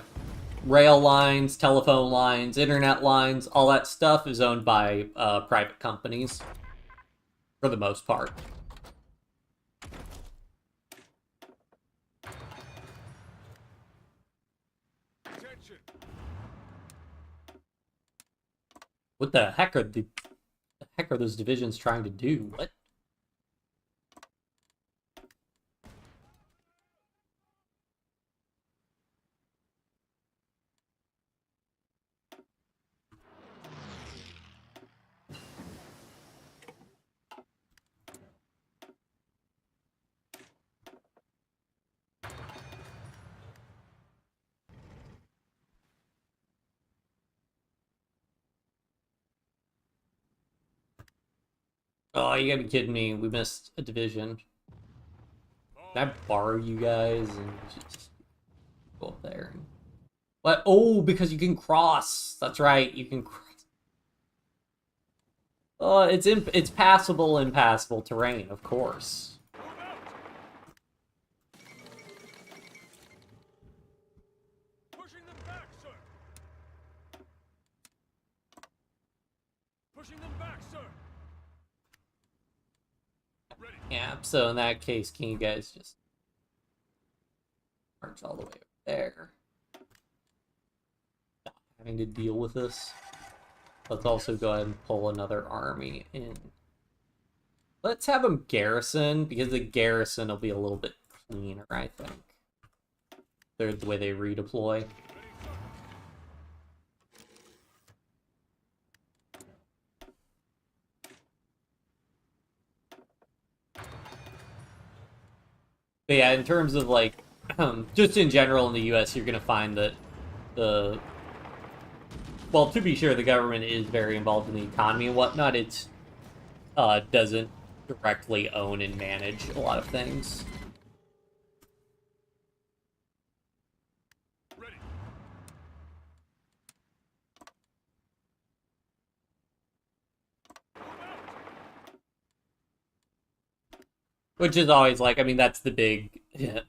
rail lines, telephone lines, internet lines, all that stuff is owned by private companies for the most part. Attention. What the heck are those divisions trying to do? What? Oh, you gotta be kidding me. We missed a division. Can I borrow you guys and just go up there? What? Oh, because you can cross. That's right. You can cross. Oh, it's passable, impassable terrain, of course. Pushing them back, sir. Pushing them back, sir. Ready. Yeah, so in that case, can you guys just march all the way over there? Not having to deal with this. Let's also go ahead and pull another army in. Let's have them garrison, because the garrison will be a little bit cleaner, I think. They're the way they redeploy. But yeah, in terms of like, just in general in the U.S., you're gonna find that the well, to be sure, the government is very involved in the economy and whatnot. It doesn't directly own and manage a lot of things. Ready. Move out. Which is always like, I mean, that's the big, the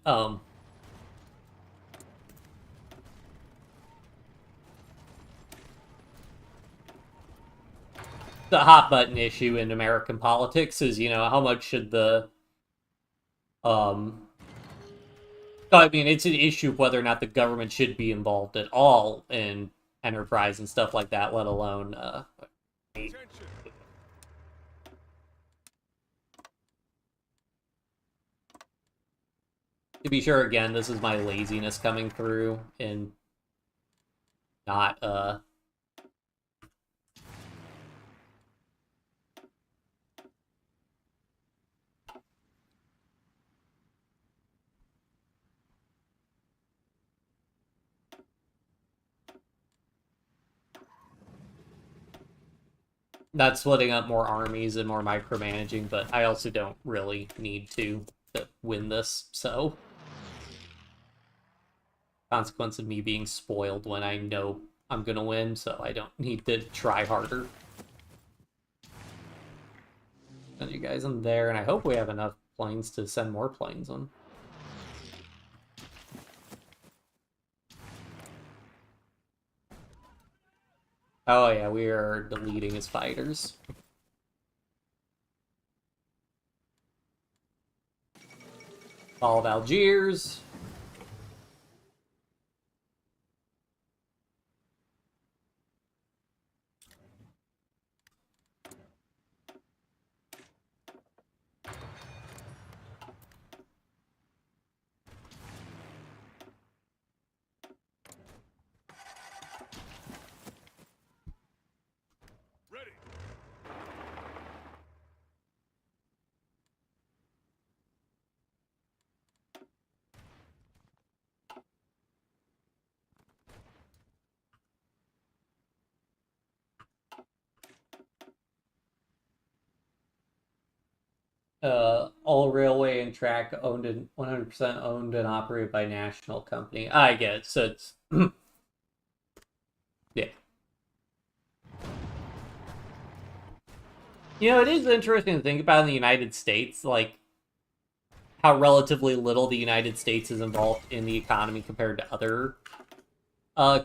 hot button issue in American politics is, how much should um, I mean, it's an issue of whether or not the government should be involved at all in enterprise and stuff like that, let alone, Attention. to be sure, again, this is my laziness coming through and not, not splitting up more armies and more micromanaging, but I also don't really need to win this, so consequence of me being spoiled when I know I'm gonna win, so I don't need to try harder. Send you guys in there, and I hope we have enough planes to send more planes on. Oh yeah, we are deleting his fighters. Fall of Algiers. Ready. All railway and track owned and 100% owned and operated by national company. I get it. So it's yeah. It is interesting to think about in the United States, like how relatively little the United States is involved in the economy compared to other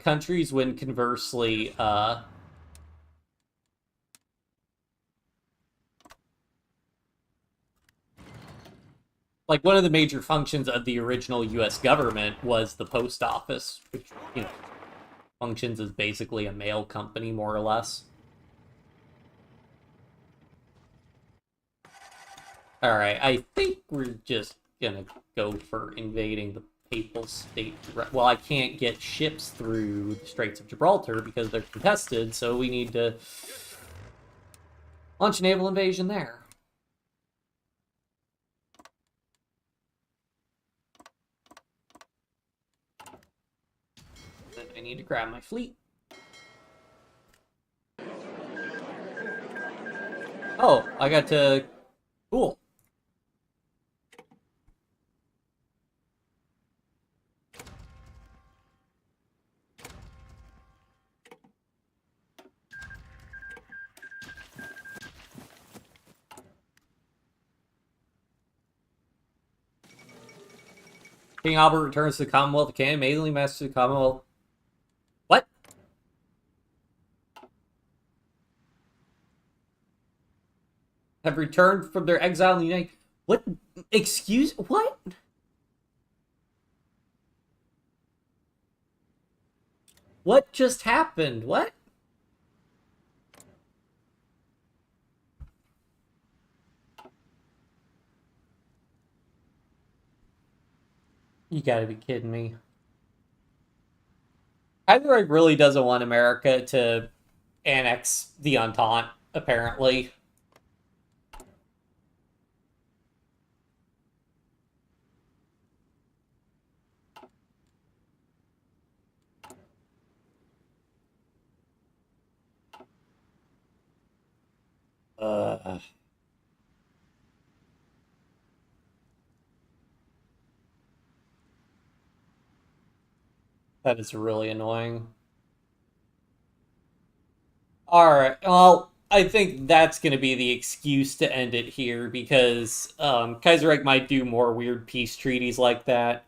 countries. When conversely, like one of the major functions of the original U.S. government was the post office, which functions as basically a mail company, more or less. All right, I think we're just gonna go for invading the Papal State. Well, I can't get ships through the Straits of Gibraltar because they're contested, so we need to launch a naval invasion there. Then I need to grab my fleet. Oh, I got to... Cool. King Albert returns to the Commonwealth of Canada, amazingly masters the Commonwealth. What? Have returned from their exile in the United... What? Excuse... What? What just happened? What? You gotta be kidding me. Kaiserreich really doesn't want America to annex the Entente, apparently. That is really annoying. Alright, well, I think that's going to be the excuse to end it here because Kaiserreich might do more weird peace treaties like that,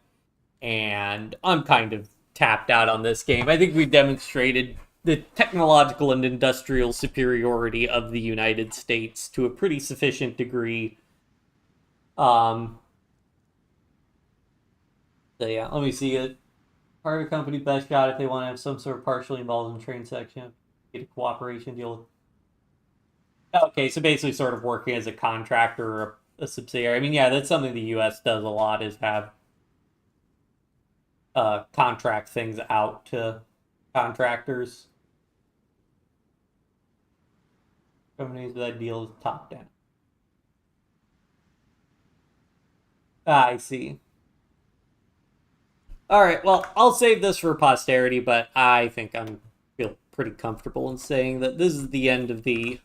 and I'm kind of tapped out on this game. I think we've demonstrated the technological and industrial superiority of the United States to a pretty sufficient degree. So yeah, let me see it. Private company best shot if they want to have some sort of partially involved in the train section. Get a cooperation deal. Okay, so basically sort of working as a contractor or a subsidiary. I mean, yeah, that's something the US does a lot is have contract things out to contractors. Companies that deal is top down. I see. All right, well, I'll save this for posterity, but I think I'm feel pretty comfortable in saying that this is the end of the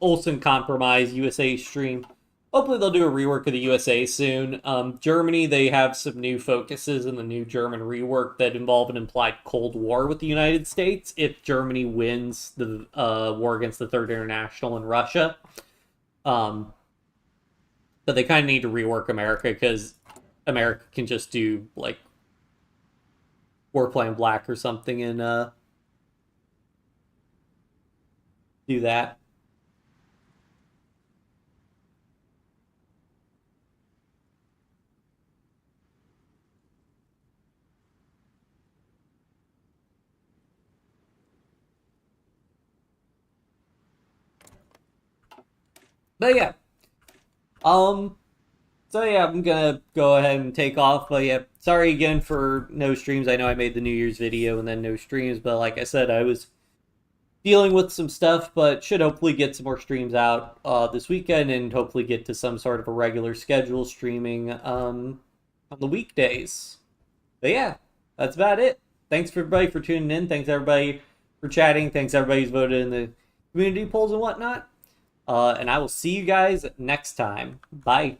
Olson Compromise USA stream. Hopefully they'll do a rework of the USA soon. Germany, they have some new focuses in the new German rework that involve an implied Cold War with the United States if Germany wins the war against the Third International in Russia. But they kind of need to rework America because America can just do like War Plan Black or something and do that. But yeah. So yeah, I'm gonna go ahead and take off. But yeah, sorry again for no streams. I know I made the New Year's video and then no streams, but like I said, I was dealing with some stuff, but should hopefully get some more streams out this weekend and hopefully get to some sort of a regular schedule streaming on the weekdays. But yeah, that's about it. Thanks for everybody for tuning in. Thanks everybody for chatting. Thanks everybody who's voted in the community polls and whatnot. And I will see you guys next time. Bye.